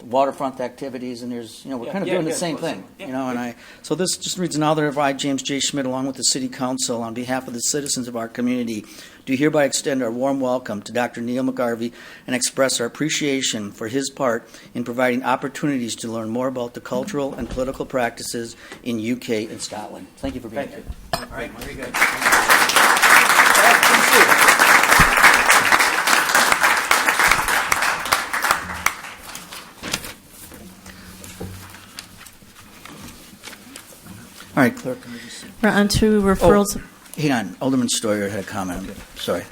waterfront activities, and there's we're kind of doing the same thing, and so this just reads now that I, James J. Schmidt, along with the City Council, on behalf of the citizens of our community, do hereby extend our warm welcome to Dr. Neil McGarvey and express our appreciation for his part in providing opportunities to learn more about the cultural and political practices in UK and Scotland. Thank you for being here. All right, very good. All right, Clerk. We're on to referrals. Hang on. Alderman Stoyer had a comment. Sorry.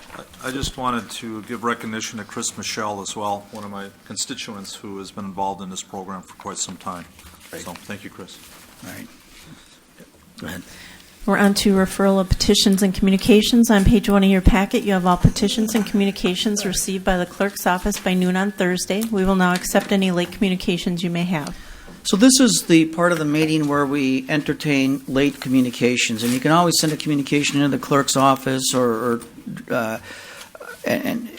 I just wanted to give recognition to Chris Michelle as well, one of my constituents who has been involved in this program for quite some time. Great. So thank you, Chris. All right. Go ahead. We're on to referral of petitions and communications. On page 1 of your packet, you have all petitions and communications received by the clerk's office by noon on Thursday. We will now accept any late communications you may have. So this is the part of the meeting where we entertain late communications, and you can always send a communication into the clerk's office or and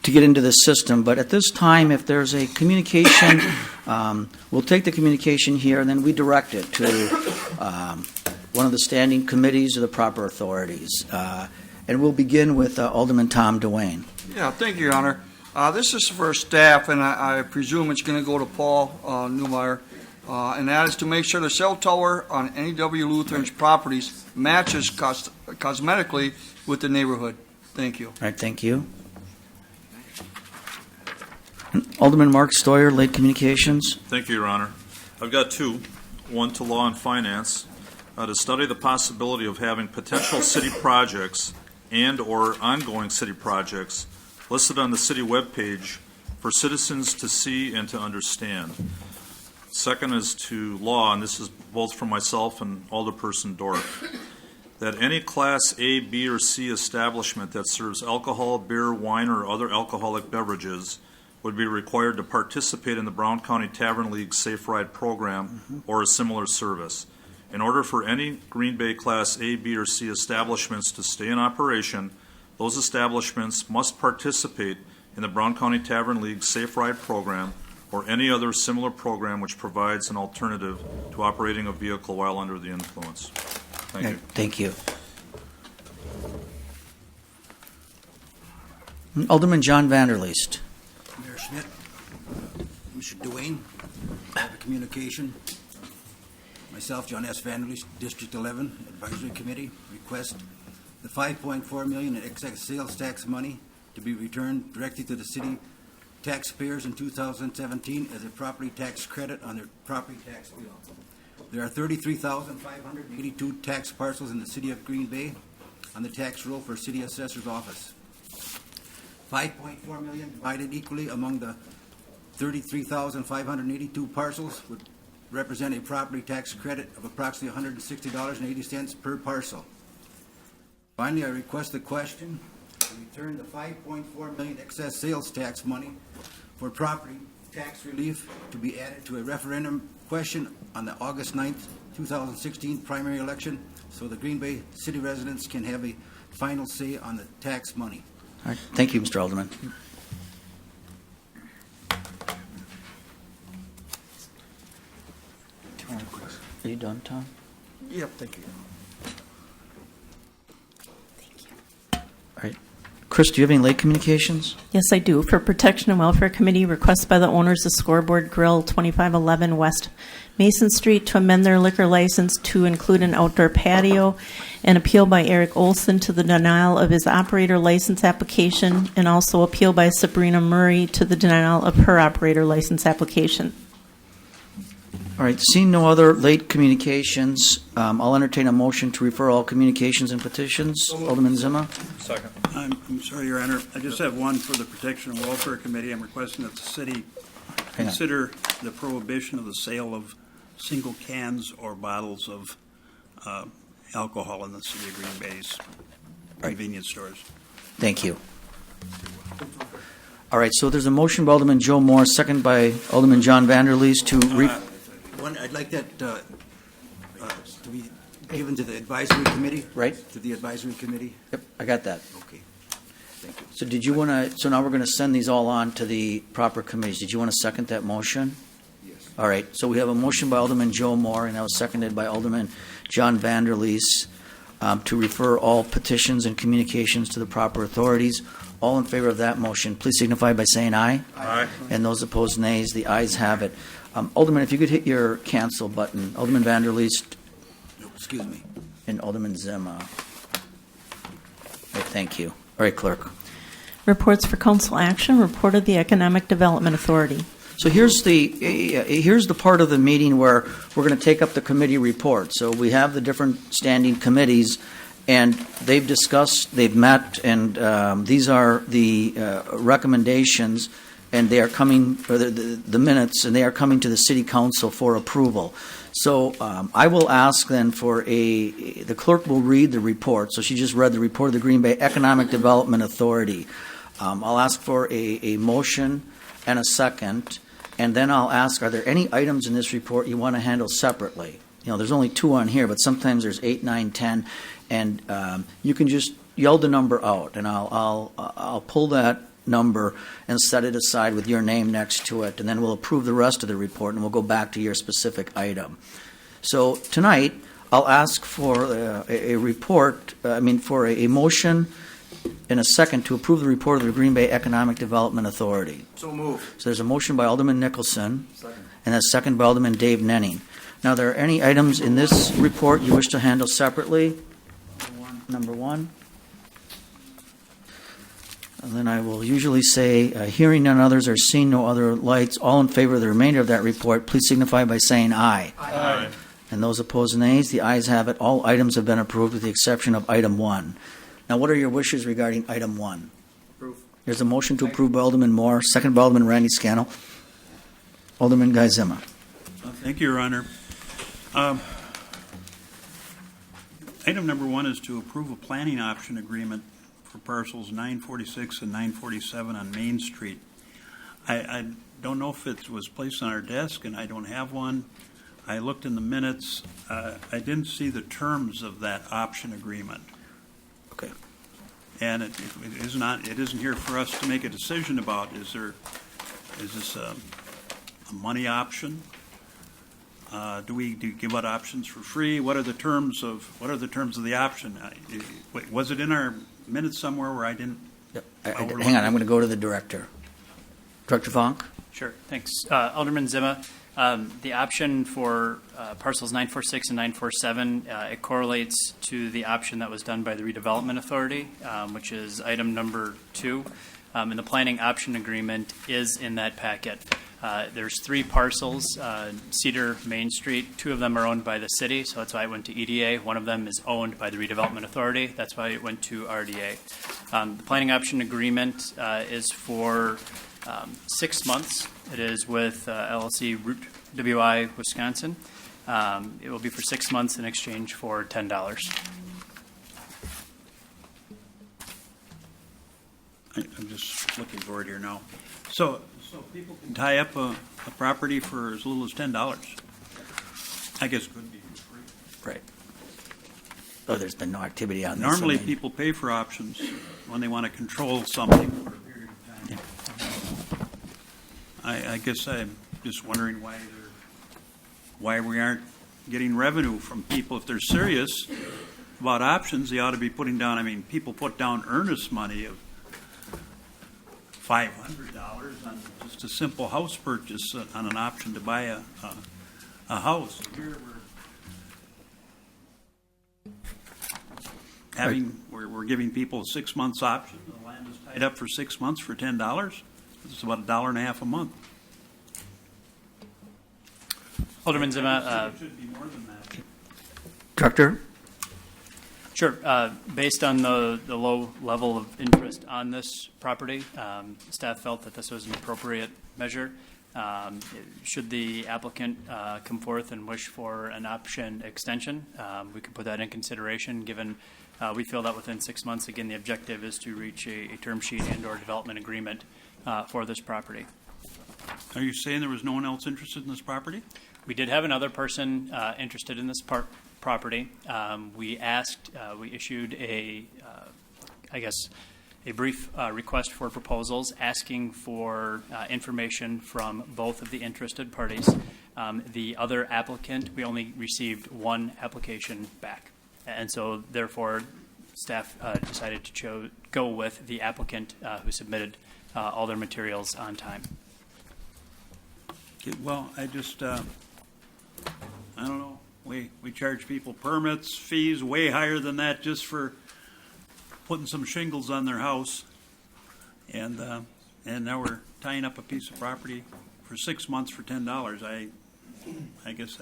to get into the system. But at this time, if there's a communication, we'll take the communication here, and then we direct it to one of the standing committees or the proper authorities. And we'll begin with Alderman Tom Duane. Yeah, thank you, Your Honor. This is for staff, and I presume it's going to go to Paul Newmeyer. And that is to make sure the cell tower on NEW Lutheran's properties matches cosmetically with the neighborhood. Thank you. All right, thank you. Alderman Mark Stoyer, late communications. Thank you, Your Honor. I've got two. One to Law and Finance to study the possibility of having potential city projects and/or ongoing city projects listed on the city webpage for citizens to see and to understand. Second is to law, and this is both from myself and Alderperson Dorff, that any Class A, B, or C establishment that serves alcohol, beer, wine, or other alcoholic beverages would be required to participate in the Brown County Tavern League Safe Ride program or a similar service. In order for any Green Bay Class A, B, or C establishments to stay in operation, those establishments must participate in the Brown County Tavern League Safe Ride program or any other similar program which provides an alternative to operating a vehicle while under the influence. Thank you. Thank you. Alderman John Vanderleest. Mayor Schmidt, Mr. Duane, Public Communication, myself, John S. Vanderleest, District 11 Advisory Committee, request the $5.4 million in excess sales tax money to be returned directly to the city taxpayers in 2017 as a property tax credit on their property tax bill. There are 33,582 tax parcels in the city of Green Bay on the tax roll for city assessor's office. $5.4 million divided equally among the 33,582 parcels would represent a property tax credit of approximately $160.80 per parcel. Finally, I request the question to return the $5.4 million excess sales tax money for property tax relief to be added to a referendum question on the August 9th, 2016 primary election so the Green Bay city residents can have a final say on the tax money. All right. Thank you, Mr. Alderman. Are you done, Tom? Yep, thank you. All right. Chris, do you have any late communications? Yes, I do. For Protection and Welfare Committee, request by the owners of Scoreboard Grill, 2511 West Mason Street, to amend their liquor license to include an outdoor patio. An appeal by Eric Olson to the denial of his operator license application, and also appeal by Sabrina Murray to the denial of her operator license application. All right. Seeing no other late communications, I'll entertain a motion to refer all communications and petitions. Alderman Zima. Second. I'm sorry, Your Honor. I just have one for the Protection and Welfare Committee. I'm requesting that the city consider the prohibition of the sale of single cans or bottles of alcohol in the city of Green Bay's convenience stores. Thank you. All right. So there's a motion by Alderman Joe Moore, second by Alderman John Vanderleest to I'd like that to be given to the advisory committee. Right. To the advisory committee. Yep, I got that. Okay. Thank you. So did you want to? So now we're going to send these all on to the proper committees. Did you want to second that motion? Yes. All right. So we have a motion by Alderman Joe Moore, and that was seconded by Alderman John Vanderleest to refer all petitions and communications to the proper authorities. All in favor of that motion, please signify by saying aye. Aye. And those opposed, nays. The ayes have it. Alderman, if you could hit your cancel button. Alderman Vanderleest. Excuse me. And Alderman Zima. Right, thank you. All right, clerk. Reports for council action. Report of the Economic Development Authority. So here's the part of the meeting where we're going to take up the committee report. So we have the different standing committees, and they've discussed, they've met, and these are the recommendations, and they are coming, or the minutes, and they are coming to the City Council for approval. So I will ask then for the clerk will read the report. So she just read the report of the Green Bay Economic Development Authority. I'll ask for a motion and a second, and then I'll ask, are there any items in this report you want to handle separately? You know, there's only 2 on here, but sometimes there's 8, 9, 10, and you can just yell the number out, and I'll pull that number and set it aside with your name next to it, and then we'll approve the rest of the report, and we'll go back to your specific item. So tonight, I'll ask for a motion and a second to approve the report of the Green Bay Economic Development Authority. So moved. So there's a motion by Alderman Nicholson, and a second by Alderman Dave Nenning. Now, are there any items in this report you wish to handle separately? Number one. And then I will usually say, hearing none others or seeing no other lights, all in favor of the remainder of that report, please signify by saying aye. Aye. And those opposed, nays. The ayes have it. All items have been approved with the exception of item 1. Now, what are your wishes regarding item 1? Approve. There's a motion to approve by Alderman Moore, second by Alderman Randy Scannell. Alderman Guy Zima. Thank you, Your Honor. Item number 1 is to approve a planning option agreement for parcels 946 and 947 on Main Street. I don't know if it was placed on our desk, and I don't have one. I looked in the minutes. I didn't see the terms of that option agreement. Okay. And it isn't here for us to make a decision about. Is this a money option? Do we give out options for free? What are the terms of the option? Was it in our minutes somewhere where I didn't? Hang on, I'm going to go to the director. Director Vonk? Sure, thanks. Alderman Zima, the option for parcels 946 and 947, it correlates to the option that was done by the Redevelopment Authority, which is item number 2. And the planning option agreement is in that packet. There's 3 parcels, Cedar, Main Street. 2 of them are owned by the city, so that's why it went to EDA. 1 of them is owned by the Redevelopment Authority. That's why it went to RDA. The planning option agreement is for 6 months. It is with LLC Root WI Wisconsin. It will be for 6 months in exchange for $10. I'm just looking for it here now. So people can tie up a property for as little as $10. I guess it could be for free. Right. Oh, there's been no activity on this. Normally, people pay for options when they want to control something for a period of time. I guess I'm just wondering why we aren't getting revenue from people. If they're serious about options, they ought to be putting down. I mean, people put down earnest money of $500 on just a simple house purchase on an option to buy a house. Here we're giving people a 6 months option. The land is tied up for 6 months for $10. It's about $1.50 a month. Alderman Zima. It should be more than that. Director? Sure. Based on the low level of interest on this property, staff felt that this was an appropriate measure. Should the applicant come forth and wish for an option extension, we could put that in consideration, given we feel that within 6 months, again, the objective is to reach a term sheet and/or development agreement for this property. Are you saying there was no one else interested in this property? We did have another person interested in this property. We issued a brief request for proposals asking for information from both of the interested parties. The other applicant, we only received 1 application back. And so therefore, staff decided to go with the applicant who submitted all their materials on time. Okay, well, I don't know. We charge people permits, fees way higher than that just for putting some shingles on their house. And now we're tying up a piece of property for 6 months for $10. I guess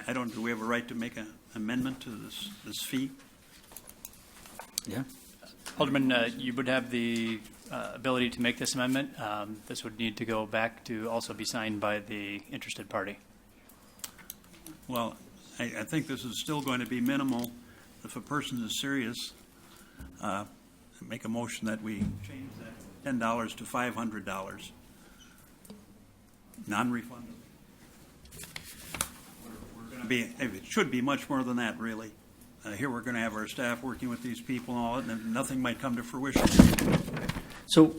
I don't, do we have a right to make an amendment to this fee? Yeah. Alderman, you would have the ability to make this amendment. This would need to go back to also be signed by the interested party. Well, I think this is still going to be minimal. If a person is serious, make a motion that we change that $10 to $500, non-refundable. We're going to be, it should be much more than that, really. Here we're going to have our staff working with these people and all that, and nothing might come to fruition. So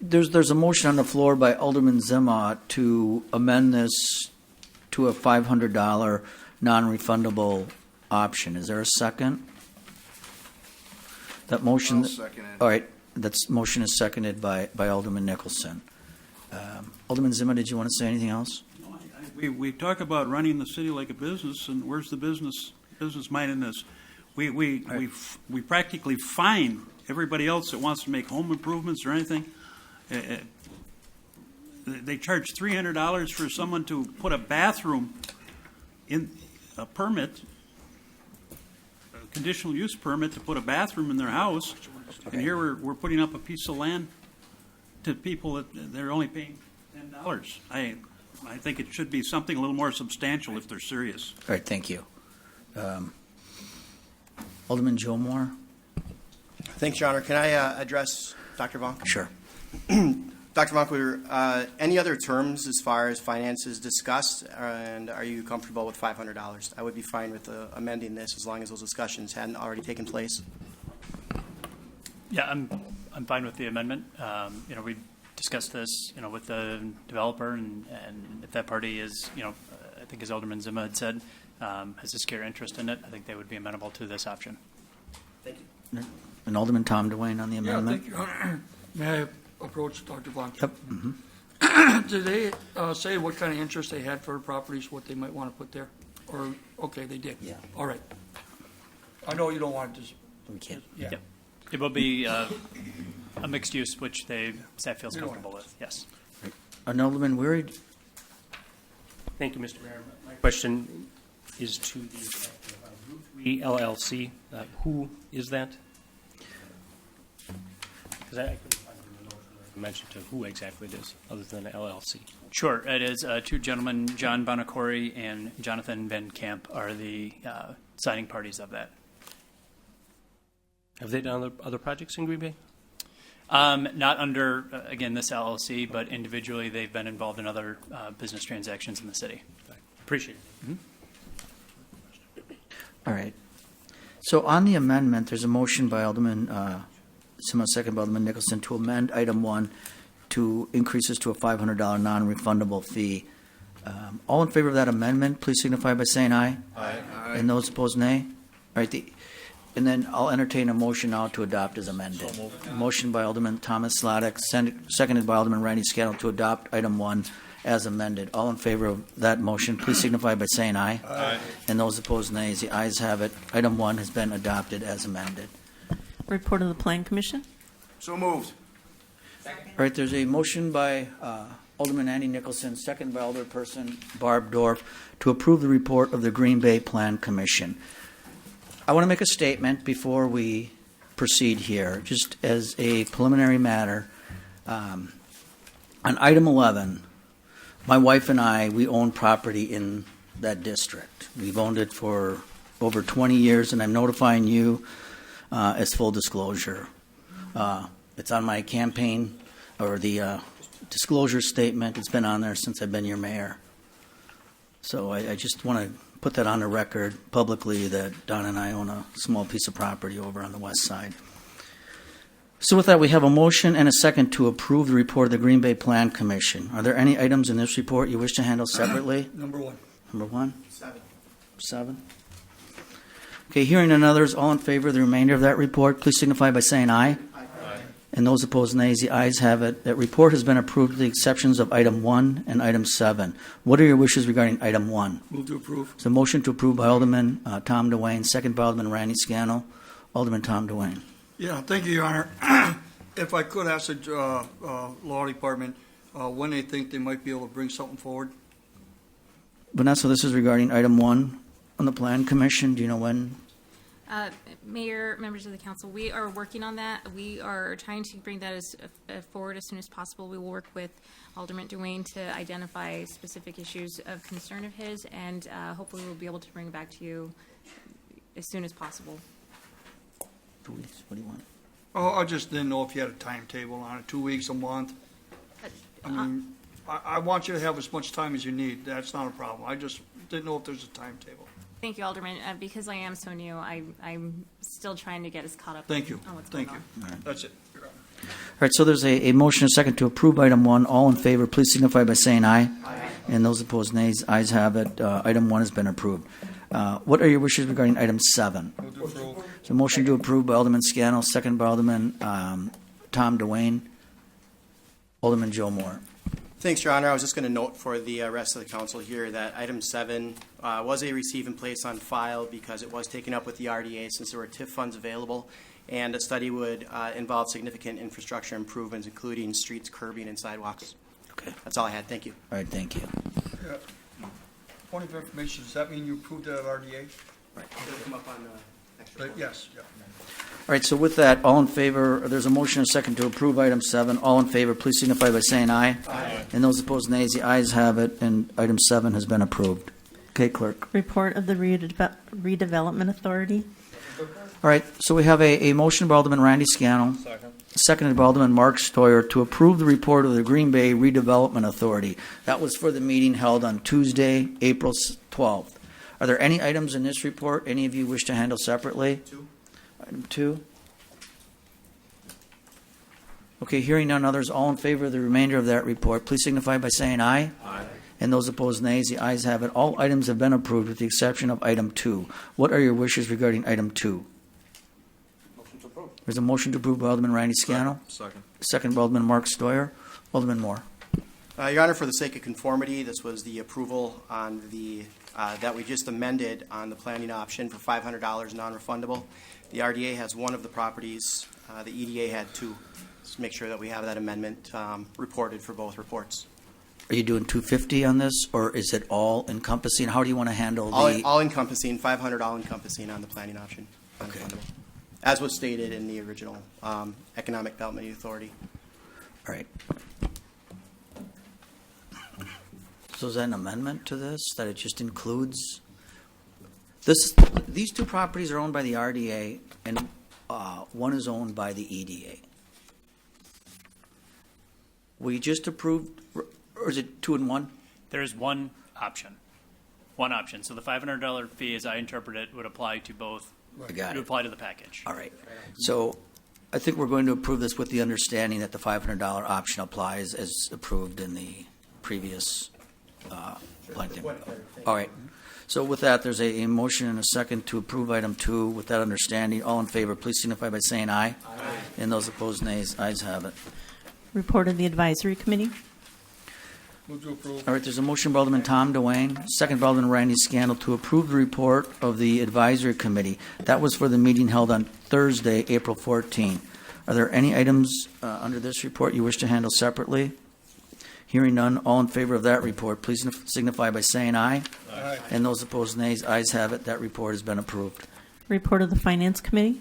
there's a motion on the floor by Alderman Zima to amend this to a $500 non-refundable option. Is there a second? That motion. I'll second it. All right. That motion is seconded by Alderman Nicholson. Alderman Zima, did you want to say anything else? We talk about running the city like a business, and where's the business mind in this? We practically fine everybody else that wants to make home improvements or anything. they charge $300 for someone to put a bathroom in a permit, a conditional use permit to put a bathroom in their house, and here we're putting up a piece of land to people that they're only paying $10. I think it should be something a little more substantial if they're serious. All right, thank you. Alderman Joe Moore? Thanks, Your Honor. Can I address Dr. Vonk? Sure. Dr. Vonk, any other terms as far as finances discussed, and are you comfortable with $500? I would be fine with amending this as long as those discussions hadn't already taken place. Yeah, I'm fine with the amendment. We discussed this, with the developer, and if that party is, I think as Alderman Zima had said, has a scare interest in it, I think they would be amenable to this option. Thank you. And Alderman Tom Dwayne on the amendment? Yeah, thank you. May I approach Dr. Vonk? Yep. Mm-hmm. Did they say what kind of interest they had for properties, what they might want to put there? Or, okay, they did? Yeah. All right. I know you don't want to just... We can't. Yeah. Yep. It will be a mixed use, which staff feels comfortable with, yes. And Alderman Weary? Thank you, Mr. Mayor. My question is to the Route 3 LLC. Who is that? Because I couldn't find in the notes mention to who exactly it is, other than the LLC. Sure. It is two gentlemen, John Bonacore and Jonathan Van Camp, are the signing parties of that. Have they done other projects in Green Bay? Not under, again, this LLC, but individually they've been involved in other business transactions in the city. Appreciate it. Mm-hmm. All right. So on the amendment, there's a motion by Alderman Sima, second by Alderman Nicholson, to amend item 1 to increase this to a $500 non-refundable fee. All in favor of that amendment, please signify by saying aye. Aye. And those opposed, nay. All right. And then I'll entertain a motion now to adopt as amended. Motion by Alderman Thomas Slotnick, seconded by Alderman Randy Scannell to adopt item 1 as amended. All in favor of that motion, please signify by saying aye. Aye. And those opposed, nays. The ayes have it. Item 1 has been adopted as amended. Report of the Plan Commission. So moved. All right, there's a motion by Alderman Andy Nicholson, second by Alderperson Barb Dorf, to approve the report of the Green Bay Plan Commission. I want to make a statement before we proceed here, just as a preliminary matter. On item 11, my wife and I, we own property in that district. We've owned it for over 20 years, and I'm notifying you as full disclosure. It's on my campaign, or the disclosure statement. It's been on there since I've been your mayor. So I just want to put that on the record publicly that Don and I own a small piece of property over on the west side. So with that, we have a motion and a second to approve the report of the Green Bay Plan Commission. Are there any items in this report you wish to handle separately? Number 1. Number 1? 7. 7. Okay, hearing none others, all in favor of the remainder of that report, please signify by saying aye. Aye. And those opposed, nays. The ayes have it. That report has been approved with the exceptions of item 1 and item 7. What are your wishes regarding item 1? Move to approve. It's a motion to approve by Alderman Tom Dwayne, second by Alderman Randy Scannell. Alderman Tom Dwayne. Yeah, thank you, Your Honor. If I could ask the law department when they think they might be able to bring something forward. Vanessa, this is regarding item 1 on the Plan Commission. Do you know when? Mayor, members of the council, we are working on that. We are trying to bring that forward as soon as possible. We will work with Alderman Dwayne to identify specific issues of concern of his, and hopefully we'll be able to bring it back to you as soon as possible. 2 weeks. What do you want? Oh, I just didn't know if you had a timetable on it, 2 weeks, a month. I mean, I want you to have as much time as you need. That's not a problem. I just didn't know if there's a timetable. Thank you, Alderman. Because I am so new, I'm still trying to get us caught up Thank you. on what's Thank going you. on. That's it. All right, so there's a motion and a second to approve item 1. All in favor, please signify by saying aye. Aye. And those opposed, nays. Ayes have it. Item 1 has been approved. What are your wishes regarding item 7? Move to approve. So motion to approve by Alderman Scannell, second by Alderman Tom Dwayne. Alderman Joe Moore. Thanks, Your Honor. I was just going to note for the rest of the council here that item 7 was a receive and place on file because it was taken up with the RDA since there were TIF funds available, and the study would involve significant infrastructure improvements, including streets, curbing, and sidewalks. Okay. That's all I had. Thank you. All right, thank you. Yeah. Point of information, does that mean you approved that RDA? Right. Come up on extra. Yes, yeah. All right, so with that, all in favor, there's a motion and a second to approve item 7. All in favor, please signify by saying aye. Aye. And those opposed, nays. The ayes have it, and item 7 has been approved. Okay, clerk. Report of the Redevelopment Authority. All right, so we have a motion by Alderman Randy Scannell. Seconded by Alderman Mark Stoyer to approve the report of the Green Bay Redevelopment Authority. That was for the meeting held on Tuesday, April 12th. Are there any items in this report any of you wish to handle separately? 2. Item 2. Okay, hearing none others, all in favor of the remainder of that report, please signify by saying aye. Aye. And those opposed, nays. The ayes have it. All items have been approved with the exception of item 2. What are your wishes regarding item 2? Motion to approve. There's a motion to approve by Alderman Randy Scannell. Second. Second by Alderman Mark Stoyer. Alderman Moore. Your Honor, for the sake of conformity, this was the approval on the that we just amended on the planning option for $500 non-refundable. The RDA has one of the properties. The EDA had 2. Just make sure that we have that amendment reported for both reports. Are you doing 250 on this, or is it all encompassing? How do you want to handle the? All encompassing, $500 all encompassing on the planning option. Okay. As was stated in the original Economic Development Authority. All right. So is that an amendment to this, that it just includes this? These 2 properties are owned by the RDA, and one is owned by the EDA. We just approved, or is it 2 and 1? There is one option. One option. So the $500 fee, as I interpret it, would apply to both. I got It it. would apply to the package. All right. So I think we're going to approve this with the understanding that the $500 option applies as approved in the previous planting. All right. So with that, there's a motion and a second to approve item 2 with that understanding. All in favor, please signify by saying aye. Aye. And those opposed, nays. Ayes have it. Report of the Advisory Committee. Move to approve. All right, there's a motion by Alderman Tom Dwayne, second by Alderman Randy Scannell to approve the report of the Advisory Committee. That was for the meeting held on Thursday, April 14. Are there any items under this report you wish to handle separately? Hearing none, all in favor of that report, please signify by saying aye. Aye. And those opposed, nays. Ayes have it. That report has been approved. Report of the Finance Committee.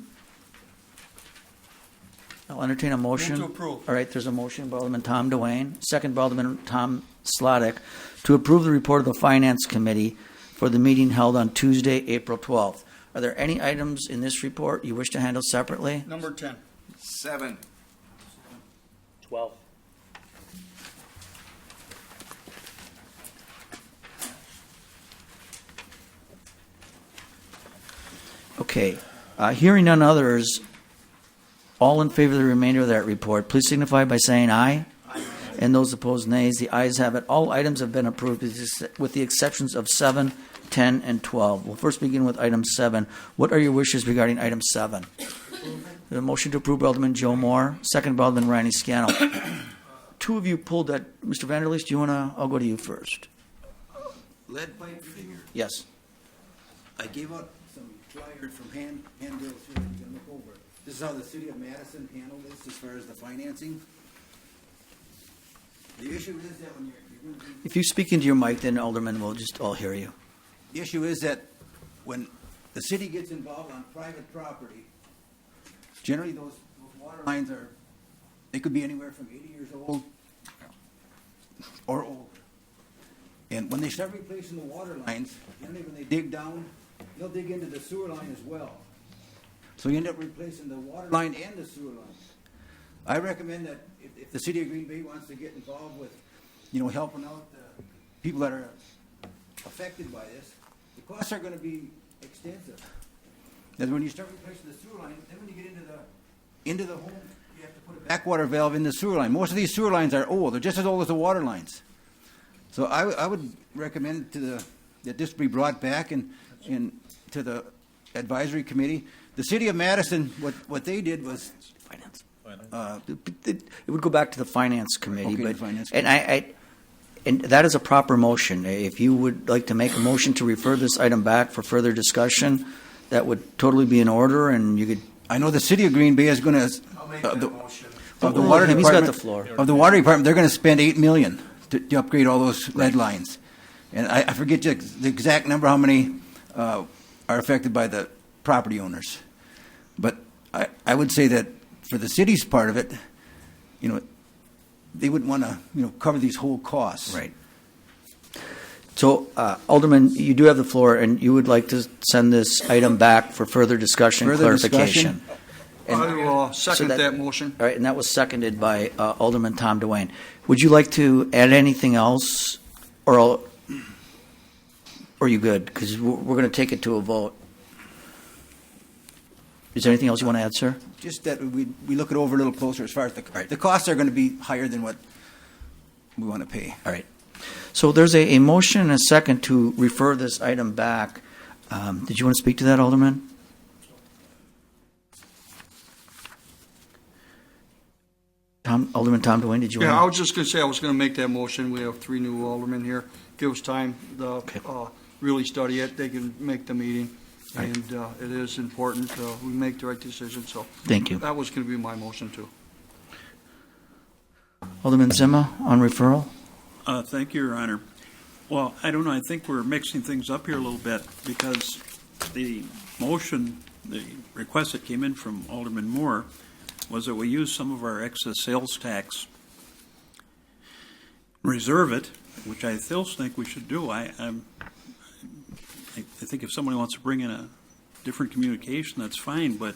I'll entertain a motion. Move to approve. All right, there's a motion by Alderman Tom Dwayne, second by Alderman Tom Slotnick to approve the report of the Finance Committee for the meeting held on Tuesday, April 12th. Are there any items in this report you wish to handle separately? Number 10. 7. 12. Okay. Hearing none others, all in favor of the remainder of that report, please signify by saying aye. Aye. And those opposed, nays. The ayes have it. All items have been approved with the exceptions of 7, 10, and 12. We'll first begin with item 7. What are your wishes regarding item 7? The motion to approve by Alderman Joe Moore, second by Alderman Randy Scannell. 2 of you pulled that. Mr. Vanderleest, do you want to? I'll go to you first. Lead pipe figure. Yes. I gave out some flyers from Handale here that you can look over. This is how the city of Madison handled this as far as the financing. The issue is that when you're going to be, If you speak into your mic, then Alderman will just all hear you. the issue is that when the city gets involved on private property, generally those water lines they could be anywhere from 80 years old or older. And when they start replacing the water lines, generally when they dig down, they'll dig into the sewer line as well. So you end up replacing the water line and the sewer line. I recommend that if the city of Green Bay wants to get involved with, helping out the people that are affected by this, the costs are going to be extensive. Because when you start replacing the sewer line, then when you get into the home, you have to put a backwater valve in the sewer line. Most of these sewer lines are old; they're just as old as the water lines. So I would recommend that this be brought back and to the advisory committee. The city of Madison, what they did was Finance. It would go back to the Finance Committee. Okay, but, the Finance and that is a proper motion. If you would like to make a motion to refer this item back for further discussion, that would totally be in order, and you could. I know the city of Green Bay is going to. I'll make that motion. Of the water He's department, got the floor. Of the water department, they're going to spend $8 million to upgrade all those lead lines. And I forget the exact number, how many are affected by the property owners. But I would say that for the city's part of it, they wouldn't want to, cover these whole costs. Right. So, Alderman, you do have the floor, and you would like to send this item back for further discussion, clarification. I will second so that motion. All right, and that was seconded by Alderman Tom DeWayne. Would you like to add anything else, or are you good? Because we're going to take it to a vote. Is there anything else you want to add, sir? Just that we look it over a little closer as far as the costs are going to be higher than what we want to pay. All right. So there's a motion and a second to refer this item back. Did you want to speak to that, Alderman? Alderman Tom DeWayne, did you Yeah, I want was just going to say I was going to make that motion. We have 3 new aldermen here. Give us time to really study it. They can make the meeting. Right. And it is important we make the right decision. So Thank you. That was going to be my motion, too. Alderman Zima on referral? Thank you, Your Honor. Well, I don't know. I think we're mixing things up here a little bit because the motion, the request that came in from Alderman Moore was that we use some of our excess sales tax, reserve it, which I still think we should do. I think if somebody wants to bring in a different communication, that's fine, but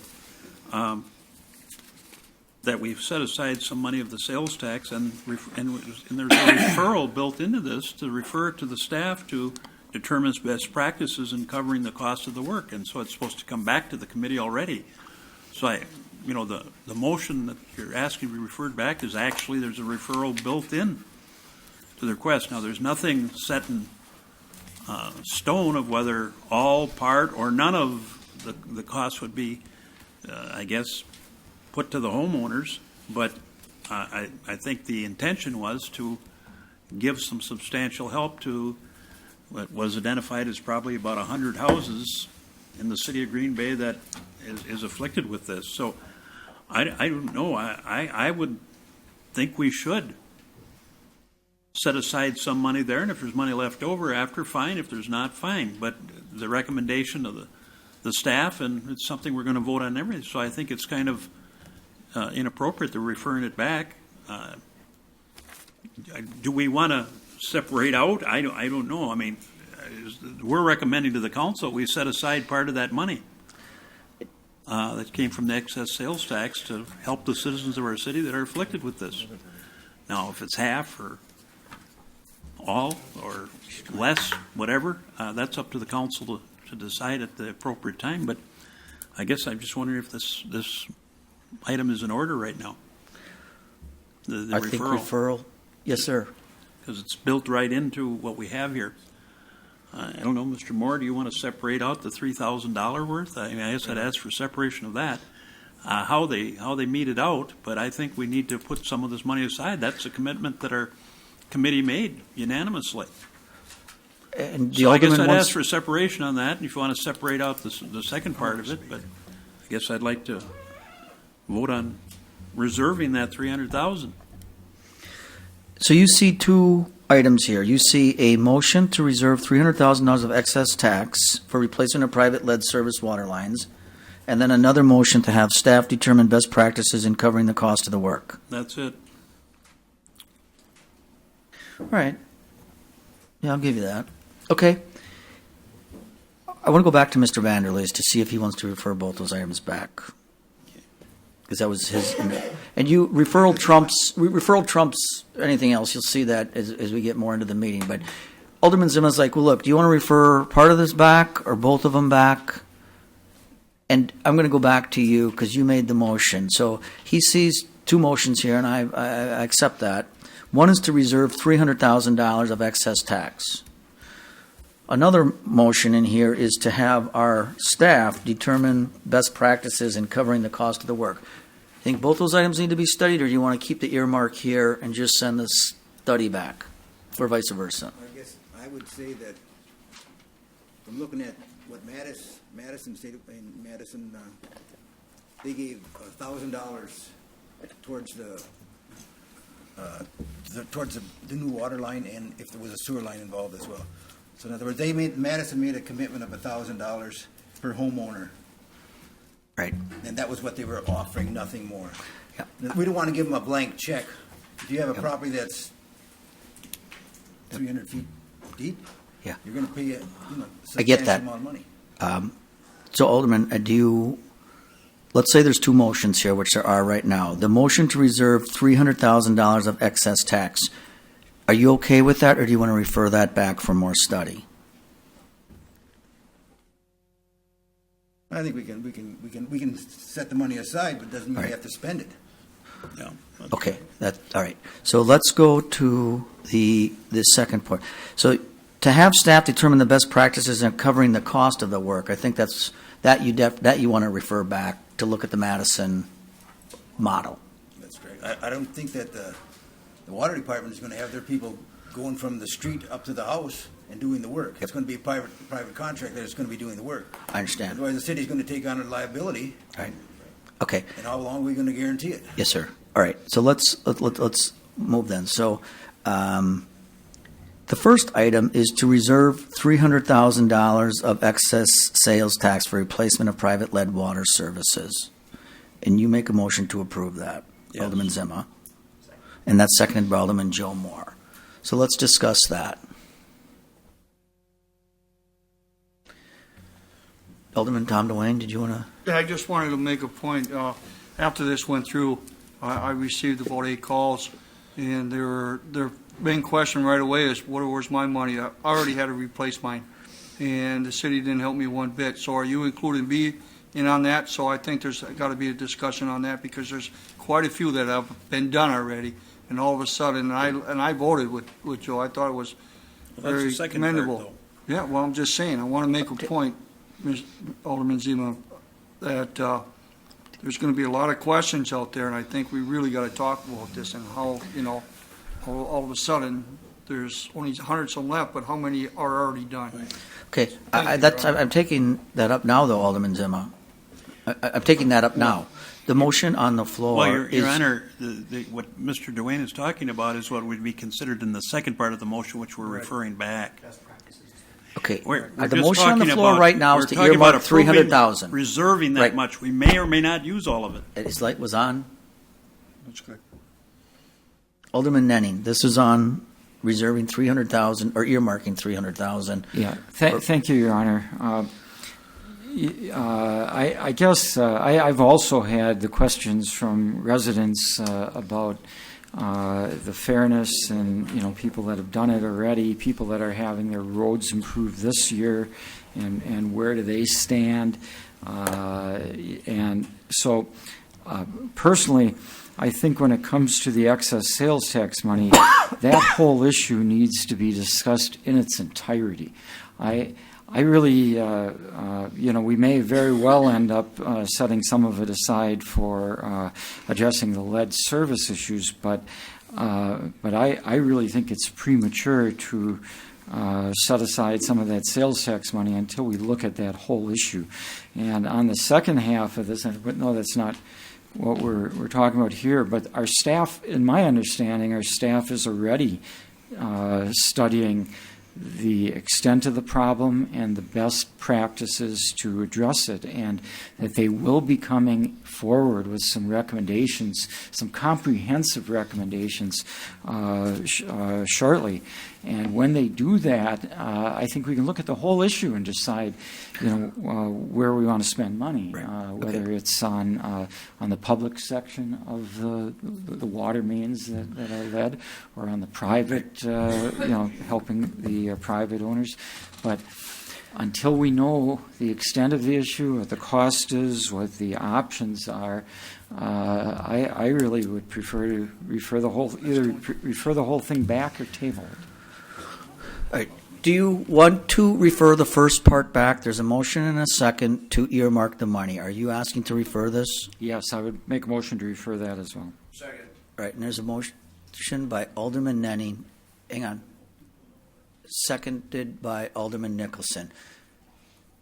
that we've set aside some money of the sales tax and there's a referral built into this to refer to the staff to determine best practices in covering the cost of the work. And so it's supposed to come back to the committee already. So the motion that you're asking to be referred back is actually there's a referral built in to the request. Now, there's nothing set in stone of whether all, part, or none of the costs would be, I guess, put to the homeowners. But I think the intention was to give some substantial help to what was identified as probably about 100 houses in the city of Green Bay that is afflicted with this. So I don't know. I would think we should set aside some money there, and if there's money left over after, fine. If there's not, fine. But the recommendation of the staff, and it's something we're going to vote on everything. So I think it's kind of inappropriate to referring it back. Do we want to separate out? I don't know. I mean, we're recommending to the council we set aside part of that money that came from the excess sales tax to help the citizens of our city that are afflicted with this. Now, if it's half or all or less, whatever, that's up to the council to decide at the appropriate time. But I guess I'm just wondering if this item is in order right now. The I think referral. Yes, sir. Because it's built right into what we have here. I don't know, Mr. Moore, do you want to separate out the $3,000 worth? I mean, I guess I'd ask for separation of that. How they meet it out, but I think we need to put some of this money aside. That's a commitment that our committee made unanimously. And so I guess I'd ask for separation on that, if you want to separate out the second part of it. But I guess I'd like to vote on reserving that $300,000. So you see 2 items here. You see a motion to reserve $300,000 of excess tax for replacement of private lead service water lines, and then another motion to have staff determine best practices in covering the cost of the work. That's it. All right. Yeah, I'll give you that. Okay. I want to go back to Mr. Vanderleest to see if he wants to refer both those items back. Because that was his, and you referral trumps anything else. You'll see that as we get more into the meeting. But Alderman Zimma's like, well, look, do you want to refer part of this back or both of them back? And I'm going to go back to you because you made the motion. So he sees 2 motions here, and I accept that. One is to reserve $300,000 of excess tax. Another motion in here is to have our staff determine best practices in covering the cost of the work. I think both those items need to be studied, or do you want to keep the earmark here and just send the study back, or vice versa? I guess I would say that from looking at what Madison State and Madison, they gave $1,000 towards the towards the new water line, and if there was a sewer line involved as well. So in other words, Madison made a commitment of $1,000 per homeowner. Right. And that was what they were offering, nothing more. We don't want to give them a blank check. If you have a property that's 300 feet deep, Yeah. you're going to pay a I get substantial that. amount of money. So Alderman, let's say there's two motions here, which there are right now. The motion to reserve $300,000 of excess tax. Are you okay with that, or do you want to refer that back for more study? I think we can set the money aside, but it doesn't mean we have to spend it. Yeah. Okay, all right. So let's go to the second point. So to have staff determine the best practices in covering the cost of the work, I think that you want to refer back to look at the Madison model. That's great. I don't think that the water department is going to have their people going from the street up to the house and doing the work. It's going to be a private contractor that's going to be doing the work. I understand. Otherwise, the city's going to take on a liability. Right. Okay. And how long are we going to guarantee it? Yes, sir. All right. So let's move then. So the first item is to reserve $300,000 of excess sales tax for replacement of private lead water services. And you make a motion to approve that, Yes. Alderman Zima. And that's seconded by Alderman Joe Moore. So let's discuss that. Alderman Tom DeWayne, did you want to? Yeah, I just wanted to make a point. After this went through, I received about 8 calls, and their main question right away is, where's my money? I already had to replace mine, and the city didn't help me one bit. So are you including me in on that? So I think there's got to be a discussion on that, because there's quite a few that have been done already, and all of a sudden, and I voted with Joe. I thought it was Well, that's very the second part, commendable. though. Yeah, well, I'm just saying, I want to make a point, Alderman Zima, that there's going to be a lot of questions out there, and I think we really got to talk about this and how, all of a sudden, there's only 100 some left, but how many are already done? Okay, I'm taking that up now, though, Alderman Zima. I'm taking that up now. The motion on the floor Well, is... Your Honor, what Mr. DeWayne is talking about is what would be considered in the second part of the motion, which we're referring back. Okay, We're the just motion on the talking floor about- right now is we're to talking about earmark approving $300,000. Reserving that Right. much. We may or may not use all of it. His light was on. That's good. Alderman Nenning, this is on reserving $300,000 or earmarking $300,000. Yeah, thank you, Your Honor. I guess I've also had the questions from residents about the fairness and, people that have done it already, people that are having their roads improved this year, and where do they stand? And so, personally, I think when it comes to the excess sales tax money, that whole issue needs to be discussed in its entirety. I really, we may very well end up setting some of it aside for addressing the lead service issues, but I really think it's premature to set aside some of that sales tax money until we look at that whole issue. And on the second half of this, but no, that's not what we're talking about here, but our staff, in my understanding, our staff is already studying the extent of the problem and the best practices to address it, and that they will be coming forward with some recommendations, some comprehensive recommendations shortly. And when they do that, I think we can look at the whole issue and decide, where we want to spend money, whether it's on the public section of the water mains that are lead, or on the private, helping the private owners. But until we know the extent of the issue, what the cost is, what the options are, I really would prefer to refer the whole thing back or table it. All right. Do you want to refer the first part back? There's a motion and a second to earmark the money. Are you asking to refer this? Yes, I would make a motion to refer that as well. Second. All right, and there's a motion by Alderman Nenning. Hang on. Seconded by Alderman Nicholson.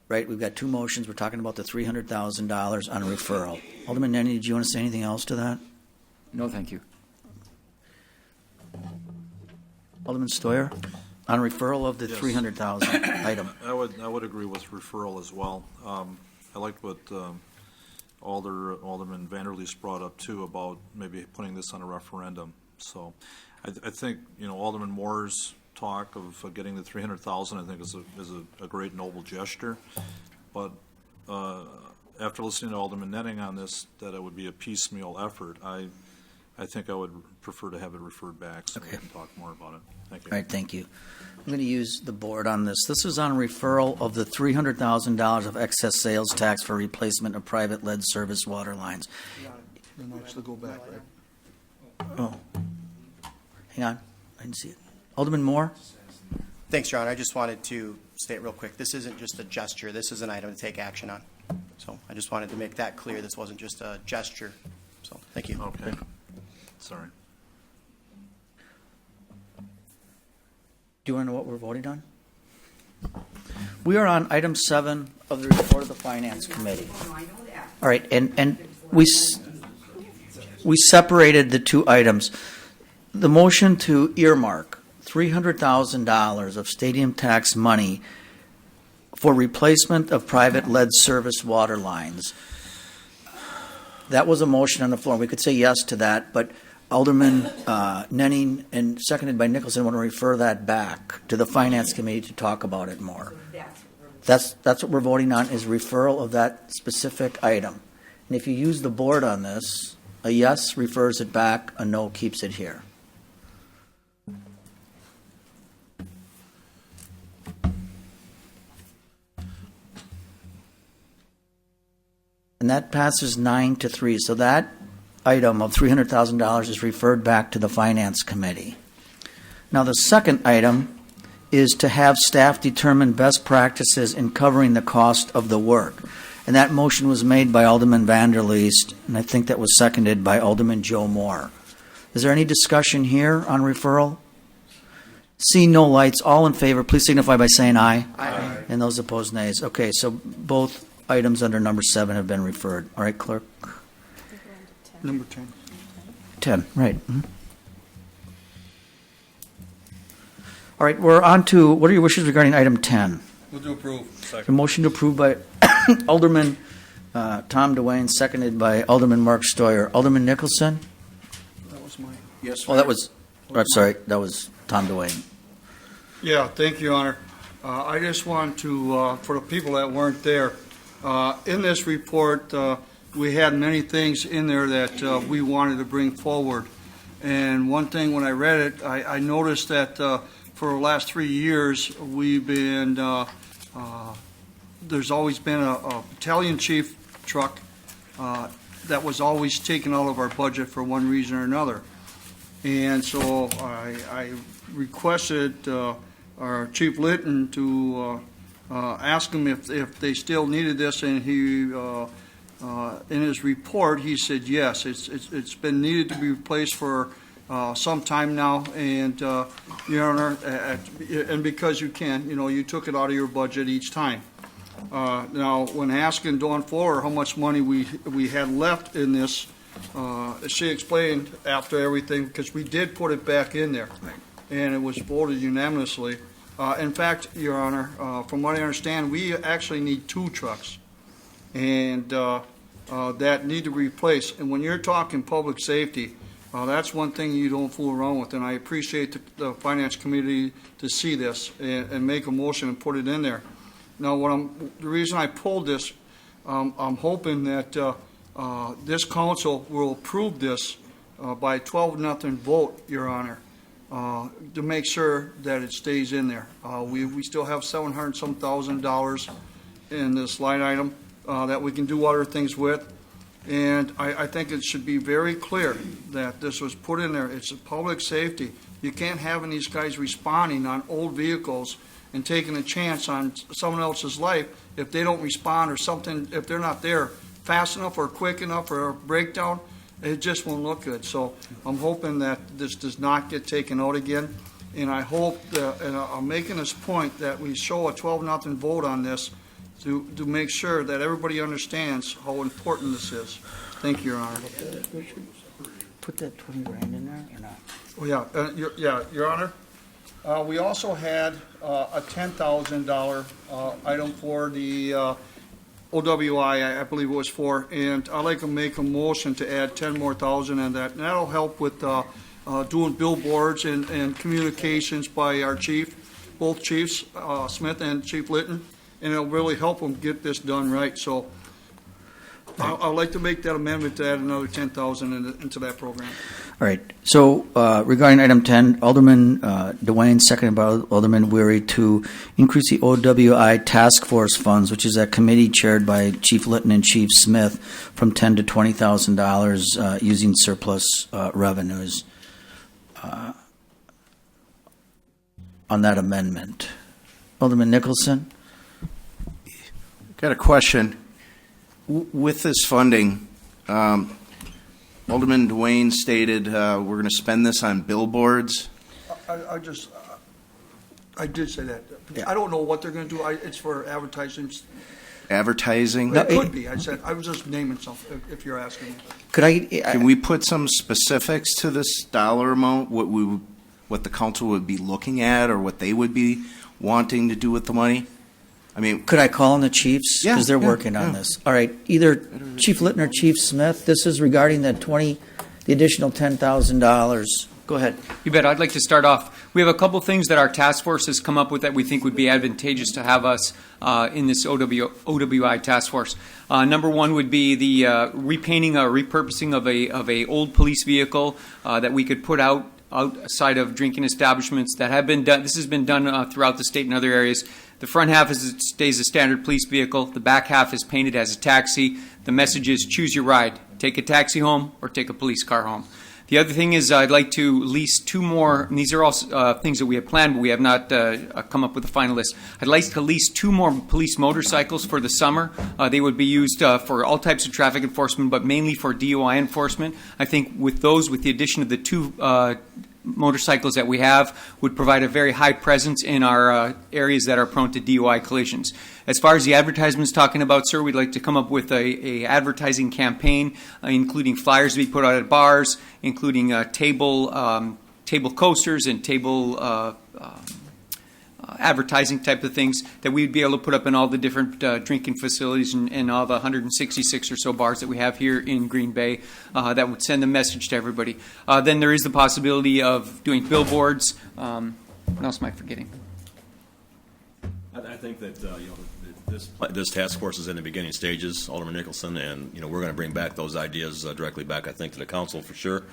Right, we've got two motions. We're talking about the $300,000 on referral. Alderman Nenning, did you want to say anything else to that? No, thank you. Alderman Stoyer, on referral of the Yes. 300,000 item. I would agree with referral as well. I liked what Alderman Vanderleest brought up too about maybe putting this on a referendum. So I think, Alderman Moore's talk of getting the 300,000 I think is a great noble gesture. But after listening to Alderman Netting on this, that it would be a piecemeal effort, I think I would prefer to have it referred back so we can talk more about it. Thank you. All right, thank you. I'm going to use the board on this. This is on referral of the $300,000 of excess sales tax for replacement of private lead service water lines. Then actually go back, right? Oh, hang on, I didn't see it. Alderman Moore? Thanks, Your Honor. I just wanted to state real quick, this isn't just a gesture. This is an item to take action on. So I just wanted to make that clear. This wasn't just a gesture. So thank you. Okay. Sorry. Do you want to know what we're voting on? We are on item 7 of the report of the Finance Committee. All right, and we separated the two items. The motion to earmark $300,000 of stadium tax money for replacement of private lead service water lines. That was a motion on the floor. We could say yes to that, but Alderman Nenning and seconded by Nicholson want to refer that back to the Finance Committee to talk about it more. That's what we're voting on, is referral of that specific item. And if you use the board on this, a yes refers it back, a no keeps it here. And that passes 9-3. So that item of $300,000 is referred back to the Finance Committee. Now, the second item is to have staff determine best practices in covering the cost of the work. And that motion was made by Alderman Vanderleest, and I think that was seconded by Alderman Joe Moore. Is there any discussion here on referral? Seeing no lights, all in favor, please signify by saying aye. Aye. And those opposed, nays. Okay, so both items under number 7 have been referred. All right, clerk? Number 10. 10, right. Mm-hmm. All right, we're on to, what are your wishes regarding item 10? Move to approve. A motion to approve by Alderman Tom DeWayne, seconded by Alderman Mark Stoyer. Alderman Nicholson? That was mine. Yes. Oh, that was, I'm sorry, that was Tom DeWayne. Yeah, thank you, Your Honor. I just want to, for the people that weren't there, in this report, we had many things in there that we wanted to bring forward. And one thing, when I read it, I noticed that for the last 3 years, we've been, there's always been a battalion chief truck that was always taken out of our budget for one reason or another. And so I requested our Chief Litton to ask him if they still needed this, and he, in his report, he said yes. It's been needed to be replaced for some time now, and Your Honor, and because you can, you took it out of your budget each time. Now, when asking Dawn Fuller how much money we had left in this, she explained after everything, because we did put it back in there, and it was voted unanimously. In fact, Your Honor, from what I understand, we actually need 2 trucks, and that need to replace. And when you're talking public safety, that's one thing you don't fool around with, and I appreciate the Finance Committee to see this and make a motion and put it in there. Now, the reason I pulled this, I'm hoping that this council will approve this by 12-0 vote, Your Honor, to make sure that it stays in there. We still have $700-some thousand in this line item that we can do other things with. And I think it should be very clear that this was put in there. It's a public safety. You can't have these guys responding on old vehicles and taking a chance on someone else's life if they don't respond or something, if they're not there fast enough or quick enough or a breakdown, it just won't look good. So I'm hoping that this does not get taken out again. And I hope that, and I'm making this point, that we show a 12-0 vote on this to make sure that everybody understands how important this is. Thank you, Your Honor. Put that 20 grand in there or not? Oh, yeah, Your Honor, We also had a $10,000 item for the OWI, I believe it was for, and I'd like to make a motion to add 10 more thousand in that. And that'll help with doing billboards and communications by our chief, both chiefs, Smith and Chief Litton, and it'll really help them get this done right. So I'd like to make that amendment to add another 10,000 into that program. All right. So regarding item 10, Alderman Dwayne, seconded by Alderman Weary, to increase the OWI task force funds, which is that committee chaired by Chief Litton and Chief Smith, from $10,000 to $20,000 using surplus revenues. On that amendment, Alderman Nicholson. Got a question. With this funding, Alderman Dwayne stated we're going to spend this on billboards. I did say that. I don't know what they're going to do. It's for advertising. Advertising? It could be. I was just naming something, if you're asking me. Can we put some specifics to this dollar amount, what the council would be looking at, or what they would be wanting to do with the money? I mean, could I call on the chiefs? Yeah, because they're working on this. All right, either Chief Litton or Chief Smith. This is regarding the additional $10,000. Go ahead. You bet. I'd like to start off. We have a couple things that our task force has come up with that we think would be advantageous to have us in this OWI task force. Number one would be the repainting or repurposing of a old police vehicle that we could put outside of drinking establishments that have been done. This has been done throughout the state and other areas. The front half stays a standard police vehicle. The back half is painted as a taxi. The message is choose your ride. Take a taxi home or take a police car home. The other thing is I'd like to lease 2 more, and these are all things that we have planned, but we have not come up with a final list. I'd like to lease 2 more police motorcycles for the summer. They would be used for all types of traffic enforcement, but mainly for DUI enforcement. I think with the addition of the 2 motorcycles that we have, would provide a very high presence in our areas that are prone to DUI collisions. As far as the advertisements talking about, sir, we'd like to come up with a advertising campaign, including flyers to be put out at bars, including table coasters and table advertising type of things that we'd be able to put up in all the different drinking facilities and all the 166 or so bars that we have here in Green Bay that would send a message to everybody. Then there is the possibility of doing billboards. What else am I forgetting? I think that this task force is in the beginning stages, Alderman Nicholson, and we're going to bring back those ideas directly back, I think, to the council for sure.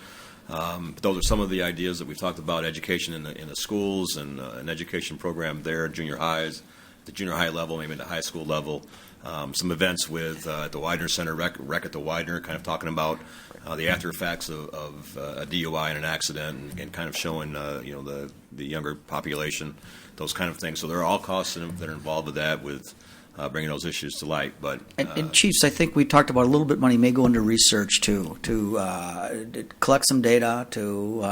But those are some of the ideas that we've talked about: education in the schools and an education program there, junior highs, the junior high level, maybe the high school level. Some events with the Widener Center, Rec at the Widener, kind of talking about the after effects of a DUI and an accident, and kind of showing the younger population those kind of things. So there are all costs that are involved with that, with bringing those issues to light. But and Chiefs, I think we talked about a little bit money may go into research too, to collect some data, to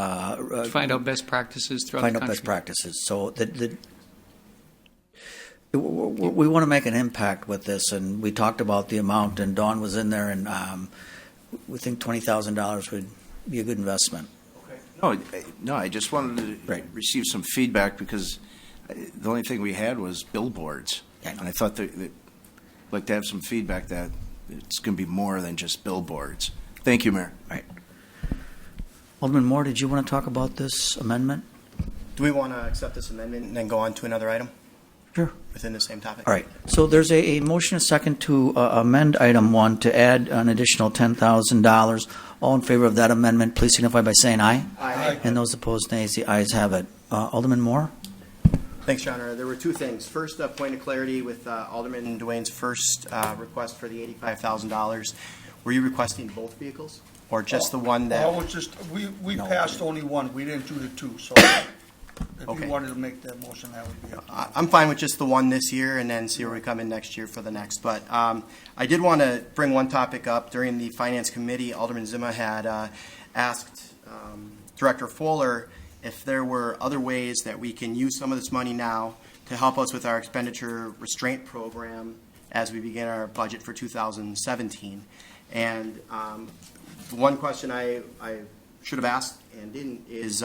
find out best practices throughout the country. Find out best practices. So we want to make an impact with this, and we talked about the amount, and Dawn was in there, and we think $20,000 would be a good investment. No, I just wanted to receive some feedback, because the only thing we had was billboards. And I thought that I'd like to have some feedback that it's going to be more than just billboards. Thank you, Mayor. Right. Alderman Moore, did you want to talk about this amendment? Do we want to accept this amendment and then go on to another item? Sure. Within the same topic? All right. So there's a motion, a second, to amend item 1 to add an additional $10,000. All in favor of that amendment, please signify by saying aye. Aye. And those opposed, nays. The ayes have it. Alderman Moore? Thanks, Your Honor. There were 2 things. First, a point of clarity with Alderman Dwayne's first request for the $85,000. Were you requesting both vehicles, or just the one that? Well, we passed only one. We didn't do the 2. So if you wanted to make that motion, that would be up to you. I'm fine with just the one this year, and then see where we come in next year for the next. But I did want to bring one topic up. During the Finance Committee, Alderman Zima had asked Director Fuller if there were other ways that we can use some of this money now to help us with our expenditure restraint program as we begin our budget for 2017. And one question I should have asked and didn't is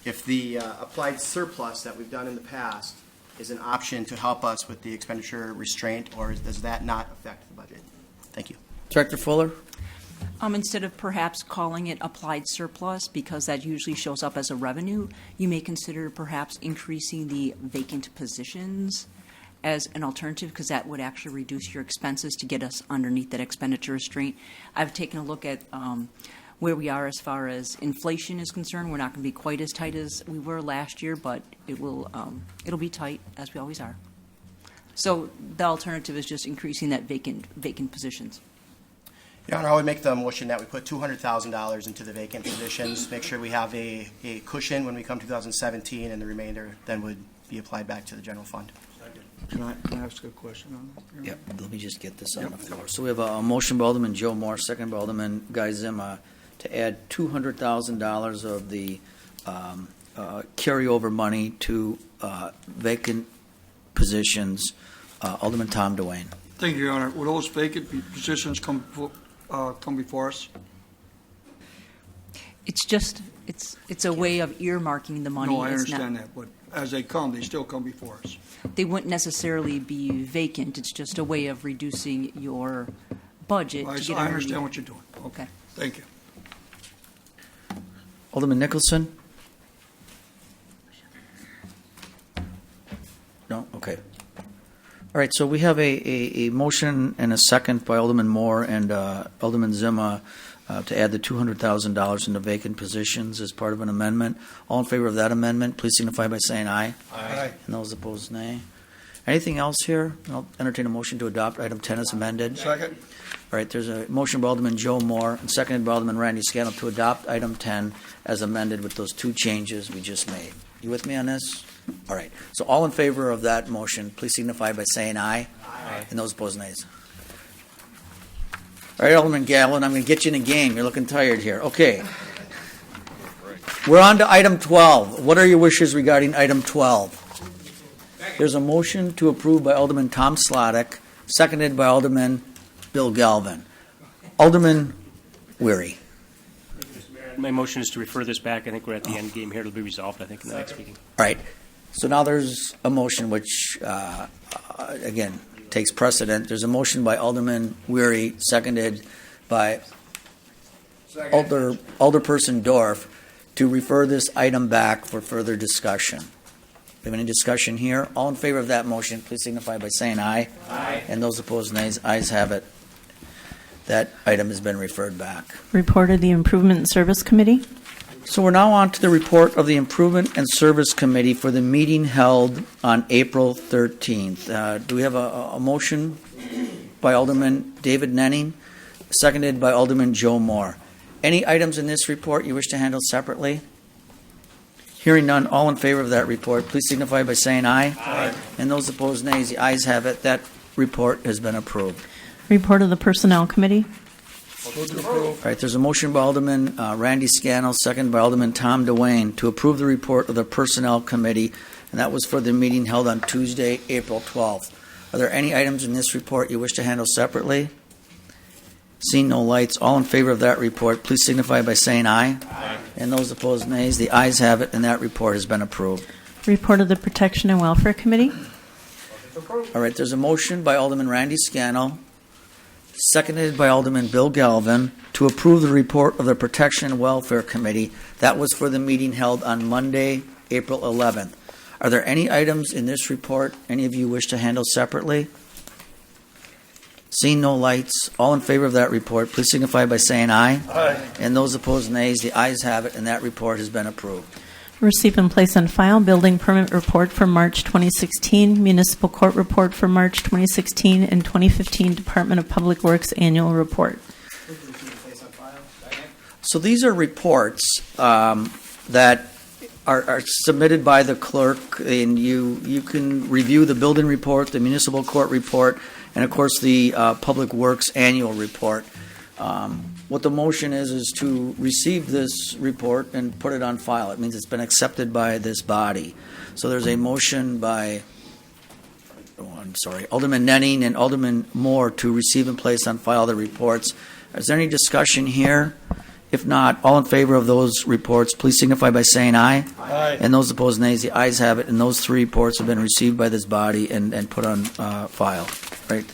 if the applied surplus that we've done in the past is an option to help us with the expenditure restraint, or does that not affect the budget? Thank you. Director Fuller? Instead of perhaps calling it applied surplus, because that usually shows up as a revenue, you may consider perhaps increasing the vacant positions as an alternative, because that would actually reduce your expenses to get us underneath that expenditure restraint. I've taken a look at where we are as far as inflation is concerned. We're not going to be quite as tight as we were last year, but it'll be tight, as we always are. So the alternative is just increasing that vacant positions. Your Honor, I would make the motion that we put $200,000 into the vacant positions, make sure we have a cushion when we come 2017, and the remainder then would be applied back to the general fund. Can I ask a question on that? Yep, let me just get this on the floor. So we have a motion by Alderman Joe Moore, second by Alderman Guy Zima, to add $200,000 of the carryover money to vacant positions. Alderman Tom Dwayne. Thank you, Your Honor. Will those vacant positions come before us? It's just, it's a way of earmarking the money. No, I It's not- understand that, but as they come, they still come before us. They wouldn't necessarily be vacant. It's just a way of reducing your budget. I to get I under understand your- what you're doing. Okay. Thank you. Alderman Nicholson? No? Okay. All right, so we have a motion and a second by Alderman Moore and Alderman Zima to add the $200,000 into vacant positions as part of an amendment. All in favor of that amendment, please signify by saying aye. Aye. And those opposed, nay. Anything else here? I'll entertain a motion to adopt item 10 as amended. Second. All right, there's a motion by Alderman Joe Moore and seconded by Alderman Randy Scannell to adopt item 10 as amended with those two changes we just made. You with me on this? All right. So all in favor of that motion, please signify by saying aye. Aye. And those opposed, nays. All right, Alderman Galvin, I'm going to get you in a game. You're looking tired here. Okay. We're on to item 12. What are your wishes regarding item 12? There's a motion to approve by Alderman Tom Slottick, seconded by Alderman Bill Galvin. Alderman Weary. My motion is to refer this back. I think we're at the end game here. It'll be resolved, I think, in the next meeting. All right. So now there's a motion which, again, takes precedent. There's a motion by Alderman Weary, seconded by Alderperson Dorff, to refer this item back for further discussion. Do we have any discussion here? All in favor of that motion, please signify by saying aye. Aye. And those opposed, nays. Ayes have it. That item has been referred back. Report of the Improvement and Service Committee. So we're now on to the report of the Improvement and Service Committee for the meeting held on April 13th. Do we have a motion by Alderman David Nenning, seconded by Alderman Joe Moore? Any items in this report you wish to handle separately? Hearing none, all in favor of that report, please signify by saying aye. Aye. And those opposed, nays. The ayes have it. That report has been approved. Report of the Personnel Committee. All right, there's a motion by Alderman Randy Scannell, second by Alderman Tom Dwayne, to approve the report of the Personnel Committee, and that was for the meeting held on Tuesday, April 12th. Are there any items in this report you wish to handle separately? Seeing no lights, all in favor of that report, please signify by saying aye. Aye. And those opposed, nays. The ayes have it, and that report has been approved. Report of the Protection and Welfare Committee. All right, there's a motion by Alderman Randy Scannell, seconded by Alderman Bill Galvin, to approve the report of the Protection and Welfare Committee. That was for the meeting held on Monday, April 11th. Are there any items in this report any of you wish to handle separately? Seeing no lights, all in favor of that report, please signify by saying aye. Aye. And those opposed, nays. The ayes have it, and that report has been approved. Receive and place on file building permit report for March 2016, municipal court report for March 2016, and 2015 Department of Public Works annual report. So these are reports that are submitted by the clerk, and you can review the building report, the municipal court report, and of course the Public Works annual report. What the motion is to receive this report and put it on file. It means it's been accepted by this body. So there's a motion by, Alderman Nenning and Alderman Moore to receive and place on file the reports. Is there any discussion here? If not, all in favor of those reports, please signify by saying aye. Aye. And those opposed, nays. The ayes have it, and those three reports have been received by this body and put on file. Right.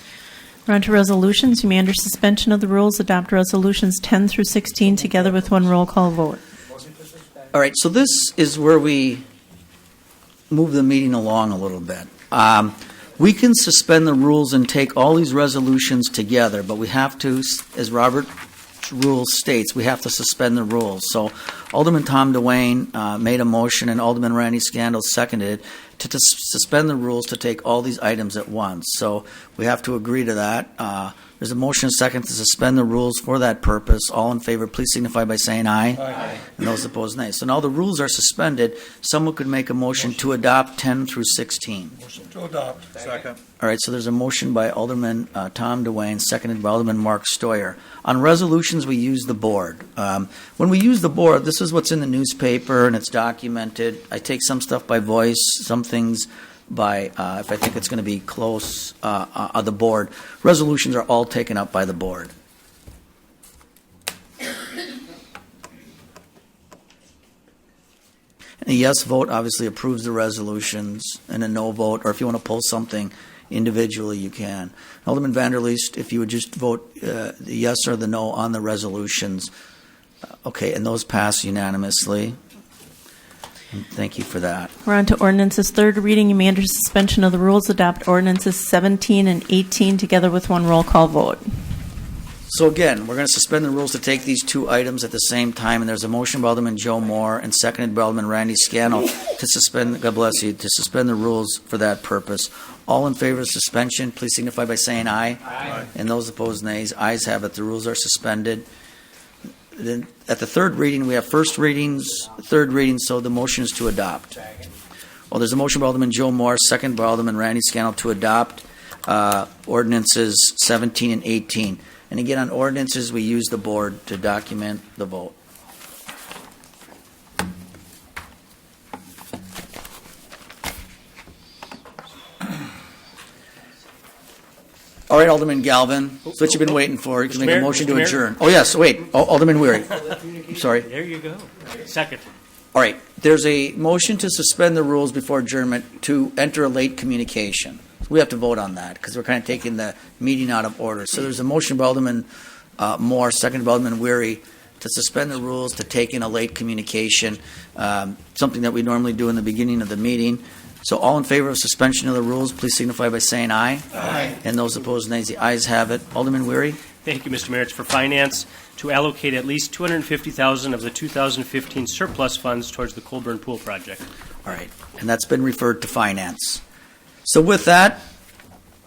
We're on to resolutions. You may, under suspension of the rules, adopt resolutions 10 through 16 together with one roll call vote. All right, so this is where we move the meeting along a little bit. We can suspend the rules and take all these resolutions together, but we have to, as Robert's rule states, we have to suspend the rules. So Alderman Tom DeWayne made a motion, and Alderman Randy Scandal seconded it to suspend the rules to take all these items at once. So we have to agree to that. There's a motion and second to suspend the rules for that purpose. All in favor, please signify by saying aye. Aye. And those opposed, nay. So now the rules are suspended. Someone could make a motion to adopt 10 through 16. Motion to adopt. Second. All right, so there's a motion by Alderman Tom DeWayne, seconded by Alderman Mark Stoyer. On resolutions, we use the board. When we use the board, this is what's in the newspaper, and it's documented. I take some stuff by voice, some things by, if I think it's going to be close, on the board. Resolutions are all taken up by the board. And a yes vote obviously approves the resolutions, and a no vote, or if you want to pull something individually, you can. Alderman Vanderleest, if you would just vote the yes or the no on the resolutions. Okay, and those pass unanimously. And thank you for that. We're on to ordinances. Third reading. You may, under suspension of the rules, adopt ordinances 17 and 18 together with one roll call vote. So again, we're going to suspend the rules to take these two items at the same time, and there's a motion by Alderman Joe Moore and seconded by Alderman Randy Scannell to suspend, God bless you, to suspend the rules for that purpose. All in favor of suspension, please signify by saying aye. Aye. And those opposed, nays. Ayes have it. The rules are suspended. Then at the third reading, we have first readings, third reading, so the motion is to adopt. Well, there's a motion by Alderman Joe Moore, second by Alderman Randy Scannell to adopt ordinances 17 and 18. And again, on ordinances, we use the board to document the vote. All right, Alderman Galvin, that's what you've been waiting for. You can make a motion to adjourn. Oh, yes, wait, Alderman Weary. I'm sorry. There you go. Second. All right, there's a motion to suspend the rules before adjournment to enter a late communication. We have to vote on that because we're kind of taking the meeting out of order. So there's a motion by Alderman Moore, second by Alderman Weary, to suspend the rules to take in a late communication, something that we normally do in the beginning of the meeting. So all in favor of suspension of the rules, please signify by saying aye. Aye. And those opposed, nays. The ayes have it. Alderman Weary? Thank you, Mr. Mayor. It's for Finance to allocate at least $250,000 of the 2015 surplus funds towards the Colburn Pool project. All right, and that's been referred to Finance. So with that,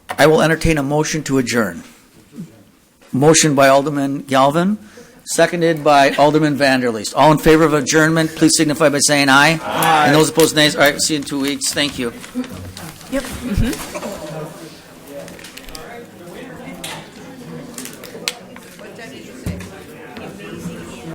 I will entertain a motion to adjourn. Motion by Alderman Galvin, seconded by Alderman Vanderleest. All in favor of adjournment, please signify by saying aye. Aye. And those opposed, nays. All right, see you in 2 weeks. Thank you. Yep.